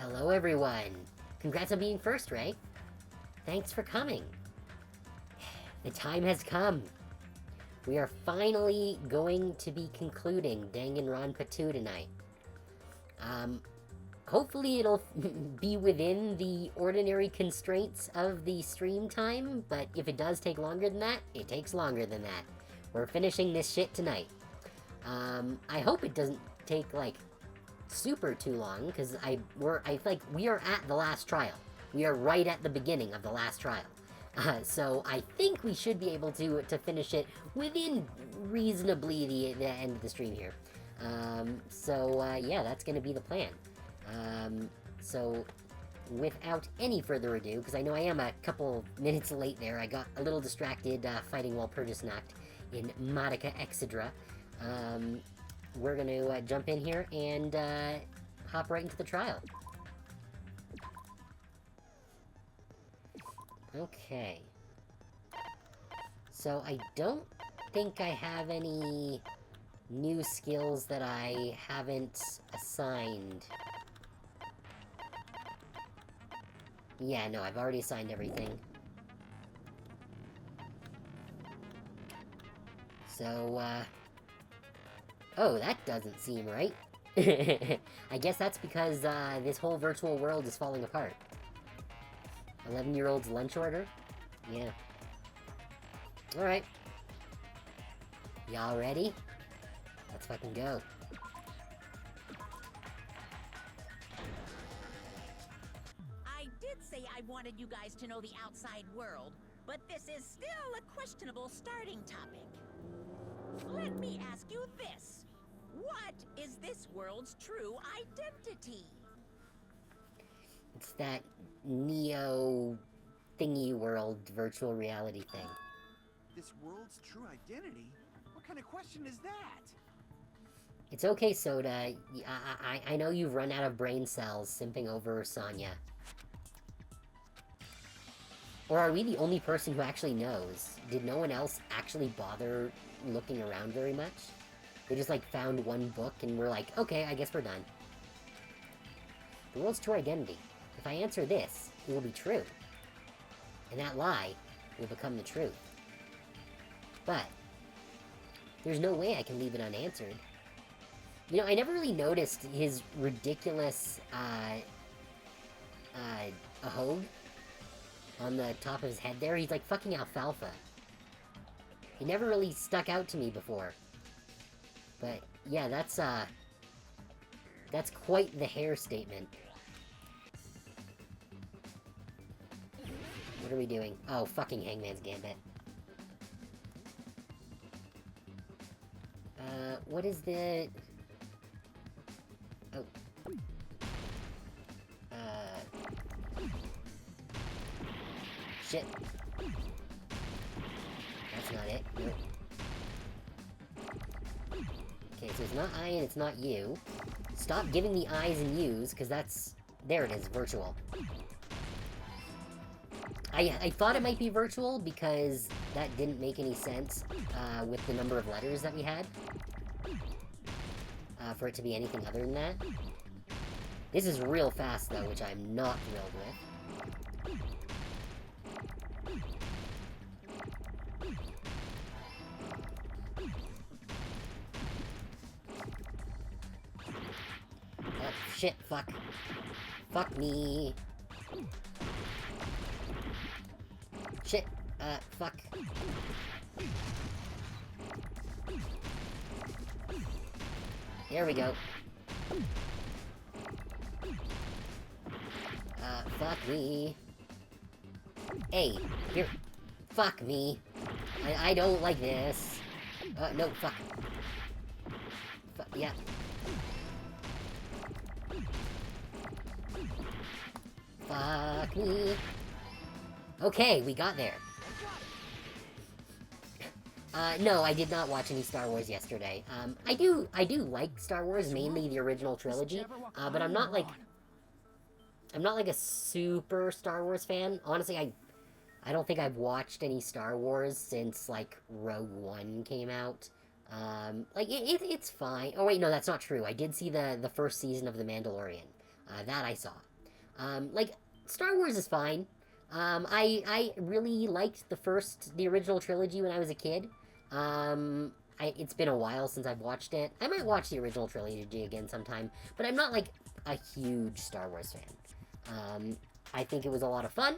Hello, everyone. Congrats on being first, Ray. Thanks for coming. The time has come. We are finally going to be concluding Danganronpa 2 tonight. Hopefully it'll be within the ordinary constraints of the stream time, but if it does take longer than that, it takes longer than that. We're finishing this shit tonight. I hope it doesn't take, like, super too long, because I think we are at the last trial. We are right at the beginning of the last trial. So I think we should be able to finish it within reasonably the end of the stream here. Yeah, that's gonna be the plan. So without any further ado, because I know I am a couple minutes late there, I got a little distracted fighting Walpurgisnacht in Madoka Exedra. We're gonna jump in here and hop right into the trial. Okay. So I don't think I have any new skills that I haven't assigned. Yeah, no, I've already assigned everything. So, oh, that doesn't seem right. I guess that's because, this whole virtual world is falling apart. 11-year-old's lunch order? Yeah. Alright. Y'all ready? Let's fucking go. I did say I wanted you guys to know the outside world, but this is still a questionable starting topic. Let me ask you this. What is this world's true identity? It's that Neo thingy world virtual reality thing. This world's true identity? What kind of question is that? It's okay, Soda. I know you've run out of brain cells simping over Sonya. Or are we the only person who actually knows? Did no one else actually bother looking around very much? They just, like, found one book and were like, okay, I guess we're done. The world's true identity. If I answer this, it will be true. And that lie will become the truth. But there's no way I can leave it unanswered. You know, I never really noticed his ridiculous, ahogue on the top of his head there. He's like fucking alfalfa. He never really stuck out to me before. But, yeah, that's quite the hair statement. What are we doing? Oh, fucking Hangman's Gambit. What is the... Oh. Shit. That's not it. Nope. Okay, so it's not I and it's not you. Stop giving me I's and U's, because that's... There it is, virtual. I thought it might be virtual, because that didn't make any sense, with the number of letters that we had. For it to be anything other than that. This is real fast, though, which I'm not thrilled with. Oh, shit, fuck. Fuck me. Shit, fuck. There we go. Fuck me. Hey, here. Fuck me. I don't like this. No, fuck. Yeah. Fuck me. Okay, we got there. No, I did not watch any Star Wars yesterday. I do like Star Wars, mainly the original trilogy, but I'm not like a super Star Wars fan. Honestly, I don't think I've watched any Star Wars since, like, Rogue One came out. Like, it's fine. Oh, wait, no, that's not true. I did see the first season of The Mandalorian. That I saw. Like, Star Wars is fine. I really liked the original trilogy when I was a kid. It's been a while since I've watched it. I might watch the original trilogy again sometime, but I'm not, like, a huge Star Wars fan. I think it was a lot of fun,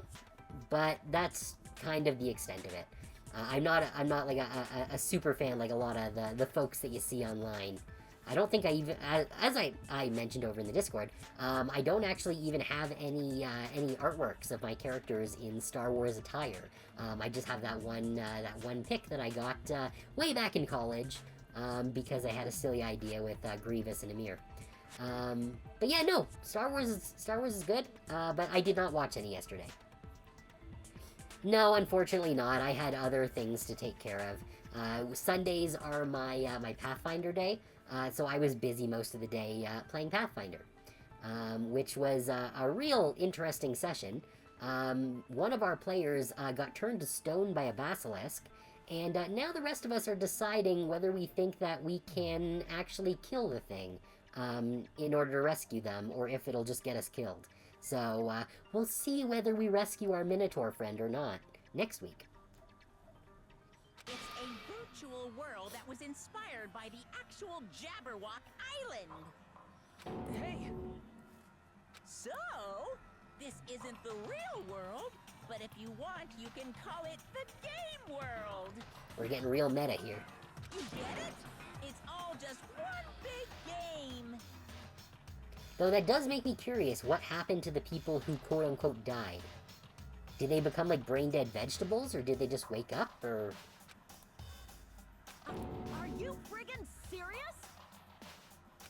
but that's kind of the extent of it. I'm not like a super fan like a lot of the folks that you see online. I don't think I even, as I mentioned over in the Discord, I don't actually even have any artworks of my characters in Star Wars attire. I just have that one pick that I got way back in college because I had a silly idea with Grievous and Amir. But yeah, no, Star Wars is good, but I did not watch any yesterday. No, unfortunately not. I had other things to take care of. Sundays are my Pathfinder day. So I was busy most of the day playing Pathfinder, which was a real interesting session. One of our players got turned to stone by a basilisk, and now the rest of us are deciding whether we think that we can actually kill the thing in order to rescue them, or if it'll just get us killed. So we'll see whether we rescue our Minotaur friend or not next week. It's a virtual world that was inspired by the actual Jabberwock Island. Hey! So, this isn't the real world, but if you want, you can call it the game world. We're getting real meta here. You get it? It's all just one big game. Though that does make me curious, what happened to the people who quote-unquote died? Did they become like brain-dead vegetables, or did they just wake up, or... Are you friggin' serious?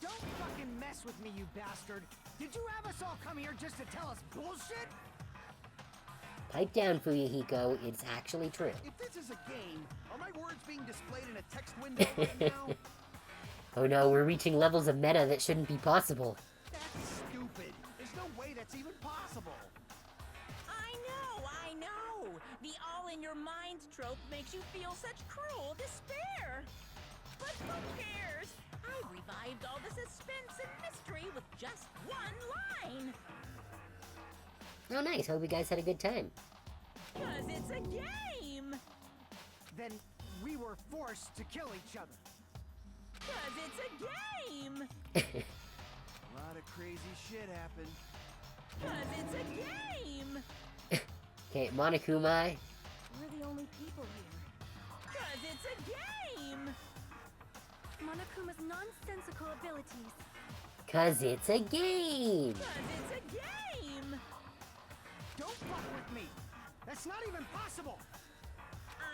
Don't fucking mess with me, you bastard! Did you have us all come here just to tell us bullshit? Pipe down, Fuyuhiko, it's actually true. If this is a game, are my words being displayed in a text window right now? Oh no, we're reaching levels of meta that shouldn't be possible. That's stupid. There's no way that's even possible. I know! The all-in-your-mind trope makes you feel such cruel despair! But who cares? I revived all the suspense and mystery with just one line! Oh nice, hope you guys had a good time. 'Cause it's a game! Then we were forced to kill each other. 'Cause it's a game! A lot of crazy shit happened. 'Cause it's a game! Okay, Monokuma. We're the only people here. 'Cause it's a game! Monokuma's nonsensical abilities. 'Cause it's a game! 'Cause it's a game! Don't fuck with me! That's not even possible!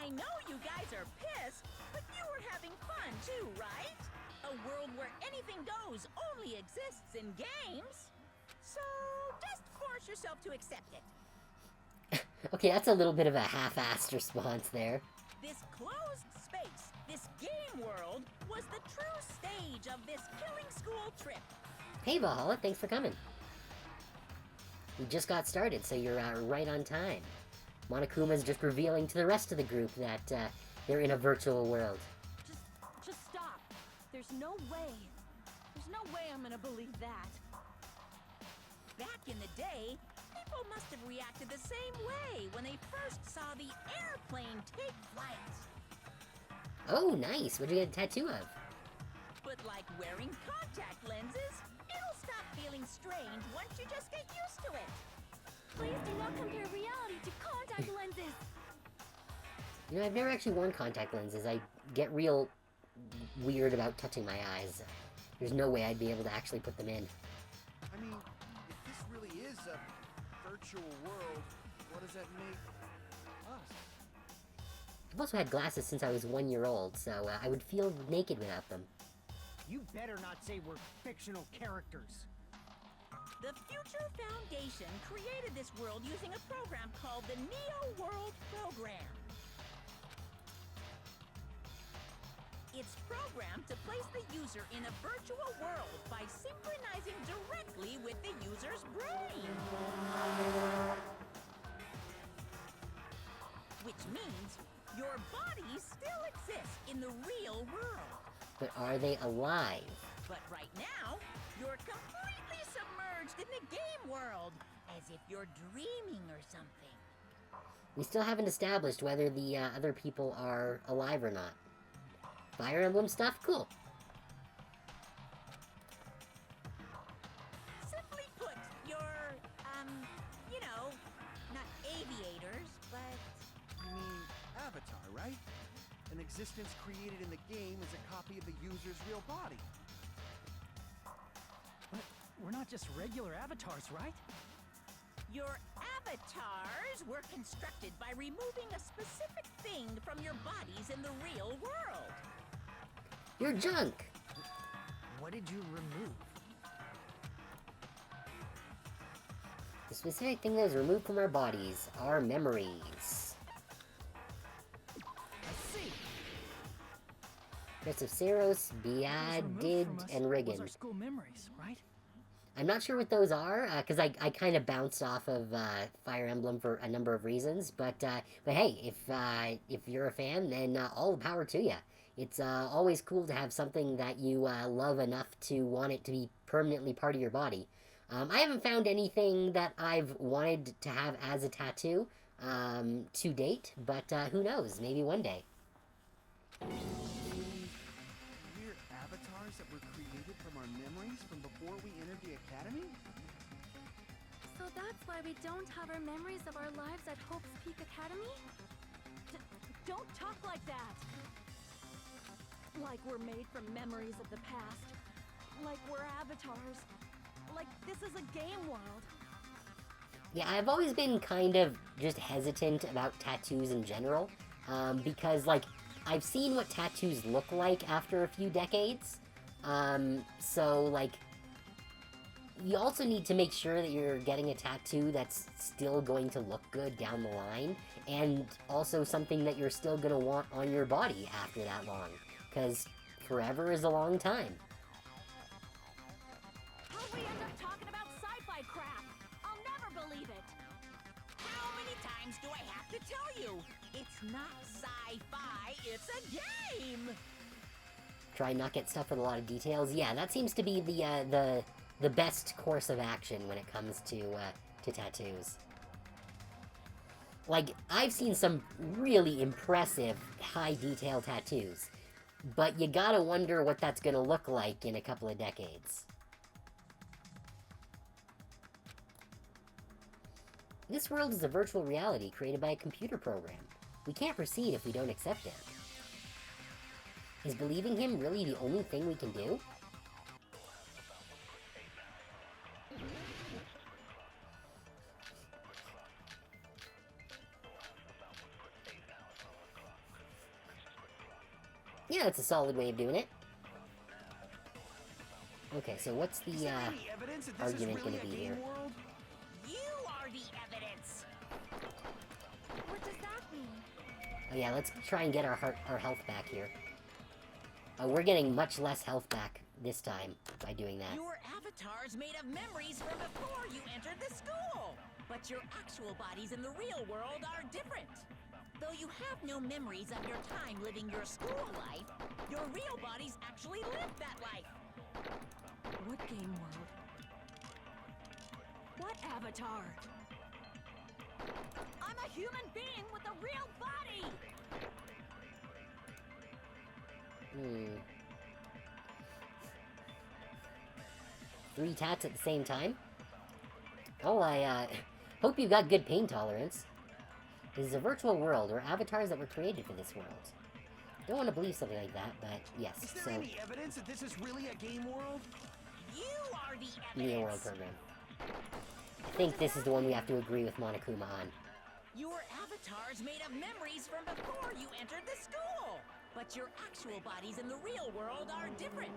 I know you guys are pissed, but you were having fun too, right? A world where anything goes only exists in games. So just force yourself to accept it. Okay, that's a little bit of a half-assed response there. This closed space, this game world, was the true stage of this killing school trip. Hey Valhalla, thanks for coming. We just got started, so you're right on time. Monokuma's just revealing to the rest of the group that they're in a virtual world. Just stop. There's no way. There's no way I'm gonna believe that. Back in the day, people must have reacted the same way when they first saw the airplane take flight. Oh, nice. What'd you get a tattoo of? But like wearing contact lenses, it'll stop feeling strange once you just get used to it. Please do not compare reality to contact lenses. You know, I've never actually worn contact lenses. I get real weird about touching my eyes. There's no way I'd be able to actually put them in. I mean, if this really is a virtual world, what does that make us? I've also had glasses since I was 1 year old, so I would feel naked without them. You better not say we're fictional characters. The Future Foundation created this world using a program called the Neo World Program. It's programmed to place the user in a virtual world by synchronizing directly with the user's brain. Which means your body still exists in the real world. But are they alive? But right now, you're completely submerged in the game world, as if you're dreaming or something. We still haven't established whether the other people are alive or not. Fire Emblem stuff? Cool. Simply put, you're, you know, not aviators, but... You mean Avatar, right? An existence created in the game is a copy of the user's real body. But we're not just regular avatars, right? Your avatars were constructed by removing a specific thing from your bodies in the real world. You're junk! What did you remove? The specific thing that is removed from our bodies are memories. I see. Crest of Ceros, What was Biad, removed Did, from us and was Riggin. our school memories, right? I'm not sure what those are, because I kind of bounced off of Fire Emblem for a number of reasons, but hey, if you're a fan, then all the power to you. It's always cool to have something that you love enough to want it to be permanently part of your body. I haven't found anything that I've wanted to have as a tattoo to date, but who knows, maybe one day. We're avatars that were created from our memories from before we entered the academy? So that's why we don't have our memories of our lives at Hope's Peak Academy? Don't talk like that! Like we're made from memories of the past. Like we're avatars. Like this is a game world. Yeah, I've always been kind of just hesitant about tattoos in general, because, like, I've seen what tattoos look like after a few decades, so, like, you also need to make sure that you're getting a tattoo that's still going to look good down the line, and also something that you're still going to want on your body after that long, because forever is a long time. How'd we end up talking about sci-fi crap? I'll never believe it! How many times do I have to tell you? It's not sci-fi, it's a game! Try and not get stuff with a lot of details. Yeah, that seems to be the best course of action when it comes to tattoos. Like, I've seen some really impressive high-detail tattoos, but you gotta wonder what that's gonna look like in a couple of decades. This world is a virtual reality created by a computer program. We can't proceed if we don't accept it. Is believing him really the only thing we can do? Yeah, that's a solid way of doing it. Okay, so what's the Is there any evidence that this is argument really gonna a be game here? world? You are the evidence! What does that mean? Oh yeah, let's try and get our health back here. Oh, we're getting much less health back this time by doing that. Your avatar's made of memories from before you entered the school! But your actual bodies in the real world are different. Though you have no memories of your time living your school life, your real bodies actually lived that life. What game world? What avatar? I'm a human being with a real body! Hmm. 3 tats at the same time? Oh, I, hope you got good pain tolerance. This is a virtual world, or avatars that were created for this world. Don't want to believe something like that, but yes, Is there so... any evidence that this is really a game world? You are the Neo World evidence. program. I think this is the one we have to agree with Monokuma on. Your avatar's made of memories from before you entered the school. But your actual bodies in the real world are different.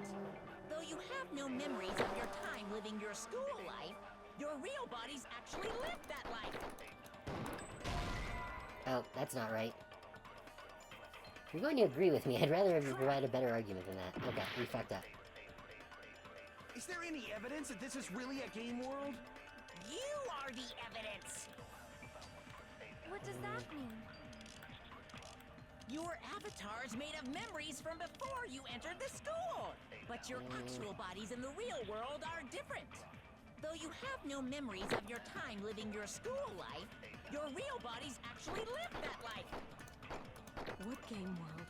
Though you have no memories of your time living your school life, your real bodies actually lived that life. Oh, that's not right. If you're going to agree with me, I'd rather you provide a better argument than that. Okay, we fucked up. Is there any evidence that this is really a game world? You are the evidence. What does that mean? Your avatar's made of memories from before you entered the school. But your actual bodies in the real world are different. Though Though you have no memories of your time living your school life, your real bodies actually lived that life. What game world?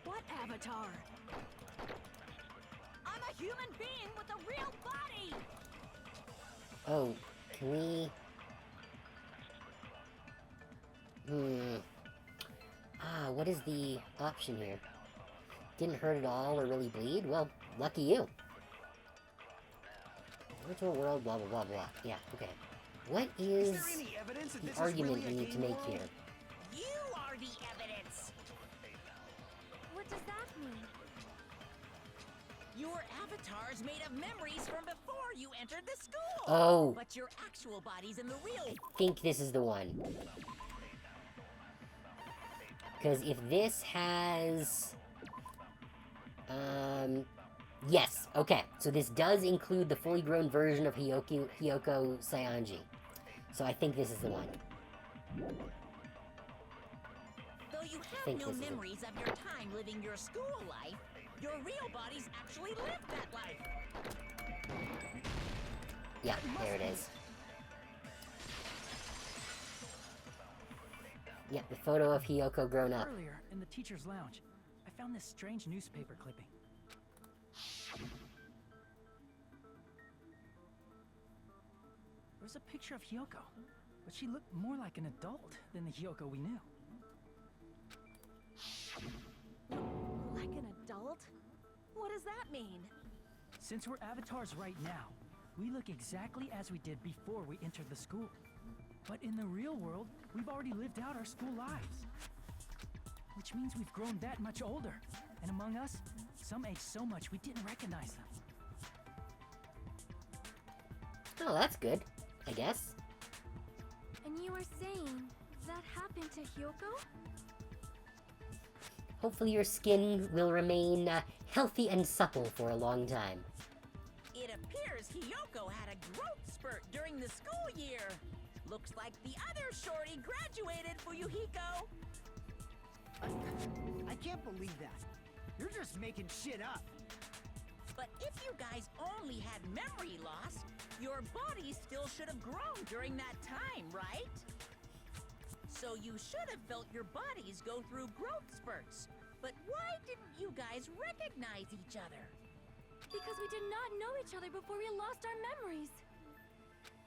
What avatar? I'm a human being with a real body! Oh, can we... what is the option here? Didn't hurt at all or really bleed? Well, lucky you. Virtual world, blah, blah, blah, blah. Yeah, okay. What is there any evidence that the this is argument really a we need to game make world? here? You are the evidence! What does that mean? Your avatar's made of memories from before you entered the school! Oh, But your actual body's in the real... I think this is the one. Because if this has... Yes, okay. So this does include the fully grown version of Hyoko Saionji. So I think this is the one. Though you have think no this is it. memories of your time living your school life, your real bodies actually lived that life. Yeah, there it is. Yeah, the photo of Hyoko grown up. Earlier, in the teacher's lounge, I found this strange newspaper clipping. There was a picture of Hyoko, but she looked more like an adult than the Hyoko we knew. Like an adult? What does that mean? Since we're avatars right now, we look exactly as we did before we entered the school. But in the real world, we've already lived out our school lives. Which means we've grown that much older. And among us, some aged so much we didn't recognize them. Oh, that's good, I guess. And you were saying that happened to Hyoko? Hopefully your skin will remain healthy and supple for a long time. It appears Hyoko had a growth spurt during the school year. Looks like the other shorty graduated, Fuyuhiko. I can't believe that. You're just making shit up. But if you guys only had memory loss, your body still should have grown during that time, right? So you should have felt your bodies go through growth spurts. But why didn't you guys recognize each other? Because we did not know each other before we lost our memories.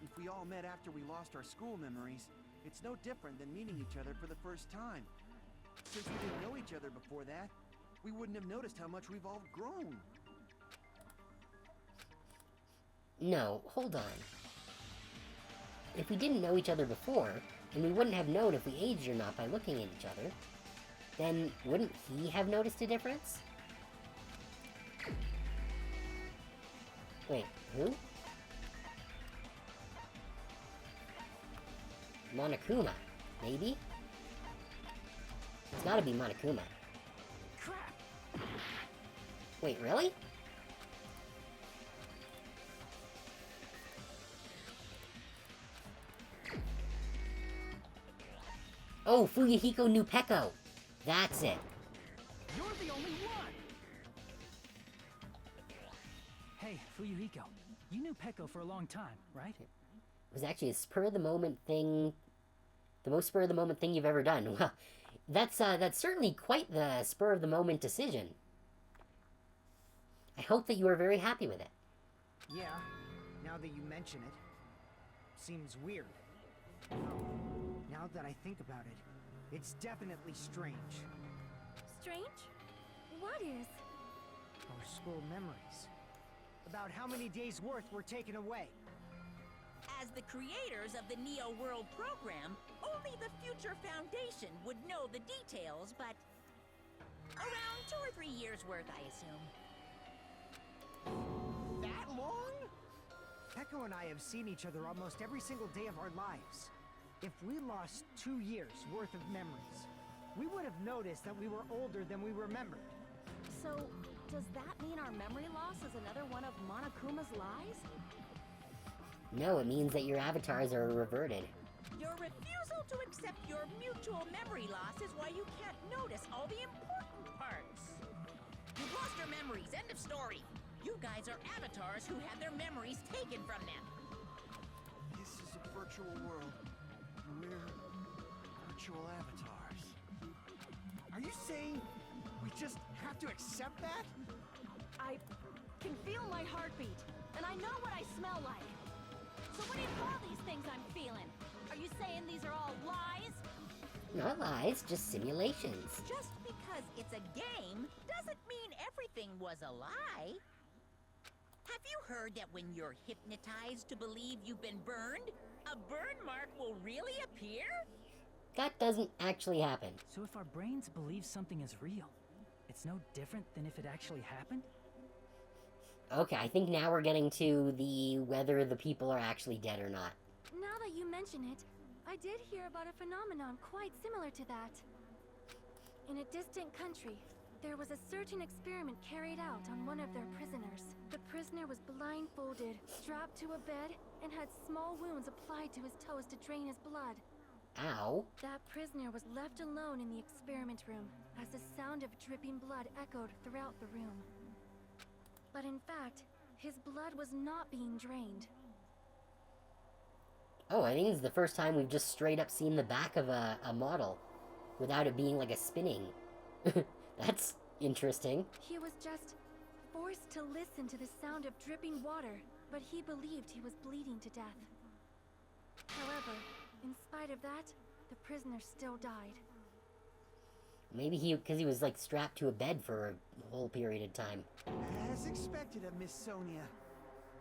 If we all met after we lost our school memories, it's no different than meeting each other for the first time. Since we didn't know each other before that, we wouldn't have noticed how much we've all grown. No, hold on. If we didn't know each other before, and we wouldn't have known if we aged or not by looking at each other, then wouldn't he have noticed a difference? Wait, who? Monokuma, maybe? It's gotta be Monokuma. Crap! Wait, really? Oh, Fuyuhiko knew Peko. That's it. You're the only one! Hey, Fuyuhiko, you knew Peko for a long time, right? It was actually a spur-of-the-moment thing, the most spur-of-the-moment thing you've ever done. Well, that's certainly quite the spur-of-the-moment decision. I hope that you are very happy with it. Yeah, now that you mention it. Seems weird. Now that I think about it, it's definitely strange. Strange? What is? Our school memories. About how many days' worth were taken away. As the creators of the Neo World program, only the Future Foundation would know the details, but around 2 or 3 years worth, I assume. That long? Peko and I have seen each other almost every single day of our lives. If we lost 2 years worth of memories, we would have noticed that we were older than we remembered. So, does that mean our memory loss is another one of Monokuma's lies? No, it means that your avatars are reverted. Your refusal to accept your mutual memory loss is why you can't notice all the important parts. You've lost your memories, end of story. You guys are avatars who had their memories taken from them. This is a virtual world. And we're virtual avatars. Are you saying we just have to accept that? I can feel my heartbeat, and I know what I smell like. So what do you call these things I'm feeling? Are you saying these are all lies? Not lies, just simulations. Just because it's a game doesn't mean everything was a lie. Have you heard that when you're hypnotized to believe you've been burned, a burn mark will really appear? That doesn't actually happen. So if our brains believe something is real, it's no different than if it actually happened? Okay, I think now we're getting to the whether the people are actually dead or not. Now that you mention it, I did hear about a phenomenon quite similar to that. In a distant country, there was a certain experiment carried out on one of their prisoners. The prisoner was blindfolded, strapped to a bed, and had small wounds applied to his toes to drain his blood. Ow. That prisoner was left alone in the experiment room as the sound of dripping blood echoed throughout the room. But in fact, his blood was not being drained. Oh, I think it's the first time we've just straight up seen the back of a model without it being like a spinning. That's interesting. He was just forced to listen to the sound of dripping water, but he believed he was bleeding to death. However, in spite of that, the prisoner still died. Maybe because he was like strapped to a bed for a whole period of time. As expected of Miss Sonia.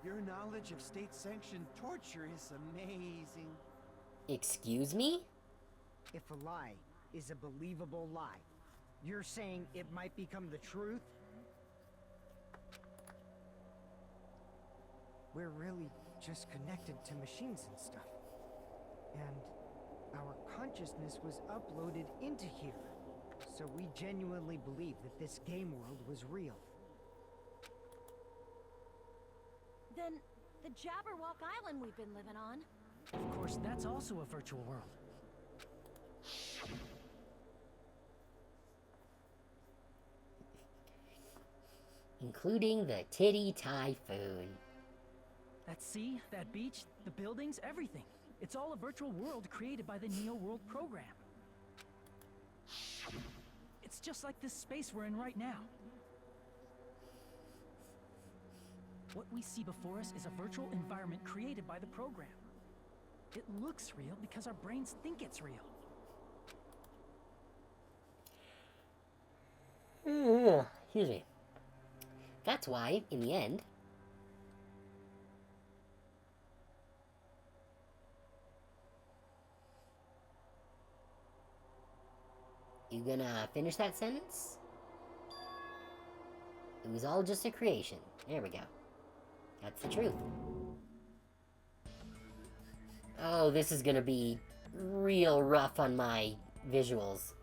Your knowledge of state-sanctioned torture is amazing. Excuse me? If a lie is a believable lie, you're saying it might become the truth? We're really just connected to machines and stuff. And our consciousness was uploaded into here. So we genuinely believe that this game world was real. Then, the Jabberwock Island we've been living on. Of course, that's also a virtual world. Including the Titty Typhoon. That sea, that beach, the buildings, everything. It's all a virtual world created by the Neo World program. It's just like this space we're in right now. What we see before us is a virtual environment created by the program. It looks real because our brains think it's real. Excuse me. That's why, in the end, you gonna finish that sentence? It was all just a creation. There we go. That's the truth. Oh, this is gonna be real rough on my visuals.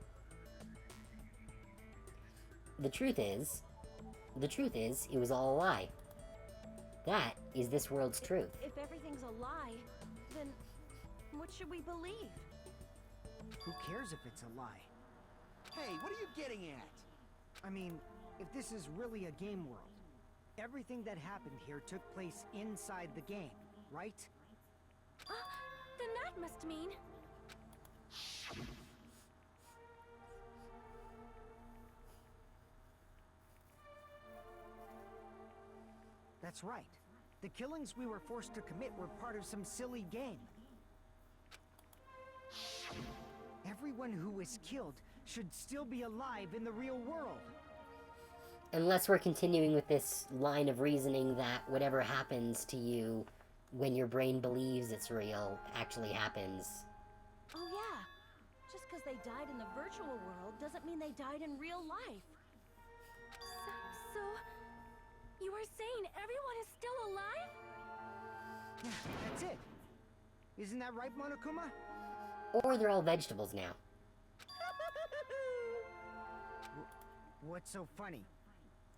The truth is, it was all a lie. That is this world's truth. If everything's a lie, then what should we believe? Who cares if it's a lie? Hey, what are you getting at? I mean, if this is really a game world, everything that happened here took place inside the game, right? Then that must mean... That's right. The killings we were forced to commit were part of some silly game. Everyone who was killed should still be alive in the real world. Unless we're continuing with this line of reasoning that whatever happens to you when your brain believes it's real actually happens. Oh yeah. Just because they died in the virtual world doesn't mean they died in real life. So you are saying everyone is still alive? Yeah, that's it. Isn't that right, Monokuma? Or they're all vegetables now. What's so funny?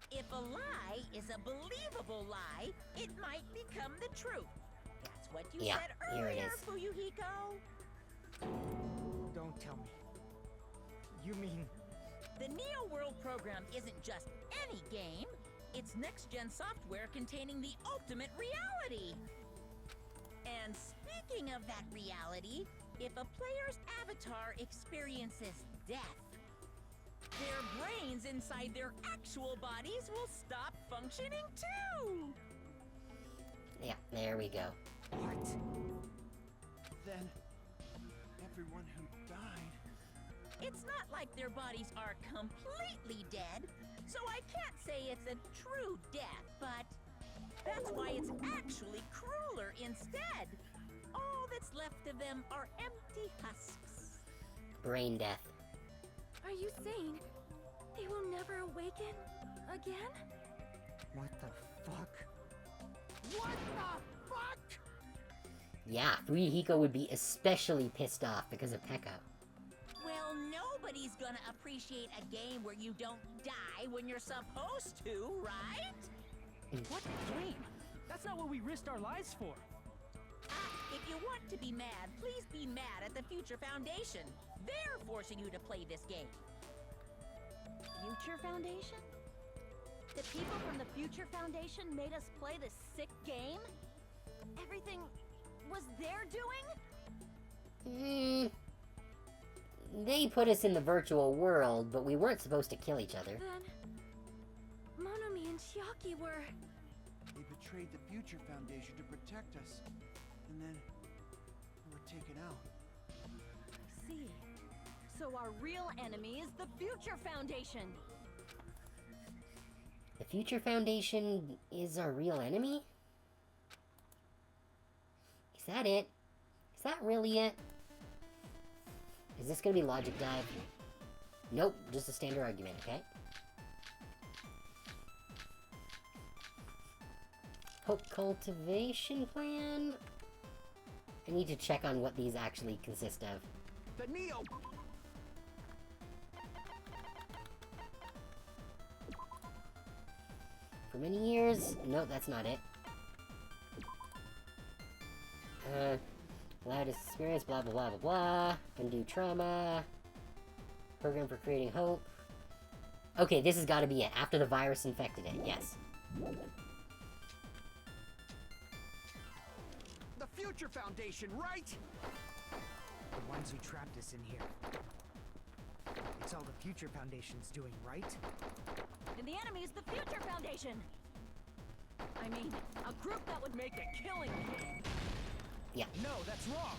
If a lie is a believable lie, it might become the truth. That's what you Yeah, said here it earlier, is. Fuyuhiko. Don't tell me. You mean... The Neo World program isn't just any game. It's next-gen software containing the ultimate reality. And speaking of that reality, if a player's avatar experiences death, their brains inside their actual bodies will stop functioning too! Yeah, there we go. What? Then, everyone who died... It's not like their bodies are completely dead, so I can't say it's a true death, but that's why it's actually crueler instead. All that's left of them are empty husks. Brain death. Are you saying they will never awaken again? What the fuck? What the fuck? Yeah, Fuyuhiko would be especially pissed off because of Pekka. Well, nobody's gonna appreciate a game where you don't die when you're supposed to, right? What game? That's not what we risked our lives for. If you want to be mad, please be mad at the Future Foundation. They're forcing you to play this game. Future Foundation? The people from the Future Foundation made us play this sick game? Everything was their doing? They put us in the virtual world, but we weren't supposed to kill each other. Then Monomi and Chiaki were... They betrayed the Future Foundation to protect us. And then, we were taken out. I see. So our real enemy is the Future Foundation. The Future Foundation is our real enemy? Is that it? Is that really it? Is this gonna be Logic Dive? Nope, just a standard argument, okay? Hope Cultivation Plan? I need to check on what these actually consist of. The Neo... For many years? No, that's not it. Loudest experience, blah blah blah blah blah. Undo trauma. Program for creating hope. Okay, this has got to be it. After the virus infected it, yes. The Future Foundation, right? The ones who trapped us in here. It's all the Future Foundation's doing, right? And the enemy is the Future Foundation! I mean, a group that would make a killing game. Yeah. No, that's wrong.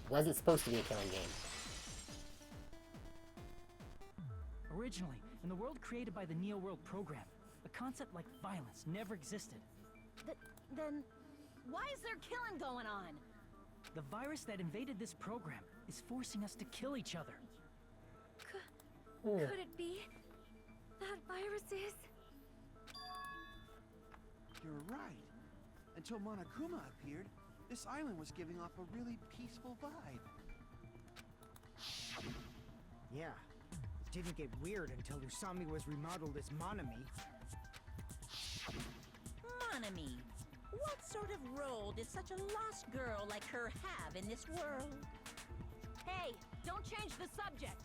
Wasn't supposed to be a killing game. Originally, in the world created by the Neo World program, a concept like violence never existed. Then, why is there killing going on? The virus that invaded this program is forcing us to kill each other. Could it be that virus is... You're right. Until Monokuma appeared, this island was giving off a really peaceful vibe. Yeah. It didn't get weird until Usami was remodeled as Monomi. Monomi, what sort of role did such a lost girl like her have in this world? Hey, don't change the subject!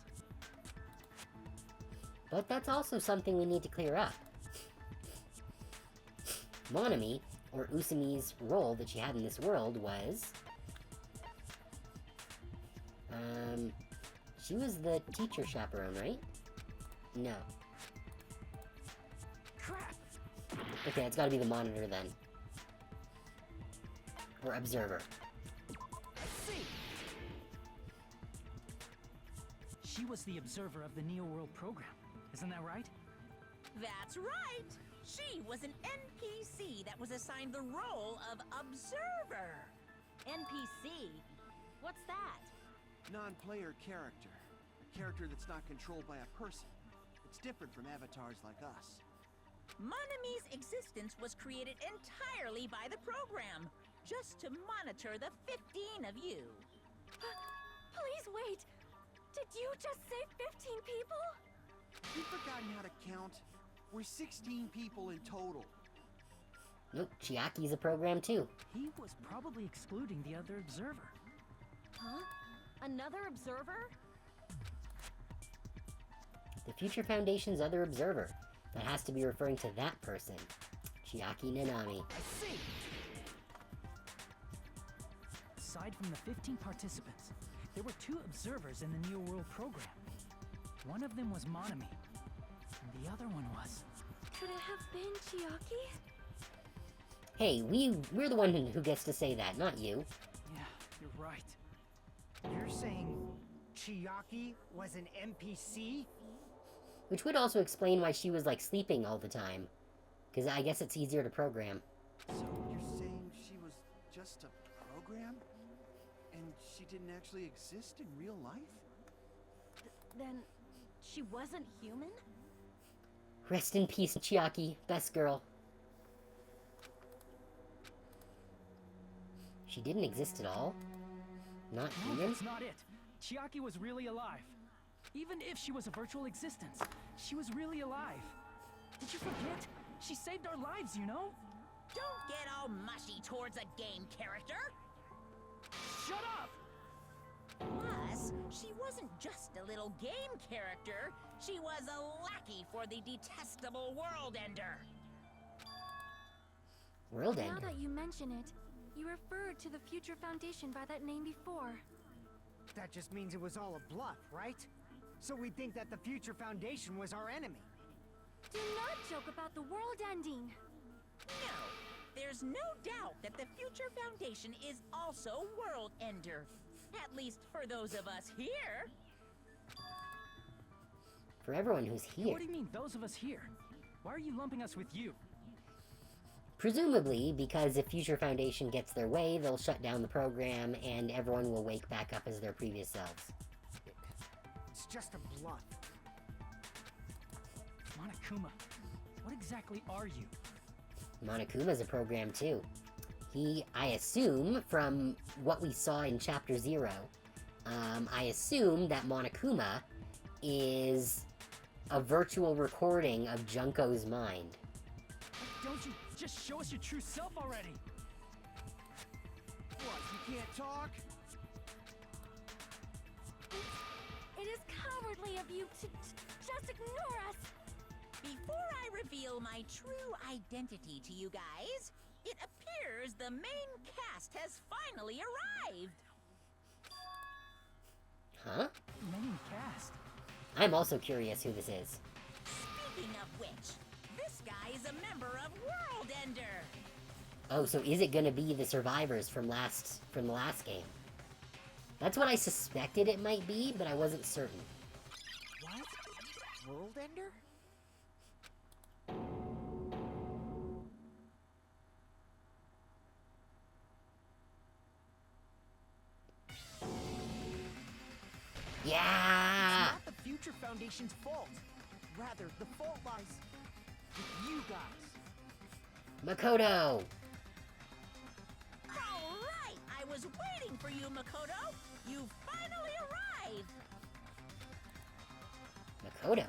But that's also something we need to clear up. Monomi, or Usami's role that she had in this world was... she was the teacher chaperone, right? No. Crap! Okay, it's gotta be the monitor then. Or observer. I see! She was the observer of the Neo World program. Isn't that right? That's right! She was an NPC that was assigned the role of observer. NPC? What's that? Non-player character. A character that's not controlled by a person. It's different from avatars like us. Monomi's existence was created entirely by the program, just to monitor the 15 of you. Please wait! Did you just say 15 people? You've forgotten how to count? We're 16 people in total. Nope, Chiaki's a program too. He was probably excluding the other observer. Huh? Another observer? The Future Foundation's other observer. That has to be referring to that person. Chiaki Nanami. I see! Aside from the 15 participants, there were 2 observers in the Neo World program. One of them was Monami, and the other one was... Could it have been Chiaki? Hey, we're the one who gets to say that, not you. Yeah, you're right. You're saying Chiaki was an NPC? Which would also explain why she was, like, sleeping all the time. Because I guess it's easier to program. So you're saying she was just a program? And she didn't actually exist in real life? Then she wasn't human? Rest in peace, Chiaki. Best girl. She didn't exist at all? Not No, human? that's not it. Chiaki was really alive. Even if she was a virtual existence, she was really alive. Did you forget? She saved our lives, you know? Don't get all mushy towards a game character. Shut up! Plus, she wasn't just a little game character. She was a lackey for the detestable World Ender. World Now Ender. that you mention it, you referred to the Future Foundation by that name before. That just means it was all a bluff, right? So we think that the Future Foundation was our enemy. Do not joke about the world ending. No, there's no doubt that the Future Foundation is also World Ender. At least for those of us here. For everyone who's here. What do you mean, those of us here? Why are you lumping us with you? Presumably, because if Future Foundation gets their way, they'll shut down the program, and everyone will wake back up as their previous selves. It's just a bluff. Monokuma, what exactly are you? Monokuma's a program too. I assume, from what we saw in Chapter 0, I assume that Monokuma is a virtual recording of Junko's mind. Don't you just show us your true self already? What, you can't talk? It is cowardly of you to just ignore us. Before I reveal my true identity to you guys, it appears the main cast has finally arrived. Huh? Main cast. I'm also curious who this is. Speaking of which, this guy is a member of World Ender. Oh, so is it gonna be the survivors from the last game? That's what I suspected it might be, but I wasn't certain. What? World Ender? Yeah! It's not the Future Foundation's fault. Rather, the fault lies with you guys. Makoto! All right, I was waiting for you, Makoto. You finally arrived. Makoto?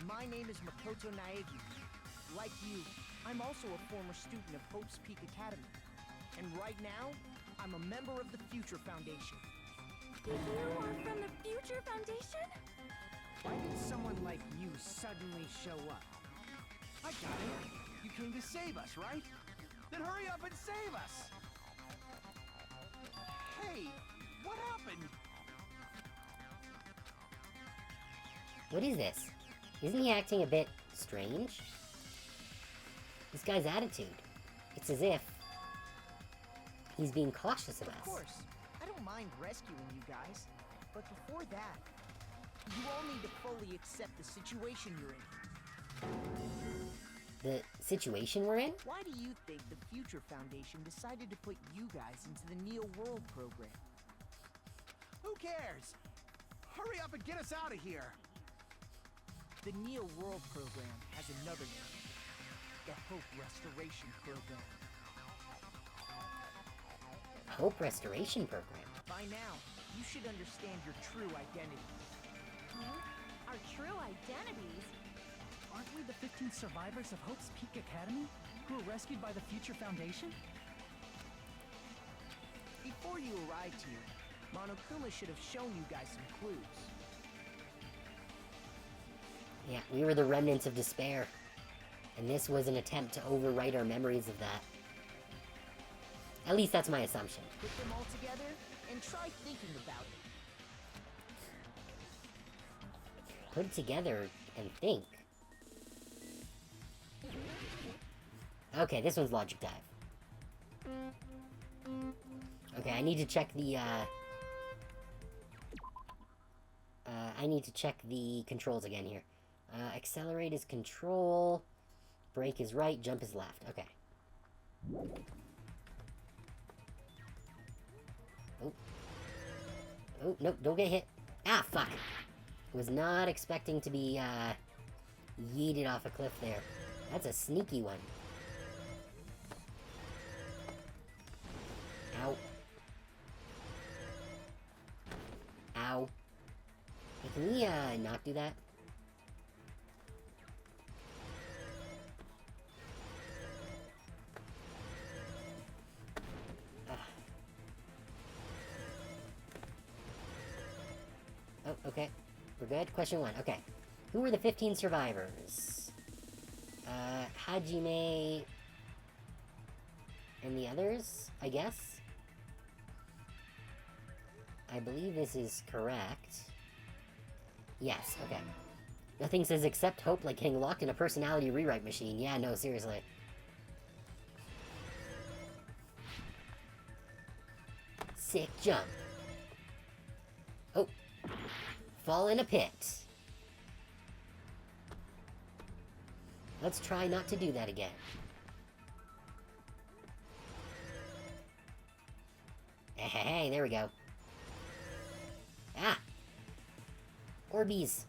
My name is Makoto Naegi. Like you, I'm also a former student of Hope's Peak Academy. And right now, I'm a member of the Future Foundation. You are from the Future Foundation? Why did someone like you suddenly show up? I got it. You came to save us, right? Then hurry up and save us! Hey, what happened? What is this? Isn't he acting a bit strange? This guy's attitude. It's as if he's being cautious of Of us. course, I don't mind rescuing you guys. But before that, you all need to fully accept the situation you're in. The situation we're in? Why do you think the Future Foundation decided to put you guys into the Neo World program? Who cares? Hurry up and get us out of here! The Neo World program has another name. The Hope Restoration Program. Hope Restoration Program. By now, you should understand your true identity. Huh? Our true identities? Aren't we the 15 survivors of Hope's Peak Academy who were rescued by the Future Foundation? Before you arrived here, Monokuma should have shown you guys some clues. Yeah, we were the remnants of despair. And this was an attempt to overwrite our memories of that. At least that's my assumption. Put them all together and try thinking about it. Put it together and think. Okay, this one's Logic Dive. Okay, I need to check the, I need to check the controls again here. Accelerate is control, brake is right, jump is left. Okay. Oh. Oh, nope, don't get hit. Ah, fuck. Was not expecting to be, yeeted off a cliff there. That's a sneaky one. Ow. Ow. Hey, can we, not do that? Oh, okay. We're good? Question 1. Okay. Who were the 15 survivors? Hajime... and the others, I guess? I believe this is correct. Yes, okay. Nothing says accept hope like getting locked in a personality rewrite machine. Yeah, no, seriously. Sick jump. Oh. Fall in a pit. Let's try not to do that again. Hey, there we go. Ah! Orbeez.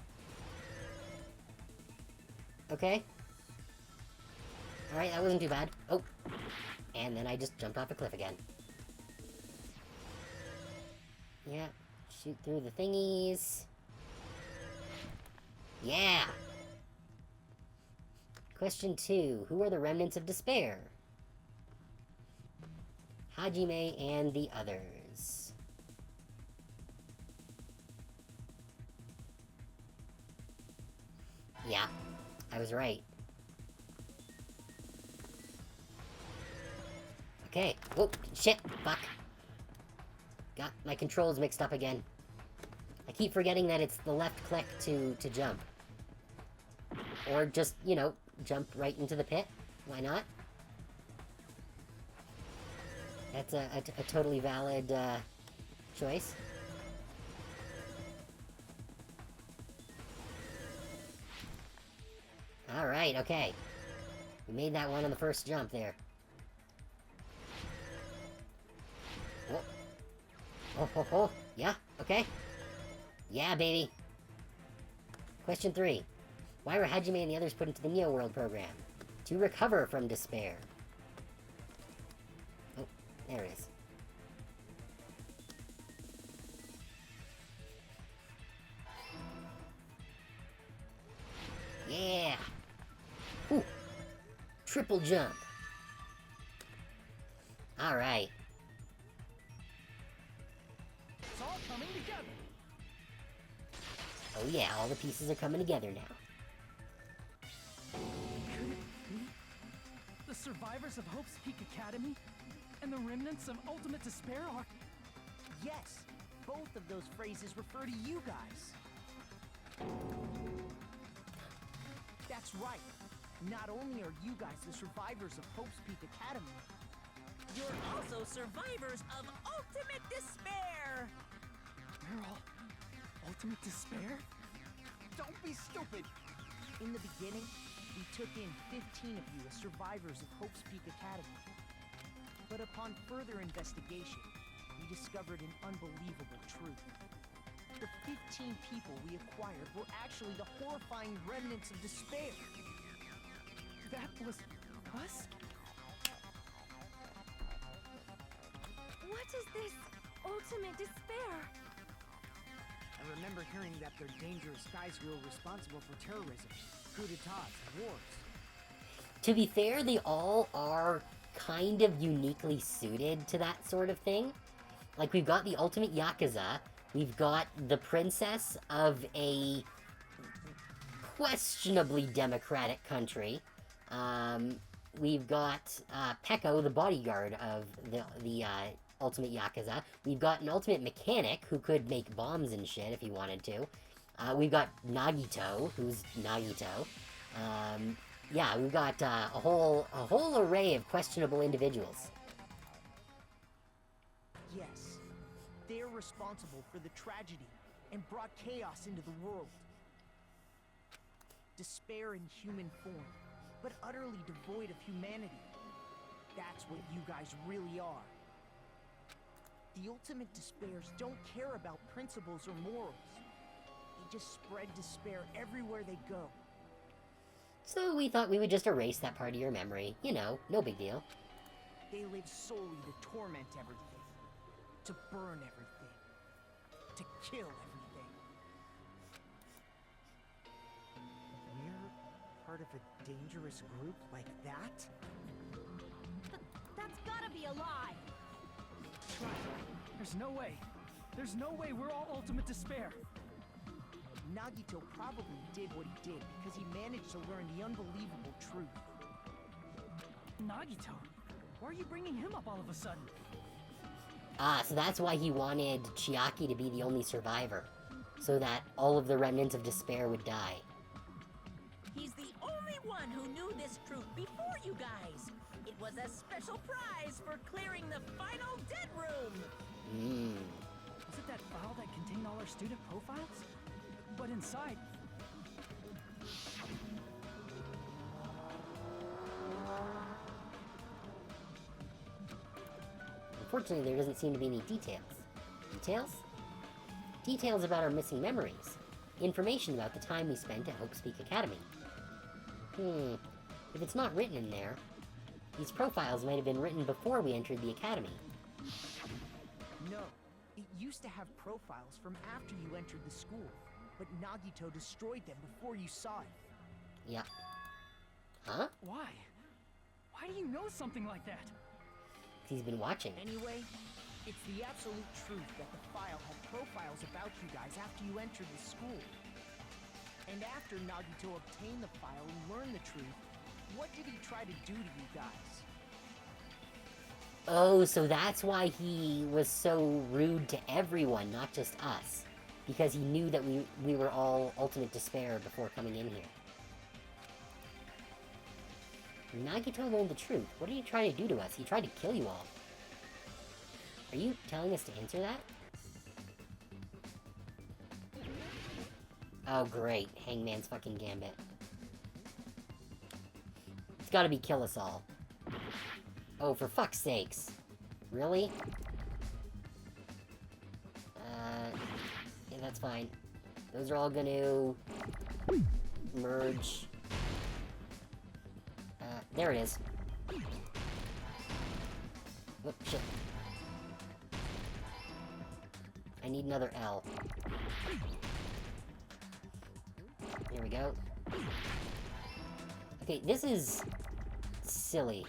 Okay. Alright, that wasn't too bad. Oh! And then I just jumped off a cliff again. Yeah. Shoot through the thingies. Yeah! Question 2. Who are the remnants of despair? Hajime and the others. Yeah, I was right. Okay. Whoa, shit, fuck. Got my controls mixed up again. I keep forgetting that it's the left click to jump. Or just, you know, jump right into the pit. Why not? That's a totally valid, choice. Alright, okay. We made that one on the first jump there. Oh. Oh, ho, ho. Yeah, okay. Yeah, baby. Question 3. Why were Hajime and the others put into the Neo World program? To recover from despair. Oh, there it is. Yeah! Whew. Triple jump. Alright. It's all coming together. Oh yeah, all the pieces are coming together now. Could it be the survivors of Hope's Peak Academy and the remnants of Ultimate Despair are... Yes, both of those phrases refer to you guys. That's right. Not only are you guys the survivors of Hope's Peak Academy, You're also survivors of Ultimate Despair! We're all Ultimate Despair? don't be stupid. In the beginning, we took in 15 of you as survivors of Hope's Peak Academy. But upon further investigation, we discovered an unbelievable truth. The 15 people we acquired were actually the horrifying remnants of despair. That was us? What is this ultimate despair? I remember hearing that they're dangerous guys who are responsible for terrorism, coup d'etats, and wars. To be fair, they all are kind of uniquely suited to that sort of thing. Like, we've got the ultimate Yakuza, we've got the princess of a questionably democratic country, we've got, Peko, the bodyguard of the ultimate Yakuza, we've got an ultimate mechanic who could make bombs and shit if he wanted to, we've got Nagito, who's Nagito, yeah, we've got, a whole array of questionable individuals. Yes, they're responsible for the tragedy and brought chaos into the world. Despair in human form, but utterly devoid of humanity. That's what you guys really are. The ultimate despairs don't care about principles or morals. They just spread despair everywhere they go. So we thought we would just erase that part of your memory. You know, no big deal. They live solely to torment everything, to burn everything, to kill everything. We're part of a dangerous group like that? That's gotta be a lie. There's no way. There's no way we're all ultimate despair. Nagito probably did what he did because he managed to learn the unbelievable truth. Nagito? Why are you bringing him up all of a sudden? Ah, so that's why he wanted Chiaki to be the only survivor. So that all of the remnants of despair would die. He's the only one who knew this truth before you guys. It was a special prize for clearing the final dead room. Was it that file that contained all our student profiles? But inside... Unfortunately, there doesn't seem to be any details. Details? Details about our missing memories. Information about the time we spent at Hope's Peak Academy. If it's not written in there, these profiles might have been written before we entered the academy. No, it used to have profiles from after you entered the school, but Nagito destroyed them before you saw it. Yeah. Huh? Why? Why do you know something like that? He's been watching. Anyway, it's the absolute truth that the file had profiles about you guys after you entered the school. And after Nagito obtained the file and learned the truth, what did he try to do to you guys? Oh, so that's why he was so rude to everyone, not just us. Because he knew that we were all ultimate despair before coming in here. Nagito learned the truth. What did he try to do to us? He tried to kill you all. Are you telling us to answer that? Oh, great. Hangman's fucking gambit. It's gotta be kill us all. Oh, for fuck's sakes. Really? Yeah, that's fine. Those are all gonna merge. There it is. Oh, shit. I need another L. Here we go. Okay, this is silly.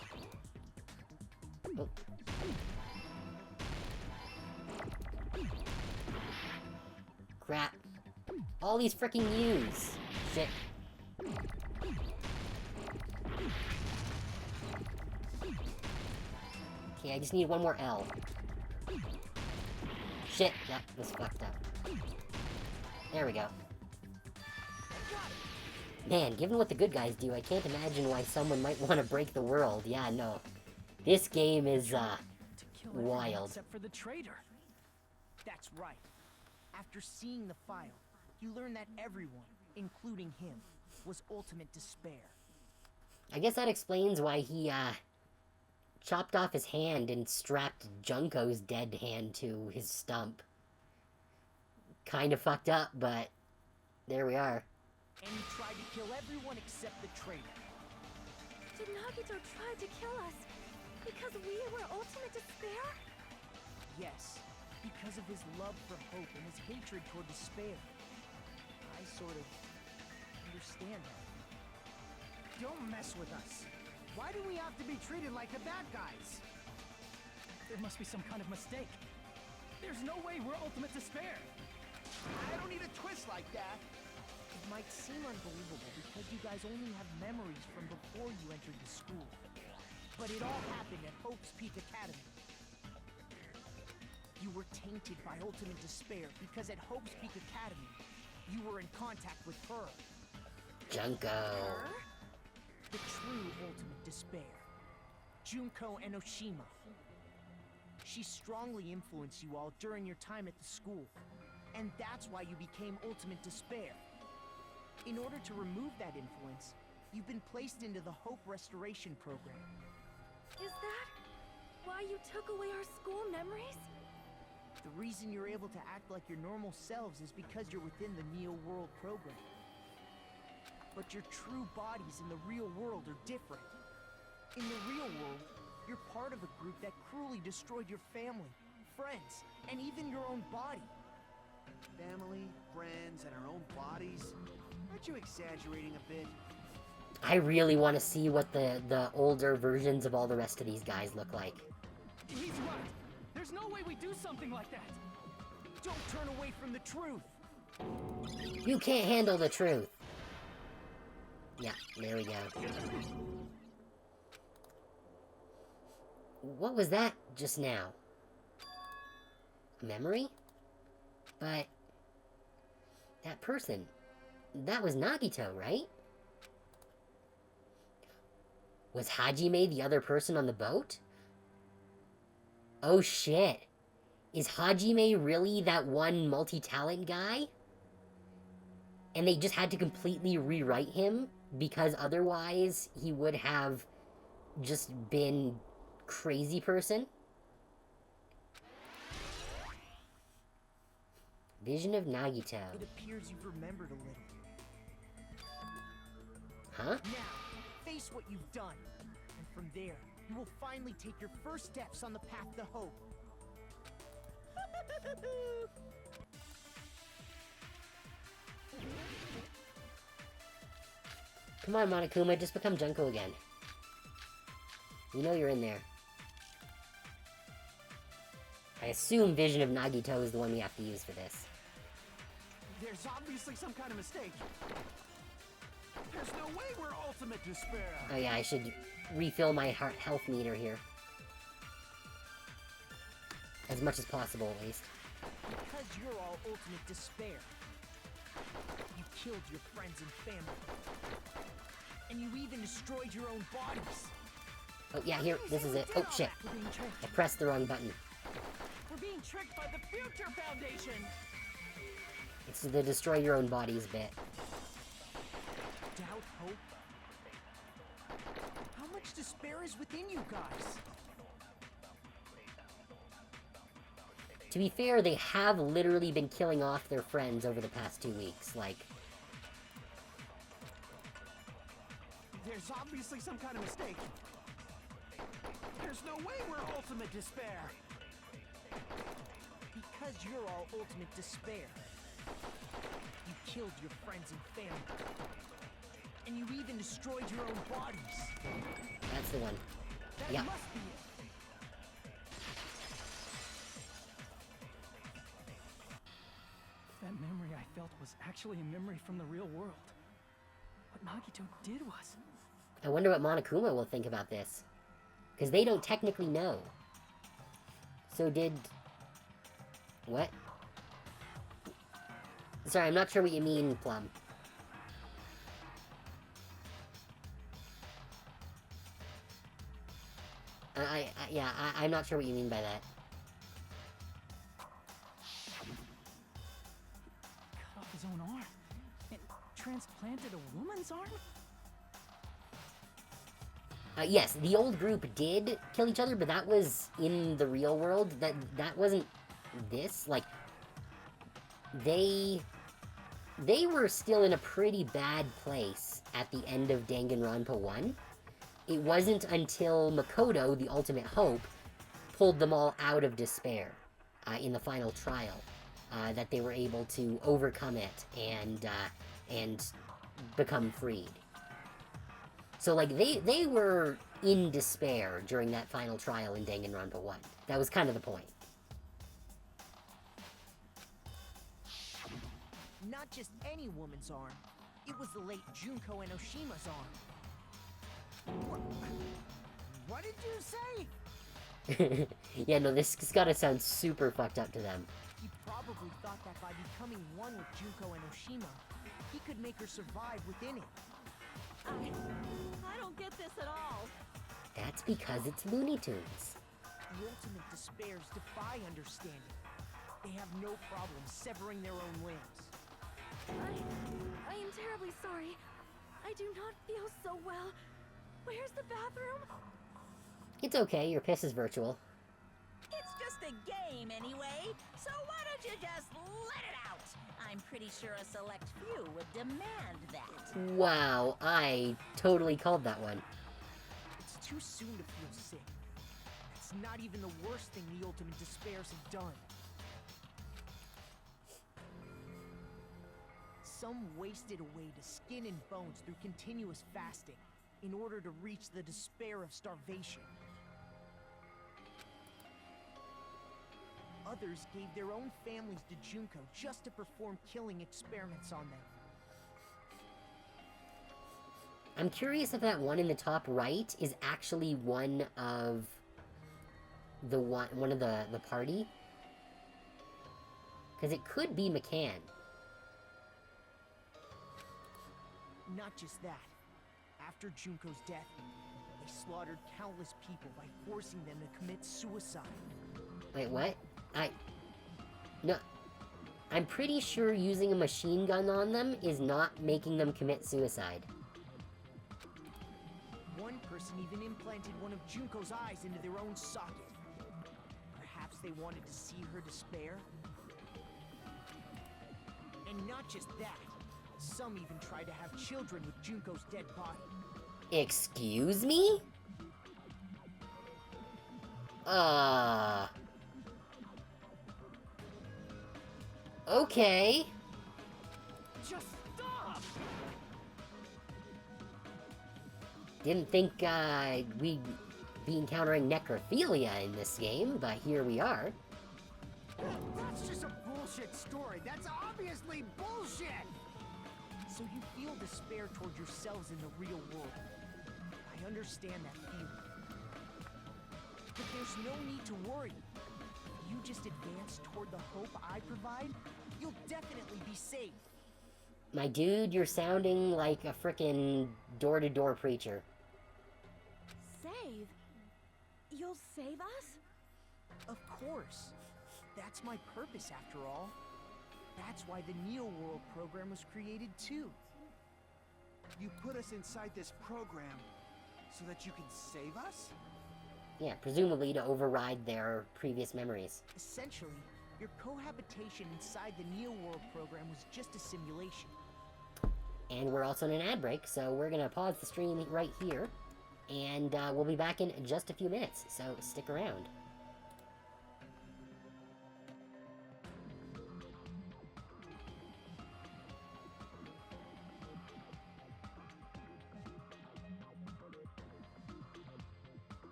Oh. Crap. All these freaking U's. Shit. Okay, I just need one more L. Shit, that was fucked up. There we go. Man, given what the good guys do, I can't imagine why someone might want to break the world. Yeah, no. This game is, wild. Except for the traitor. That's right. After seeing the file, you learn that everyone, including him, was ultimate despair. I guess that explains why he, chopped off his hand and strapped Junko's dead hand to his stump. Kinda fucked up, but there we are. And he tried to kill everyone except the traitor. Did Nagito try to kill us because we were ultimate despair? Yes, because of his love for hope and his hatred toward despair. I sort of understand that. Don't mess with us. Why do we have to be treated like the bad guys? There must be some kind of mistake. There's no way we're ultimate despair. I don't need a twist like that. It might seem unbelievable because you guys only have memories from before you entered the school. But it all happened at Hope's Peak Academy. You were tainted by ultimate despair because at Hope's Peak Academy, you were in contact with her. Junko. The true ultimate despair. Junko Enoshima. She strongly influenced you all during your time at the school. And that's why you became ultimate despair. In order to remove that influence, you've been placed into the Hope Restoration Program. Is that why you took away our school memories? The reason you're able to act like your normal selves is because you're within the Neo World program. But your true bodies in the real world are different. In the real world, you're part of a group that cruelly destroyed your family, friends, and even your own body. Family, friends, and our own bodies? Aren't you exaggerating a bit? I really want to see what the older versions of all the rest of these guys look like. He's right. There's no way we do something like that. Don't turn away from the truth. You can't handle the truth. Yeah, there we go. What was that just now? A memory? But that person, that was Nagito, right? Was Hajime the other person on the boat? Oh shit. Is Hajime really that one multi-talent guy? And they just had to completely rewrite him because otherwise he would have just been crazy person? Vision of Nagito. It appears you've remembered a little. Huh? Now, face what you've done. And from there, you will finally take your first steps on the path to hope. Come on, Monokuma, just become Junko again. You know you're in there. I assume Vision of Nagito is the one we have to use for this. There's obviously some kind of mistake. There's no way we're ultimate despair. Oh yeah, I should refill my health meter here. As much as possible, at least. Because you're all ultimate despair. You killed your friends and family. And you even destroyed your own bodies. Oh yeah, here, this is it. Oh shit. We're being tricked. I pressed the wrong button. We're being tricked by the Future Foundation. It's the destroy your own bodies bit. Doubt, hope. How much despair is within you guys? To be fair, they have literally been killing off their friends over the past 2 weeks, like... There's obviously some kind of mistake. There's no way we're ultimate despair. Because you're all ultimate despair. You killed your friends and family. And you even destroyed your own bodies. That's the one. That Yeah. must be it. That memory I felt was actually a memory from the real world. What Nagito did was... I wonder what Monokuma will think about this. Because they don't technically know. So did... What? Sorry, I'm not sure what you mean, Plum. I'm not sure what you mean by that. Cut off his own arm. And transplanted a woman's arm? Yes, the old group did kill each other, but that was in the real world. That wasn't this. Like, they were still in a pretty bad place at the end of Danganronpa 1. It wasn't until Makoto, the ultimate hope, pulled them all out of despair in the final trial that they were able to overcome it and become freed. So, like, they were in despair during that final trial in Danganronpa 1. That was kind of the point. Not just any woman's arm. It was the late Junko Enoshima's arm. What did you say? Yeah, no, this has gotta sound super fucked up to them. He probably thought that by becoming one with Junko Enoshima, he could make her survive within it. I don't get this at all. That's because it's Looney Tunes. The ultimate despairs defy understanding. They have no problem severing their own limbs. I am terribly sorry. I do not feel so well. Where's the bathroom? It's okay, your piss is virtual. It's just a game anyway, so why don't you just let it out? I'm pretty sure a select few would demand that. Wow, I totally called that one. It's too soon to feel sick. It's not even the worst thing the ultimate despairs have done. Some wasted away to skin and bones through continuous fasting in order to reach the despair of starvation. Others gave their own families to Junko just to perform killing experiments on them. I'm curious if that one in the top right is actually one of the one of the party. Because it could be McCann. Not just that. After Junko's death, they slaughtered countless people by forcing them to commit suicide. Wait, what? No. I'm pretty sure using a machine gun on them is not making them commit suicide. One person even implanted one of Junko's eyes into their own socket. Perhaps they wanted to see her despair? And not just that. Some even tried to have children with Junko's dead body. Excuse me? Okay. Just stop! Didn't think, we'd be encountering necrophilia in this game, but here we are. That's just a bullshit story. That's obviously bullshit! So you feel despair toward yourselves in the real world. I understand that feeling. But there's no need to worry. If you just advance toward the hope I provide, you'll definitely be safe. My dude, you're sounding like a frickin' door-to-door preacher. Save? You'll save us? Of course. That's my purpose after all. That's why the Neo World program was created too. You put us inside this program so that you can save us? Yeah, presumably to override their previous memories. Essentially, your cohabitation inside the Neo World program was just a simulation. And we're also in an ad break, so we're gonna pause the stream right here. And we'll be back in just a few minutes, so stick around.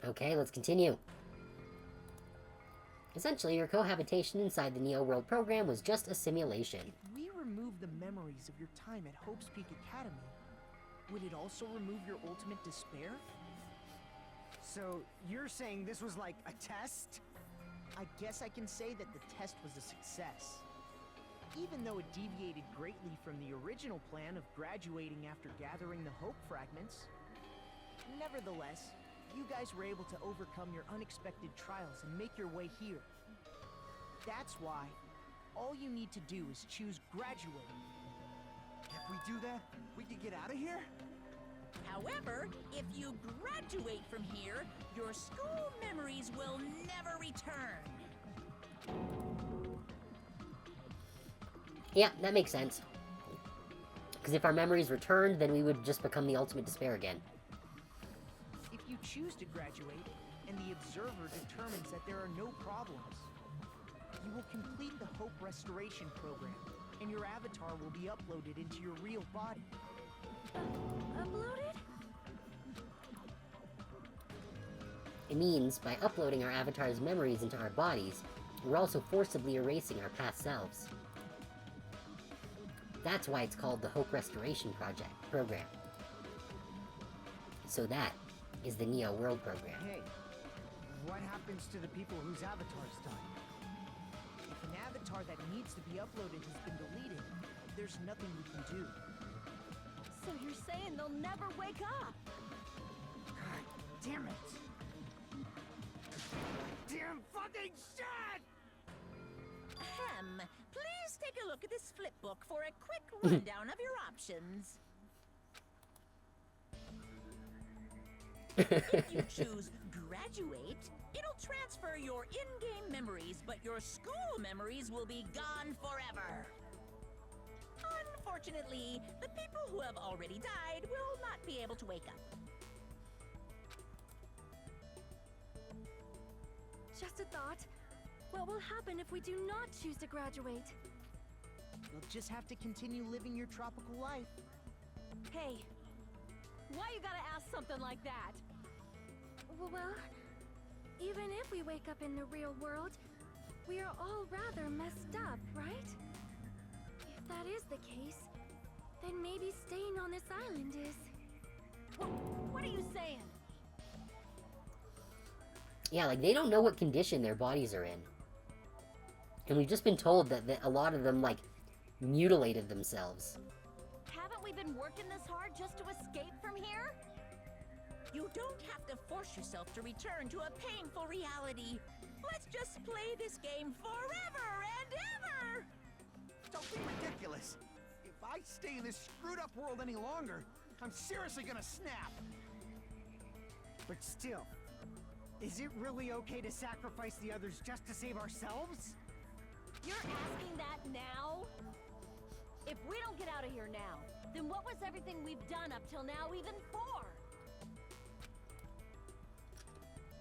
Okay, let's continue. Essentially, your cohabitation inside the Neo World program was just a simulation. If we remove the memories of your time at Hope's Peak Academy, would it also remove your ultimate despair? So, you're saying this was like a test? I guess I can say that the test was a success. Even though it deviated greatly from the original plan of graduating after gathering the Hope fragments. Nevertheless, you guys were able to overcome your unexpected trials and make your way here. That's why all you need to do is choose graduate. If we do that, we can get out of here? However, if you graduate from here, your school memories will never return. Yeah, that makes sense. Because if our memories returned, then we would just become the ultimate despair again. If you choose to graduate, and the observer determines that there are no problems, you will complete the Hope Restoration program, and your avatar will be uploaded into your real body. Uploaded? It means, by uploading our avatar's memories into our bodies, we're also forcibly erasing our past selves. That's why it's called the Hope Restoration program. So that is the Neo World program. Hey, what happens to the people whose avatars die? If an avatar that needs to be uploaded has been deleted, there's nothing we can do. So you're saying they'll never wake up? God damn it! Damn fucking shit! Ahem. Please take a look at this flip book for a quick rundown of your options. If you choose graduate, it'll transfer your in-game memories, but your school memories will be gone forever. Unfortunately, the people who have already died will not be able to wake up. Just a thought. What will happen if we do not choose to graduate? You'll just have to continue living your tropical life. Hey, why you gotta ask something like that? Well, even if we wake up in the real world, we are all rather messed up, right? If that is the case, then maybe staying on this island is... What are you saying? Yeah, like, they don't know what condition their bodies are in. And we've just been told that a lot of them, like, mutilated themselves. Haven't we been working this hard just to escape from here? You don't have to force yourself to return to a painful reality. Let's just play this game forever and ever! Don't be ridiculous. If I stay in this screwed up world any longer, I'm seriously gonna snap. But still, is it really okay to sacrifice the others just to save ourselves? You're asking that now? If we don't get out of here now, then what was everything we've done up till now even for?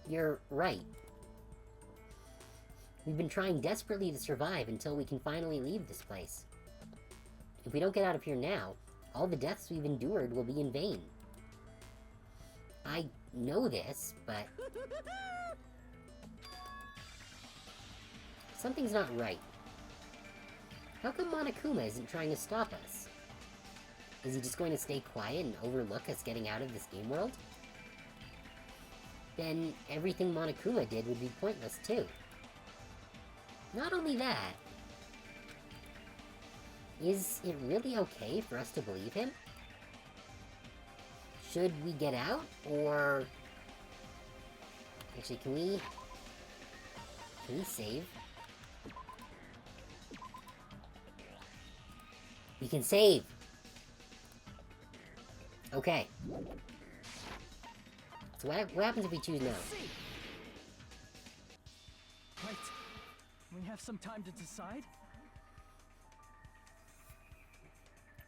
You're right. We've been trying desperately to survive until we can finally leave this place. If we don't get out of here now, all the deaths we've endured will be in vain. I know this, but... something's not right. How come Monokuma isn't trying to stop us? Is he just going to stay quiet and overlook us getting out of this game world? Then everything Monokuma did would be pointless too. Not only that, is it really okay for us to believe him? Should we get out, or... Actually, can we save? We can save! Okay. So what happens if we choose no? Right. We have some time to decide?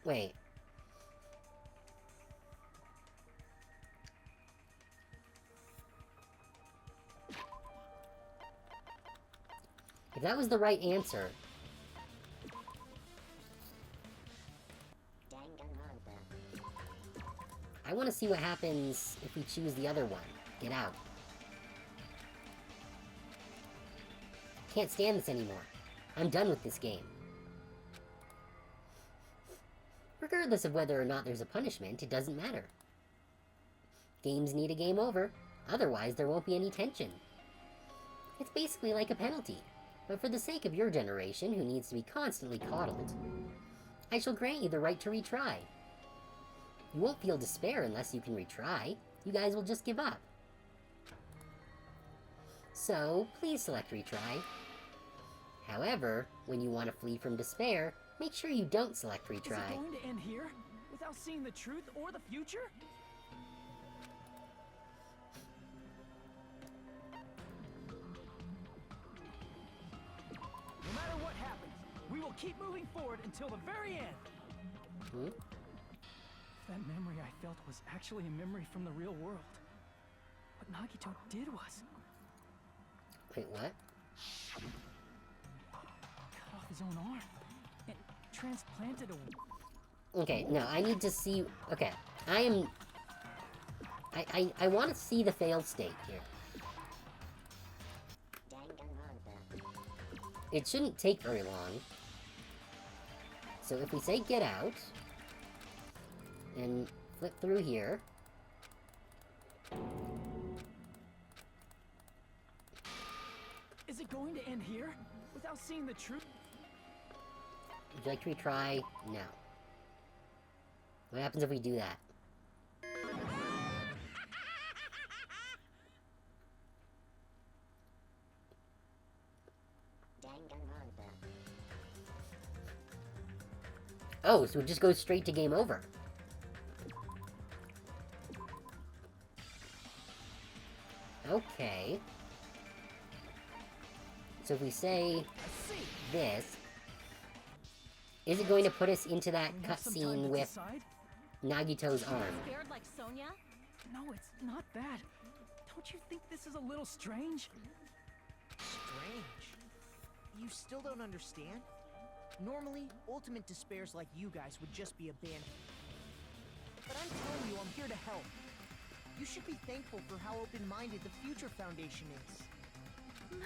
Wait. If that was the right answer... I want to see what happens if we choose the other one. Get out. can't stand this anymore. I'm done with this game. Regardless of whether or not there's a punishment, it doesn't matter. Games need a game over, otherwise there won't be any tension. It's basically like a penalty, but for the sake of your generation, who needs to be constantly coddled, I shall grant you the right to retry. You won't feel despair unless you can retry. You guys will just give up. So, please select retry. However, when you want to flee from despair, make sure you don't select retry. Is it going to end here? Without seeing the truth or the future? No matter what happens, we will keep moving forward until the very end. Hmm? That memory I felt was actually a memory from the real world. What Nagito did was Wait, what? cut off his own arm and transplanted a... Okay, no, I need to see... Okay, I want to see the failed state here. It shouldn't take very long. So if we say get out, and flip through here, Is it going to end here? Without seeing the truth? would you like to retry? No. What happens if we do that? Oh, so it just goes straight to game over. Okay. So if we say this, is it going to put us into that We have some time cutscene to with decide? Nagito's arm? Scared like Sonia? No, it's not that. Don't you think this is a little strange? Strange. You still don't understand? Normally, ultimate despairs like you guys would just be abandoned. But I'm telling you, I'm here to help. You should be thankful for how open-minded the Future Foundation is.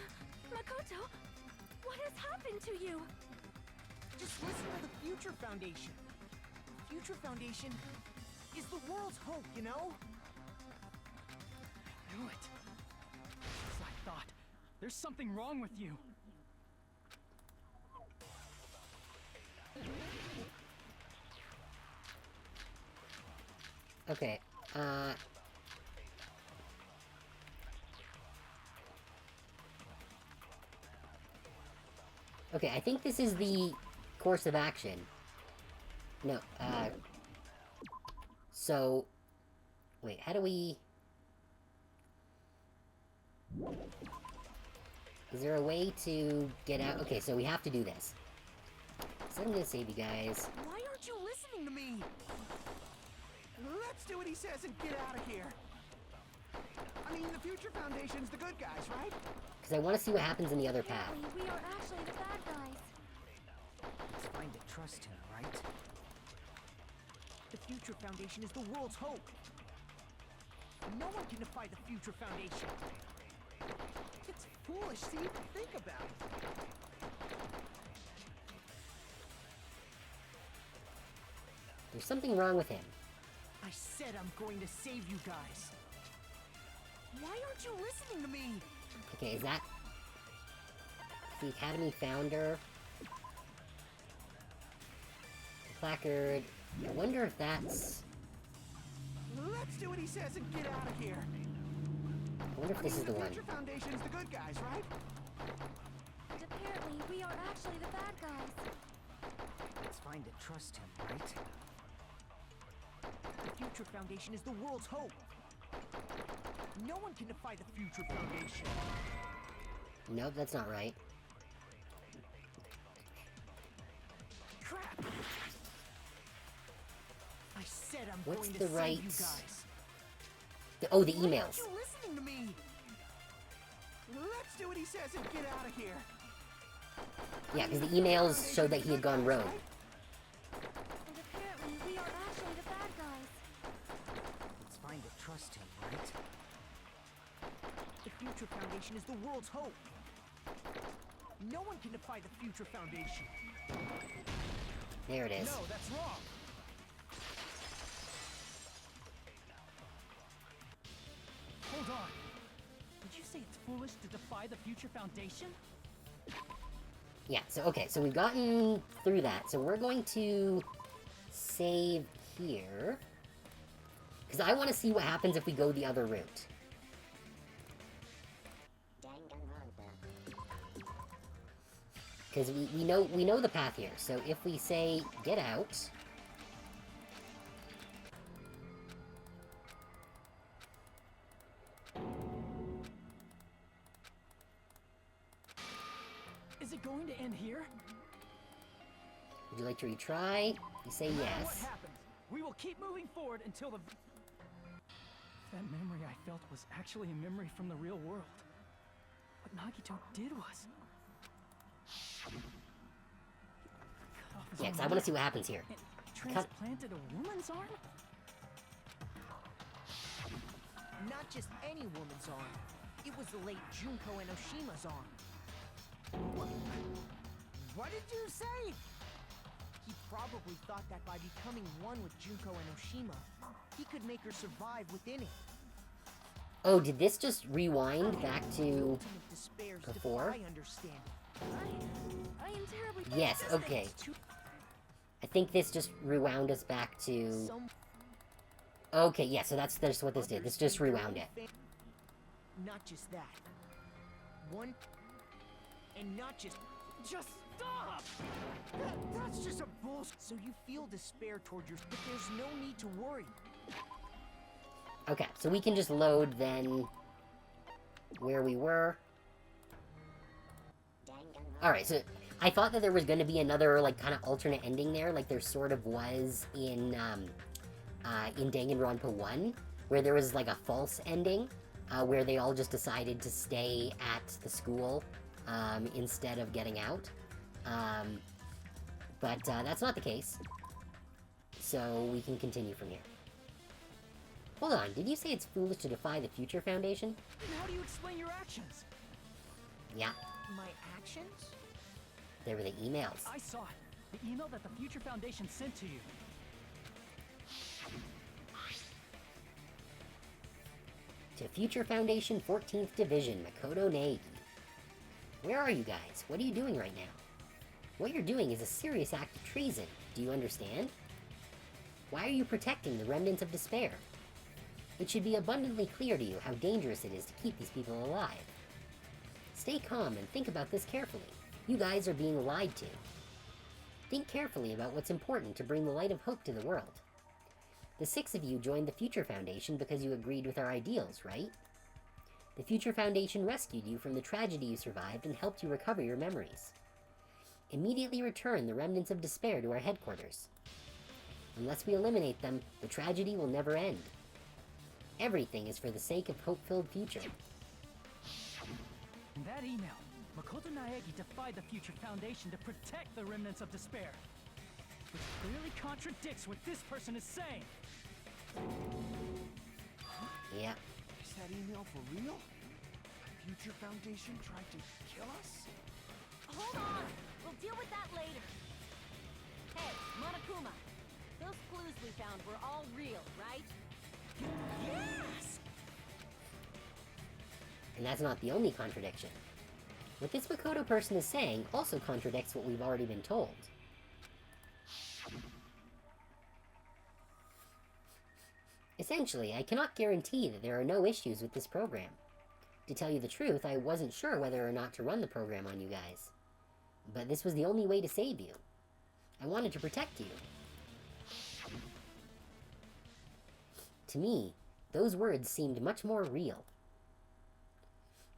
Makoto, what has happened to you? Just listen to the Future Foundation. The Future Foundation is the world's hope, you know? I knew it. As I thought. There's something wrong with you. Okay, okay, I think this is the course of action. No, so... Wait, how do we... Is there a way to get out? Okay, so we have to do this. So I'm gonna save you guys. Why aren't you listening to me? Let's do what he says and get out of here. I mean, the Future Foundation's the good guys, right? Because I want to see what happens in the other path. Apparently, we are actually the bad guys. It's fine to trust him, right? The Future Foundation is the world's hope. No one can defy the Future Foundation. It's foolish to even think about it. There's something wrong with him. I said I'm going to save you guys. Why aren't you listening to me? Okay, is that the Academy founder? The placard. I wonder if that's... Let's do what he says and get out of here. I wonder if this is the one. Future Foundation's the good guys, right? And apparently, we are actually the bad guys. It's fine to trust him, right? The Future Foundation is the world's hope. No one can defy the Future Foundation. Nope, that's not right. Crap! I said I'm What's going to the save right... you guys. Oh, the Why aren't emails. you listening to me? Let's do what he says and get out of here. Yeah, because the emails showed that he had gone rogue. And apparently, we are actually the bad guys. It's fine to trust him, right? The Future Foundation is the world's hope. No one can defy the Future Foundation. There it is. No, that's wrong. Hold on. Did you say it's foolish to defy the Future Foundation? Yeah, so okay, so we've gotten through that. So we're going to save here. Because I want to see what happens if we go the other route. Because we know the path here. So if we say get out. Is it going to end here? Would you like to retry? You say What yes. happens? We will keep moving forward until the... That memory I felt was actually a memory from the real world. What Nagito did was... cut off his Yeah, 'cause own I want to arm see what happens here. and transplanted a woman's arm? Not just any woman's arm. It was the late Junko Enoshima's arm. What did you say? He probably thought that by becoming one with Junko Enoshima, he could make her survive within it. Oh, did this just rewind back to Ultimate despair's before? defy understanding. I am terribly... Yes, okay. I think this just rewound us back to... Some Okay, yeah, so that's what this did. This just rewound it. Not just that. One... And not just... Just stop! That's just a bullshit. So you feel despair toward your... But there's no need to worry. Okay, so we can just load then where we were. Alright, so I thought that there was going to be another, like, kind of alternate ending there, like there sort of was in Danganronpa 1, where there was, like, a false ending, where they all just decided to stay at the school instead of getting out. But that's not the case. So we can continue from here. Hold on, did you say it's foolish to defy the Future Foundation? Then how do you explain your actions? Yeah, My actions? they were the emails. I saw it. The email that the Future Foundation sent to you. To Future Foundation 14th Division, Makoto Neigi. Where are you guys? What are you doing right now? What you're doing is a serious act of treason. Do you understand? Why are you protecting the remnants of despair? It should be abundantly clear to you how dangerous it is to keep these people alive. Stay calm and think about this carefully. You guys are being lied to. Think carefully about what's important to bring the light of hope to the world. The 6 of you joined the Future Foundation because you agreed with our ideals, right? The Future Foundation rescued you from the tragedy you survived and helped you recover your memories. Immediately return the remnants of despair to our headquarters. Unless we eliminate them, the tragedy will never end. Everything is for the sake of hope-filled future. In that email, Makoto Naegi defied the Future Foundation to protect the remnants of despair. Which clearly contradicts what this person is saying. Yeah. Is that email for real? Future Foundation tried to kill us? Hold on! We'll deal with that later. Hey, Monokuma. Those clues we found were all real, right? Yes! And that's not the only contradiction. What this Makoto person is saying also contradicts what we've already been told. Essentially, I cannot guarantee that there are no issues with this program. To tell you the truth, I wasn't sure whether or not to run the program on you guys. But this was the only way to save you. I wanted to protect you. To me, those words seemed much more real.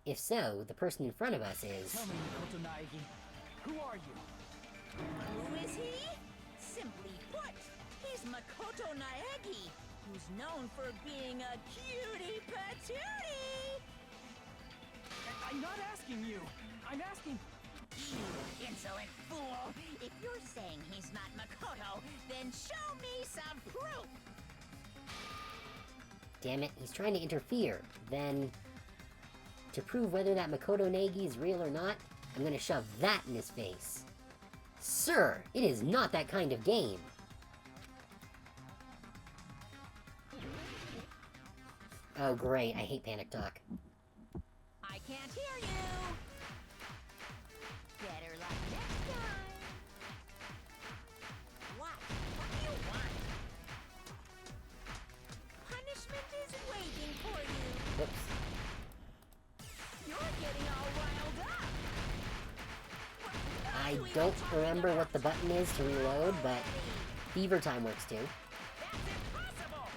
If so, the person in front of us is... Tell me, Makoto Naegi, who are you? Who is he? Simply put, he's Makoto Naegi, who's known for being a cutie patootie! I'm not asking you. I'm asking... You insolent fool! If you're saying he's not Makoto, then show me some proof! Damn it, he's trying to interfere. Then, to prove whether that Makoto Neigi is real or not, I'm gonna shove that in his face. Sir, it is not that kind of game. Oh great, I hate panic talk. I can't hear you. Better luck next time. What? What do you want? Punishment is waiting for you. Whoops. You're getting all riled up. What I are you even don't talking remember about? what the button is to reload, but Fever Time works too. That's impossible.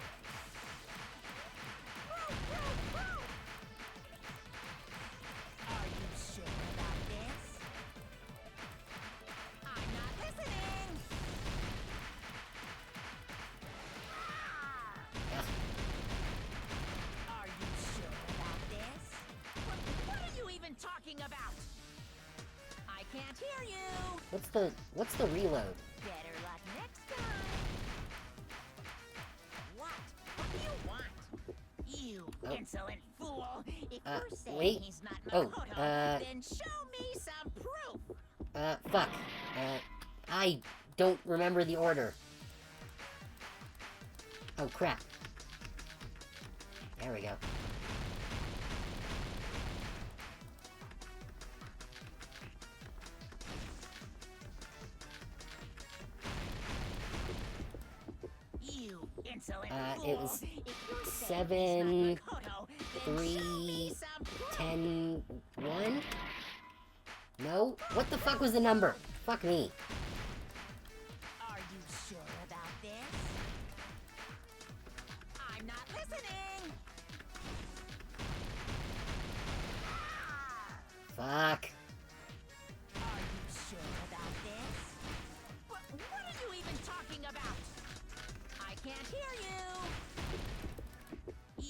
Whoa. Are you sure about this? I'm not listening. Yeah. Are you sure about this? What are you even talking about? I can't hear you. What's the reload? Better luck next time. What? What do you want? You Oh. insolent fool! If you're saying wait. he's not Oh, Makoto, then show me some proof. Fuck. I don't remember the order. Oh, crap. There we go. You insolent fool! It was If you're 7, saying he's not Makoto, then 3, show me some proof. 10, 1? No? What the fuck was the number? Fuck me. Are you sure about this? I'm not listening. Fuck. Are you sure about this? What are you even talking about? I can't hear you.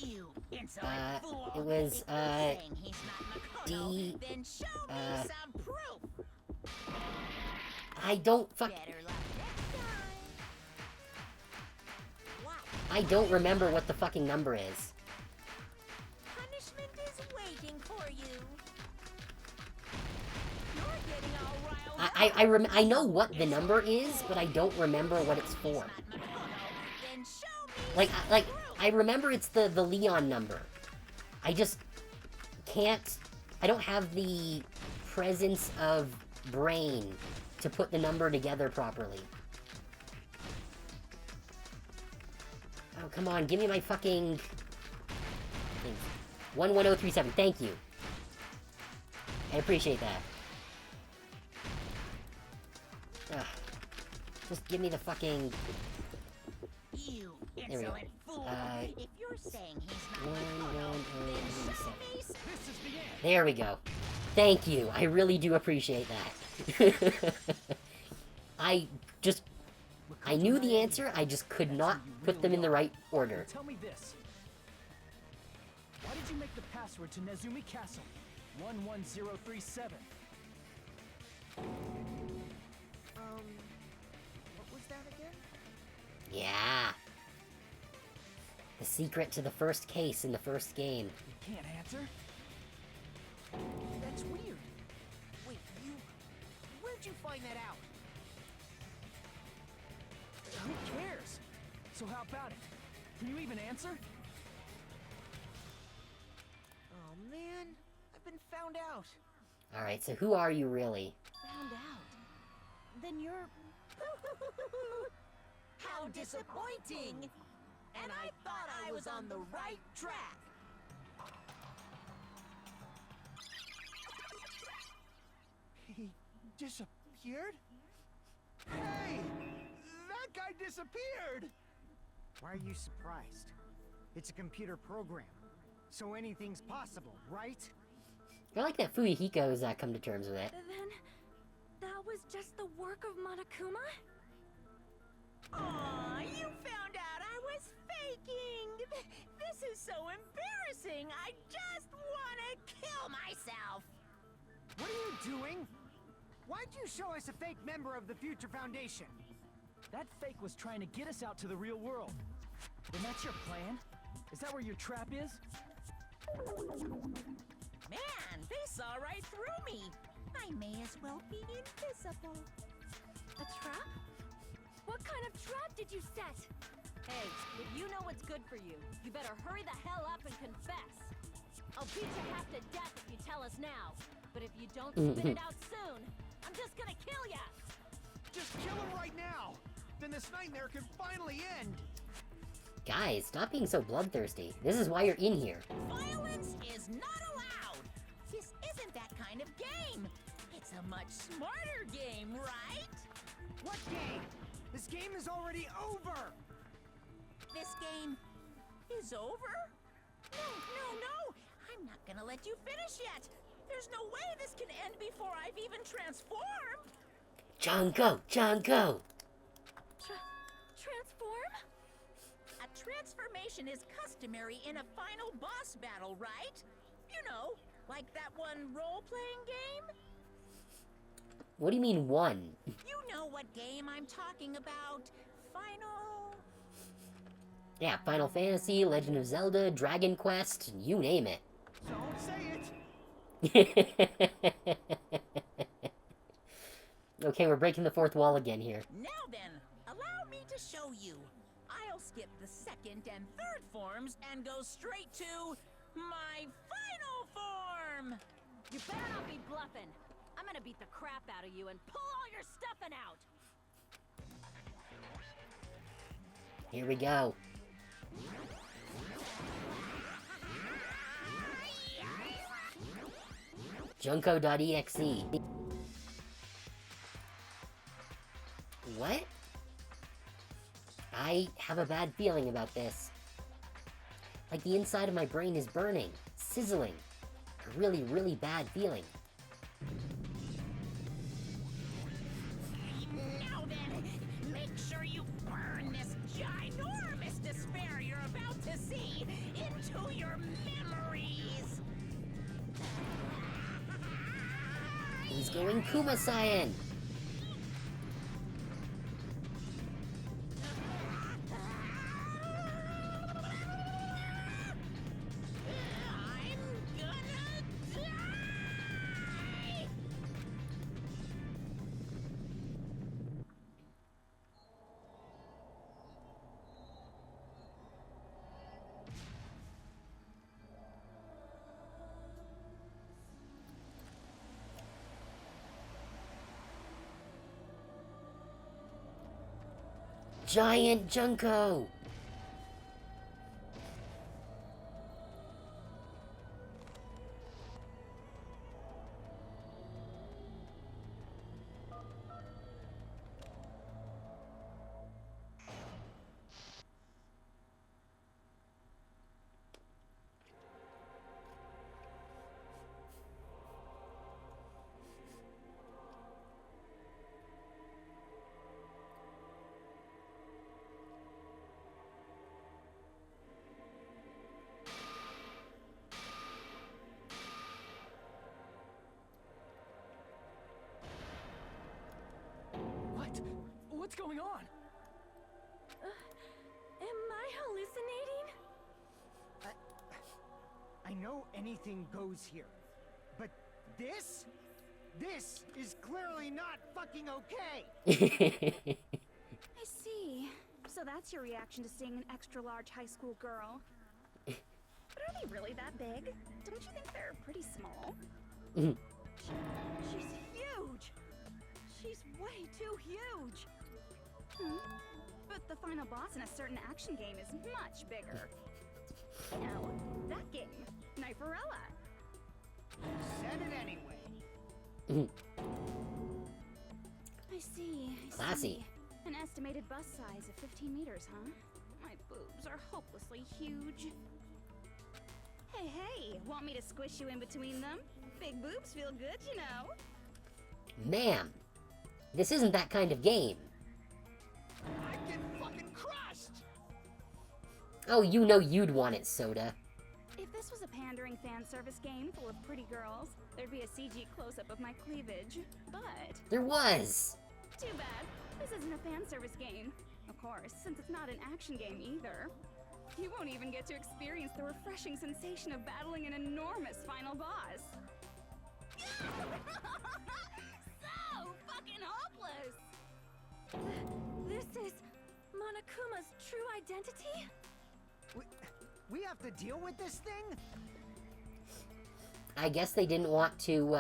You insolent fool. It was, If you're saying he's not Makoto, D, then show me some proof. I don't fuck. Better luck next time. What? I don't remember what the fucking number is. Punishment is waiting for you. You're getting all riled up. I know what the number is, but I don't remember what it's for. He's not Makoto, then show me Like, some like, proof. I remember it's the Leon number. I just can't. I don't have the presence of brain to put the number together properly. Oh, come on, give me my fucking things. 11037, thank you. I appreciate that. Ugh. Just give me the fucking... You There we go. insolent fool. If you're saying he's not One, Makoto, one, then oh, show seven. me some... This is the end. There we go. Thank you. I really do appreciate that. I knew the answer, I just could not put them in the right order. Tell me this. Why did you make the password to Nezumi Castle? 11037. What was that again? Yeah. The secret to the first case in the first game. You can't answer? That's weird. Wait, where'd you find that out? Who cares? So how about it? Can you even answer? Oh man, I've been found out. Alright, so who are you really? Found out. Then you're... How disappointing! And I thought I was on the right track. He disappeared? Hey! That guy disappeared! Why are you surprised? It's a computer program, so anything's possible, right? I like that Fuyuhiko's come to terms with it. Then, that was just the work of Monokuma? Aw, you found out I was faking! This is so embarrassing! I just want to kill myself! What are you doing? Why'd you show us a fake member of the Future Foundation? That fake was trying to get us out to the real world. Then that's your plan? Is that where your trap is? Man, they saw right through me! I may as well be invisible. A trap? What kind of trap did you set? Hey, if you know what's good for you, you better hurry the hell up and confess. I'll beat you half to death if you tell us now. But if you don't spit it out soon, I'm just gonna kill ya! Just kill him right now! Then this nightmare can finally end! Guys, stop being so bloodthirsty. This is why you're in here. Violence is not allowed! This isn't that kind of game! It's a much smarter game, right? What game? This game is already over! This game is over? No! I'm not gonna let you finish yet! There's no way this can end before I've even transformed! Junko! Junko! Transform? A transformation is customary in a final boss battle, right? You know, like that one role-playing game? What do you mean, one? You know what game I'm talking about. Final... Yeah, Final Fantasy, Legend of Zelda, Dragon Quest, you name it. Don't say it! Okay, we're breaking the fourth wall again here. Now then, allow me to show you. I'll skip the second and third forms and go straight to my final form! You better not be bluffing. I'm gonna beat the crap out of you and pull all your stuffing out! Here we go. Junko.exe. What? I have a bad feeling about this. Like the inside of my brain is burning, sizzling. A really, really bad feeling. Now then, make sure you burn this ginormous despair you're about to see into your memories! He's going Kuma Saiyan! I'm gonna die! Giant Junko! What's going on? Am I hallucinating? I know anything goes here, but this is clearly not fucking okay! I see. So that's your reaction to seeing an extra-large high school girl. But are they really that big? Don't you think they're pretty small? She's huge! She's way too huge! But the final boss in a certain action game is much bigger. You know, that game, Kniferella. Said it anyway. I see. Classy. See. An estimated bus size of 15 meters, huh? My boobs are hopelessly huge. Hey, want me to squish you in between them? Big boobs feel good, you know. Ma'am, this isn't that kind of game. I get fucking crushed! Oh, you know you'd want it, Soda. If this was a pandering fan service game full of pretty girls, there'd be a CG close-up of my cleavage. But There was! too bad. This isn't a fan service game. Of course, since it's not an action game either. You won't even get to experience the refreshing sensation of battling an enormous final boss. So fucking hopeless! This is Monokuma's true identity? We have to deal with this thing? I guess they didn't want to,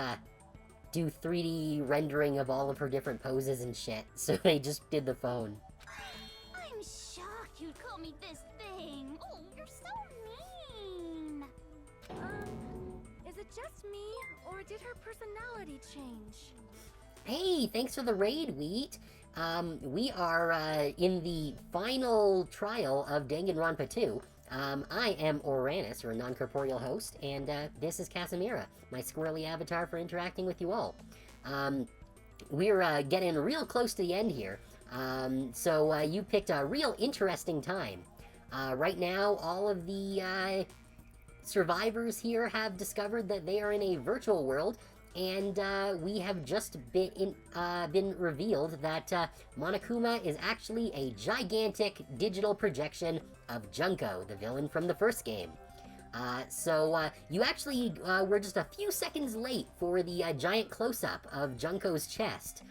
do 3D rendering of all of her different poses and shit, so they just did the phone. I'm shocked you'd call me this thing. Oh, you're so mean. Is it just me, or did her personality change? Hey, thanks for the raid, Wheat. We are, in the final trial of Danganronpa 2. I am Oranus, your non-corporeal host, and, this is Casimira, my squirrely avatar for interacting with you all. We're, getting real close to the end here, so, you picked a real interesting time. Right now, all of the, survivors here have discovered that they are in a virtual world, and we have just been revealed that Monokuma is actually a gigantic digital projection of Junko, the villain from the first game. So you actually were just a few seconds late for the giant close-up of Junko's chest.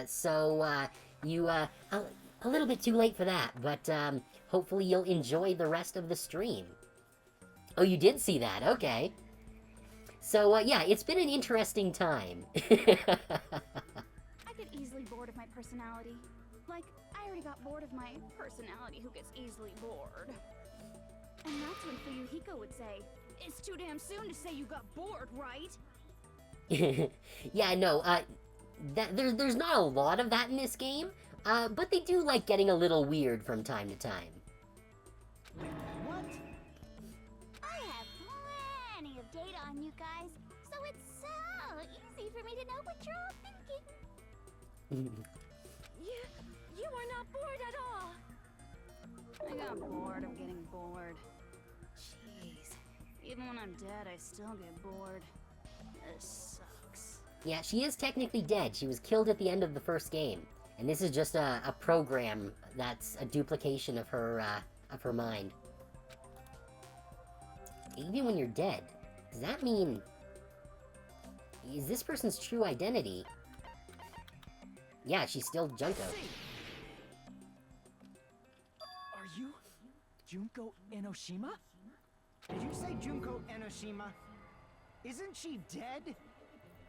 So you a little bit too late for that, but hopefully you'll enjoy the rest of the stream. Oh, you did see that, okay. So, yeah, it's been an interesting time. I get easily bored of my personality. Like, I already got bored of my personality who gets easily bored. And that's when Fuyuhiko would say, "It's too damn soon to say you got bored, right?" Yeah, no, there's not a lot of that in this game, but they do like getting a little weird from time to time. What? I have plenty of data on you guys, so it's so easy for me to know what you're all thinking. You are not bored at all. I got bored of getting bored. Jeez. Even when I'm dead, I still get bored. This sucks. Yeah, she is technically dead. She was killed at the end of the first game. And this is just a program that's a duplication of her mind. Even when you're dead, does that mean... is this person's true identity? Yeah, she's still Junko. Are you Junko Enoshima? Did you say Junko Enoshima? Isn't she dead?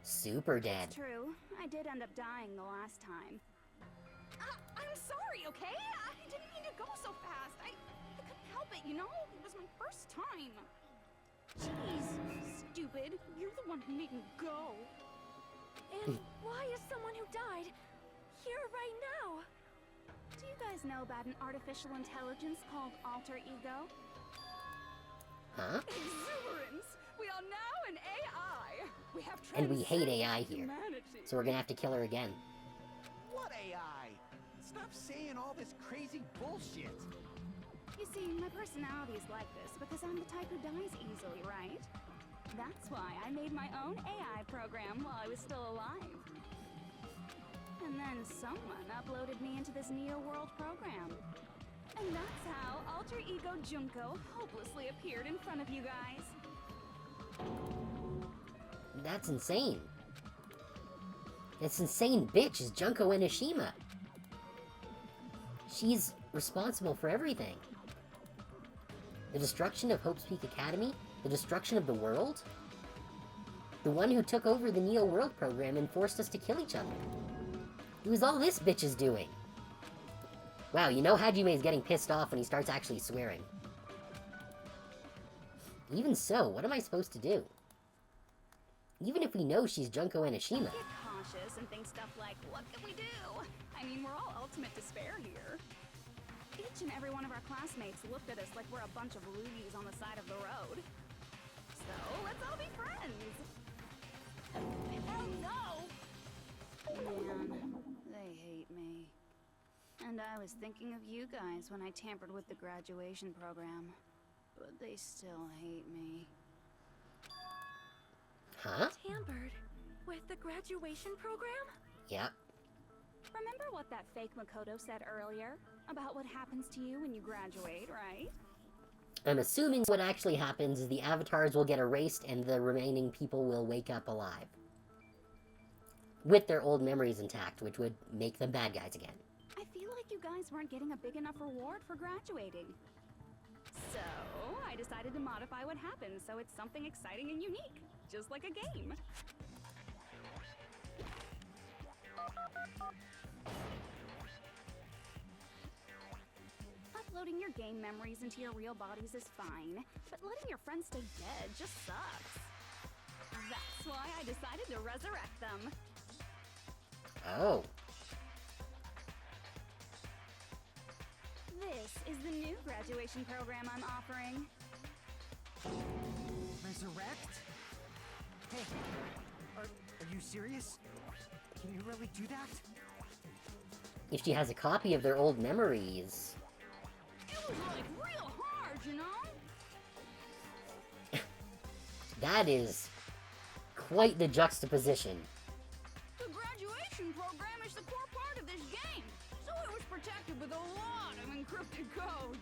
Super dead. It's true. I did end up dying the last time. I'm sorry, okay? I didn't mean to go so fast. I couldn't help it, you know? It was my first time. Jeez, stupid. You're the one who made me go. And why is someone who died here right now? Do you guys know about an artificial intelligence called alter ego? Huh? Exuberance! We are now an AI! We have And we hate AI transcended here. humanity. So we're gonna have to kill her again. What AI? Stop saying all this crazy bullshit. You see, my personality is like this because I'm the type who dies easily, right? That's why I made my own AI program while I was still alive. And then someone uploaded me into this neo-world program. And that's how Alter Ego Junko hopelessly appeared in front of you guys. That's insane. This insane bitch is Junko Enoshima. She's responsible for everything. The destruction of Hope's Peak Academy? The destruction of the world? The one who took over the Neo World program and forced us to kill each other. It was all this bitch is doing. Wow, you know Hajime's getting pissed off when he starts actually swearing. Even so, what am I supposed to do? Even if we know she's Junko Enoshima. Get cautious and think stuff like, what can we do? I mean, we're all ultimate despair here. Each and every one of our classmates looked at us like we're a bunch of loogies on the side of the road. So, let's all be friends! Hell no! Man, they hate me. And I was thinking of you guys when I tampered with the graduation program. But they still hate me. Huh? Tampered with the graduation program? Yep. Remember what that fake Makoto said earlier? About what happens to you when you graduate, right? I'm assuming what actually happens is the avatars will get erased and the remaining people will wake up alive. with their old memories intact, which would make them bad guys again. I feel like you guys weren't getting a big enough reward for graduating. So, I decided to modify what happened so it's something exciting and unique, just like a game. Uploading your game memories into your real bodies is fine, but letting your friends stay dead just sucks. That's why I decided to resurrect them. Oh. This is the new graduation program I'm offering. Resurrect? Hey, are you serious? Can you really do that? If she has a copy of their old memories... It was like real hard, you know? That is quite the juxtaposition. The graduation program is the core part of this game, so it was protected with a lot of encrypted code.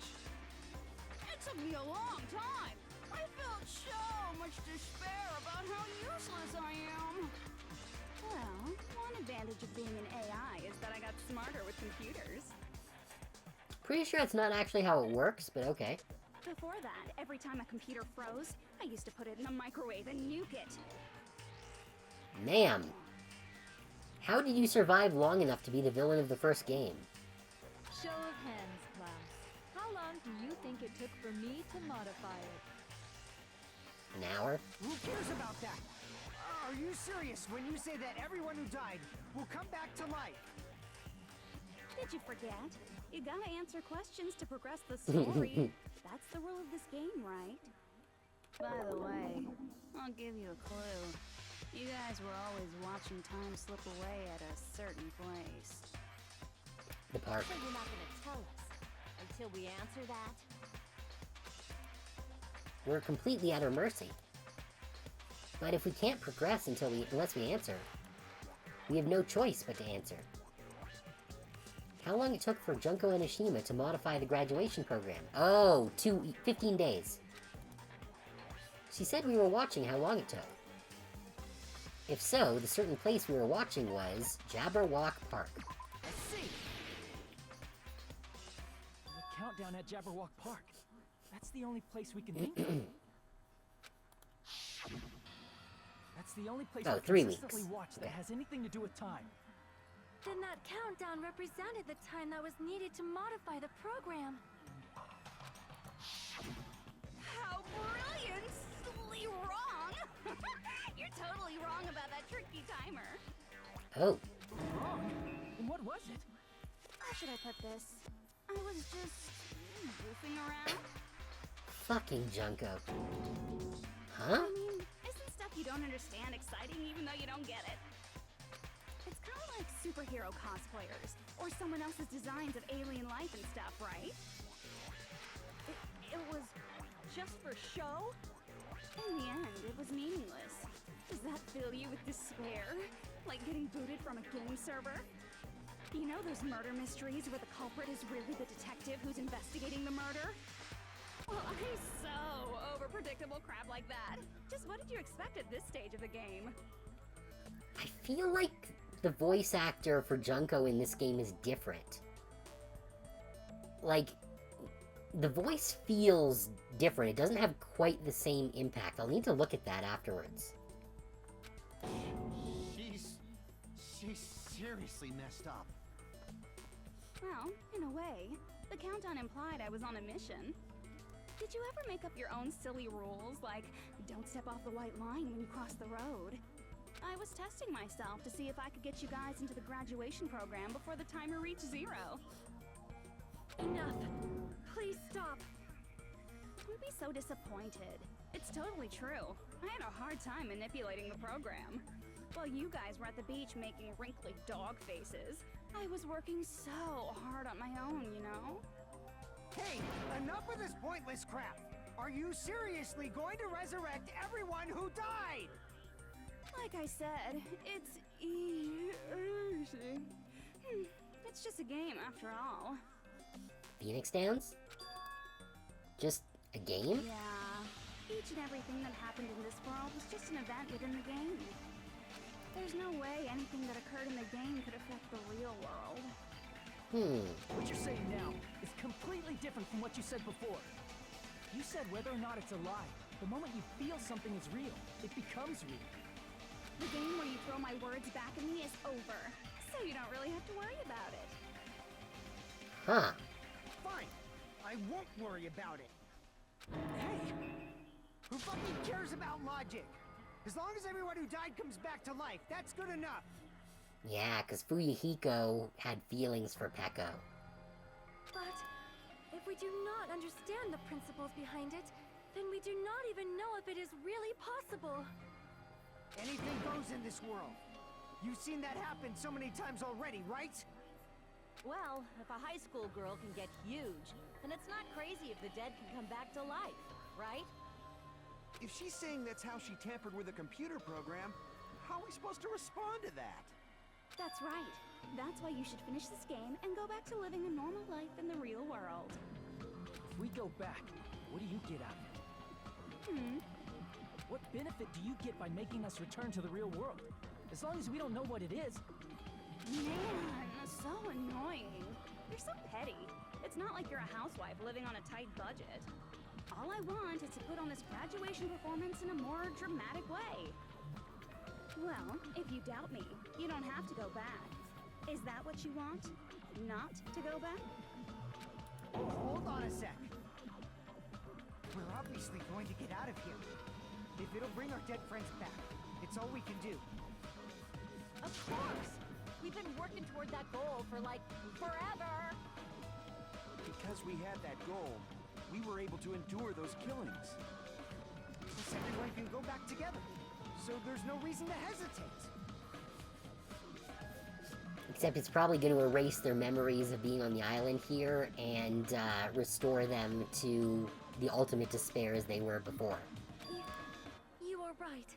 It took me a long time. I felt so much despair about how useless I am. Well, one advantage of being an AI is that I got smarter with computers. Pretty sure it's not actually how it works, but okay. Before that, every time a computer froze, I used to put it in a microwave and nuke it. Ma'am, how did you survive long enough to be the villain of the first game? Show of hands, class. How long do you think it took for me to modify it? An hour? Who cares about that? Are you serious when you say that everyone who died will come back to life? Did you forget? You gotta answer questions to progress the story. That's the rule of this game, right? By the way, I'll give you a clue. You guys were always watching time slip away at a certain place. The park. So you're not gonna tell us until we answer that? We're completely at her mercy. But if we can't progress unless we answer, we have no choice but to answer. How long it took for Junko and Ashima to modify the graduation program? Oh, 15 days. She said we were watching how long it took. If so, the certain place we were watching was Jabberwock Park. Let's see. The countdown at Jabberwock Park. That's the only place we can think of. That's the only place Oh, we 3 consistently weeks. watch that has anything to do with time. Then that countdown represented the time that was needed to modify the program. How brilliantly wrong! You're totally wrong about that tricky timer. Oh, Wrong? And what was it? How should I put this? I was just goofing around. fucking Junko. I Huh? mean, isn't stuff you don't understand exciting even though you don't get it? It's kind of like superhero cosplayers, or someone else's designs of alien life and stuff, right? It was just for show? In the end, it was meaningless. Does that fill you with despair? Like getting booted from a game server? You know those murder mysteries where the culprit is really the detective who's investigating the murder? Well, I'm so over predictable crap like that. Just what did you expect at this stage of the game? I feel like the voice actor for Junko in this game is different. Like, the voice feels different. It doesn't have quite the same impact. I'll need to look at that afterwards. She's seriously messed up. Well, in a way, the countdown implied I was on a mission. Did you ever make up your own silly rules, like don't step off the white line when you cross the road? I was testing myself to see if I could get you guys into the graduation program before the timer reached 0. Enough. Please stop. Don't be so disappointed. It's totally true. I had a hard time manipulating the program. While you guys were at the beach making wrinkly dog faces, I was working so hard on my own, you know? Hey, enough of this pointless crap! Are you seriously going to resurrect everyone who died? Like I said, it's easy. It's just a game after all. Phoenix Downs? Just a game? Yeah, each and everything that happened in this world was just an event within the game. There's no way anything that occurred in the game could affect the real world. What you're saying now is completely different from what you said before. You said whether or not it's a lie. The moment you feel something is real, it becomes real. The game where you throw my words back at me is over, so you don't really have to worry about it. Huh. Fine. I won't worry about it. Hey! Who fucking cares about logic? As long as everyone who died comes back to life, that's good enough. Yeah, because Fuyuhiko had feelings for Peko. But if we do not understand the principles behind it, then we do not even know if it is really possible. Anything goes in this world. You've seen that happen so many times already, right? Well, if a high school girl can get huge, then it's not crazy if the dead can come back to life, right? If she's saying that's how she tampered with a computer program, how are we supposed to respond to that? That's right. That's why you should finish this game and go back to living a normal life in the real world. If we go back, what do you get out of it? What benefit do you get by making us return to the real world? As long as we don't know what it is. Man, so annoying. You're so petty. It's not like you're a housewife living on a tight budget. All I want is to put on this graduation performance in a more dramatic way. Well, if you doubt me, you don't have to go back. Is that what you want? Not to go back? Oh, hold on a sec. We're obviously going to get out of here. If it'll bring our dead friends back, it's all we can do. Of course! We've been working toward that goal for, like, forever! Because we had that goal, we were able to endure those killings. Plus everyone can go back together. So there's no reason to hesitate. Except it's probably going to erase their memories of being on the island here and restore them to the ultimate despair as they were before. You are right.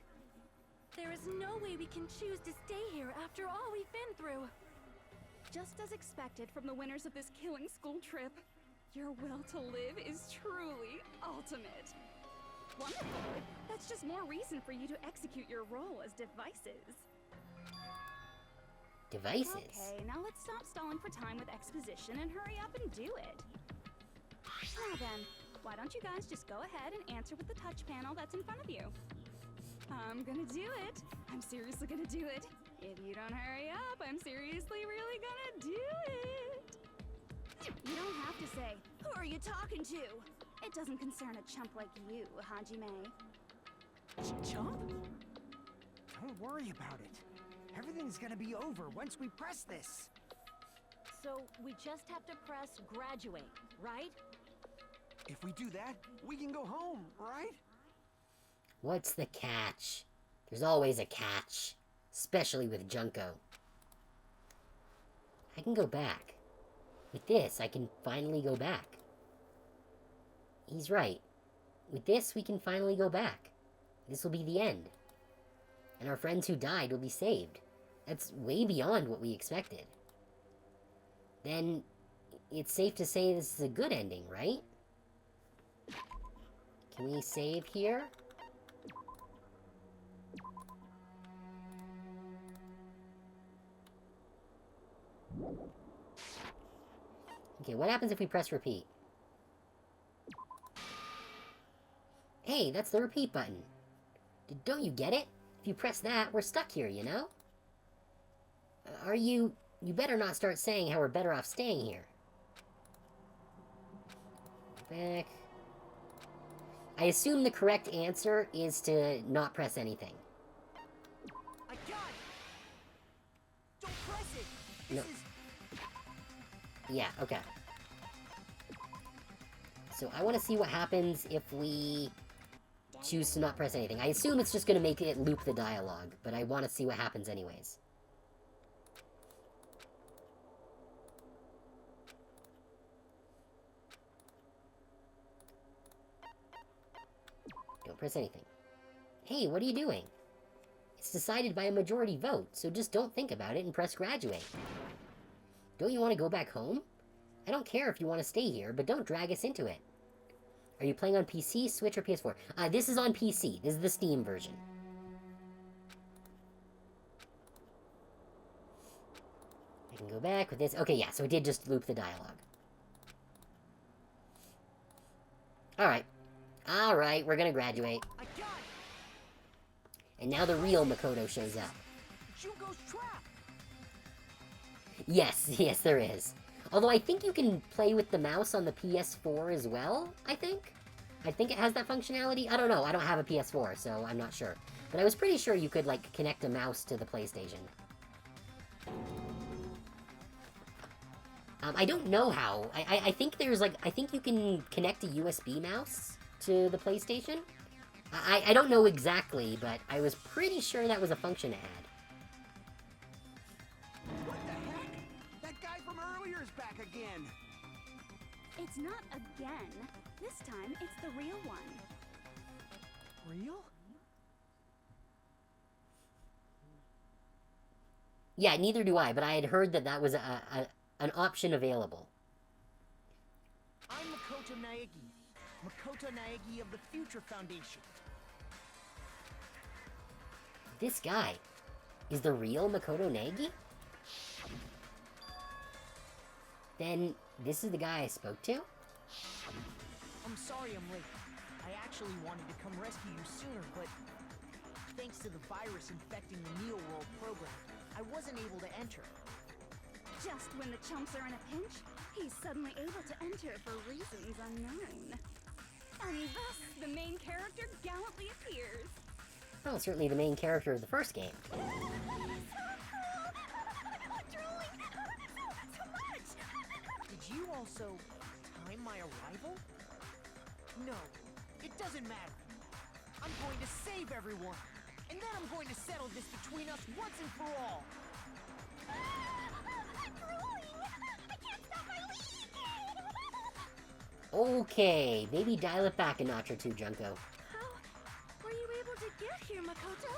There is no way we can choose to stay here after all we've been through. Just as expected from the winners of this killing school trip, your will to live is truly ultimate. Wonderful! That's just more reason for you to execute your role as devices. Devices? Okay, now let's stop stalling for time with exposition and hurry up and do it. Now then, why don't you guys just go ahead and answer with the touch panel that's in front of you? I'm gonna do it. I'm seriously gonna do it. If you don't hurry up, I'm seriously really gonna do it. You don't have to say, "Who are you talking to?" It doesn't concern a chump like you, Hajime. Chump? Don't worry about it. Everything's gonna be over once we press this. So, we just have to press graduate, right? If we do that, we can go home, right? What's the catch? There's always a catch. Especially with Junko. I can go back. With this, I can finally go back. He's right. With this, we can finally go back. This will be the end. And our friends who died will be saved. That's way beyond what we expected. Then, it's safe to say this is a good ending, right? Can we save here? Okay, what happens if we press repeat? Hey, that's the repeat button. Don't you get it? If you press that, we're stuck here, you know? Are you... You better not start saying how we're better off staying here. Back. I assume the correct answer is to not press anything. I got it! Don't press it! This No. is... Yeah, okay. So I want to see what happens if we choose to not press anything. I assume it's just going to make it loop the dialogue, but I want to see what happens anyways. Don't press anything. Hey, what are you doing? It's decided by a majority vote, so just don't think about it and press graduate. Don't you want to go back home? I don't care if you want to stay here, but don't drag us into it. Are you playing on PC, Switch, or PS4? This is on PC. This is the Steam version. I can go back with this. Okay, yeah, so it did just loop the dialogue. Alright. Alright, we're gonna graduate. I got it! And now the real Makoto shows up. Junko's trap! Yes, yes there is. Although I think you can play with the mouse on the PS4 as well, I think? I think it has that functionality. I don't know, I don't have a PS4, so I'm not sure. But I was pretty sure you could, like, connect a mouse to the PlayStation. I don't know how. I think there's, like, I think you can connect a USB mouse to the PlayStation? I don't know exactly, but I was pretty sure that was a function it had. What the heck? That guy from earlier is back again. It's not again. This time, it's the real one. Real? Yeah, neither do I, but I had heard that that was an option available. I'm Makoto Naegi. Makoto Naegi of the Future Foundation. This guy is the real Makoto Naegi? Then this is the guy I spoke to? I'm sorry I'm late. I actually wanted to come rescue you sooner, but thanks to the virus infecting the Neo World program, I wasn't able to enter. Just when the chumps are in a pinch, he's suddenly able to enter for reasons unknown. And thus, the main character gallantly appears. Well, certainly the main character of the first game. I'm drooling so much! Did you also time my arrival? No, it doesn't matter. I'm going to save everyone. And then I'm going to settle this between us once and for all. I'm drooling! I can't stop my leak! Okay, maybe dial it back a notch or two, Junko. How were you able to get here, Makoto?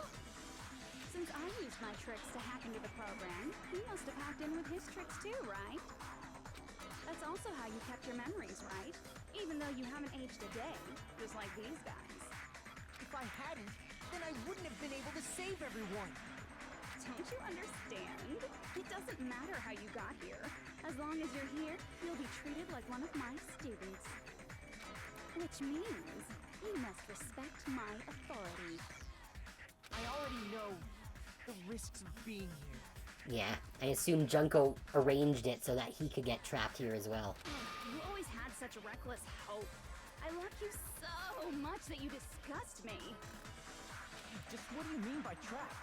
Since I used my tricks to hack into the program, you must have hacked in with his tricks too, right? That's also how you kept your memories, right? Even though you haven't aged a day, just like these guys. If I hadn't, then I wouldn't have been able to save everyone. Don't you understand? It doesn't matter how you got here. As long as you're here, you'll be treated like one of my students. Which means you must respect my authority. I already know the risks of being here. Yeah, I assume Junko arranged it so that he could get trapped here as well. You always had such reckless hope. I loved you so much that you disgust me. Just what do you mean by trap?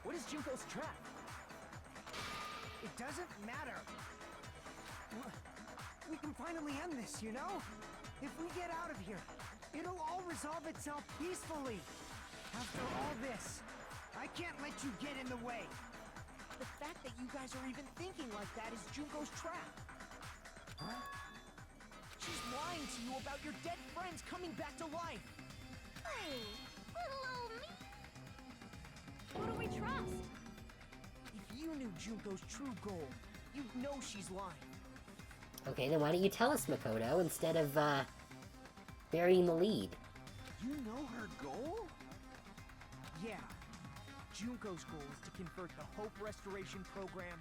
What is Junko's trap? It doesn't matter. We can finally end this, you know? If we get out of here, it'll all resolve itself peacefully. After all this, I can't let you get in the way. The fact that you guys are even thinking like that is Junko's trap. Huh? She's lying to you about your dead friends coming back to life. Hey, little old me. Who do we trust? If you knew Junko's true goal, you'd know she's lying. Okay, then why don't you tell us, Makoto, instead of, burying the lead? You know her goal? Yeah. Junko's goal is to convert the Hope Restoration Program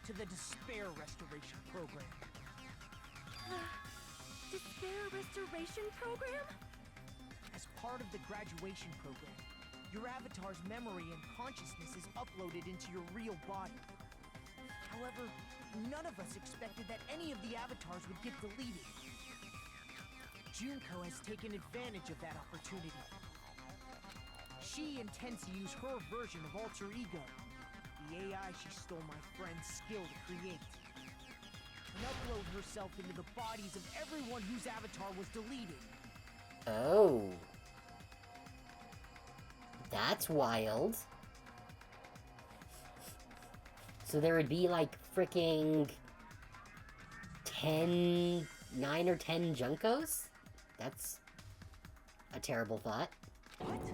to the Despair Restoration Program. Despair Restoration Program? As part of the graduation program, your avatar's memory and consciousness is uploaded into your real body. However, none of us expected that any of the avatars would get deleted. Junko has taken advantage of that opportunity. She intends to use her version of Alter Ego, the AI she stole my friend's skill to create, and upload herself into the bodies of everyone whose avatar was deleted. Oh. That's wild. So there would be like fricking 9 or 10 Junkos? That's a terrible thought. What?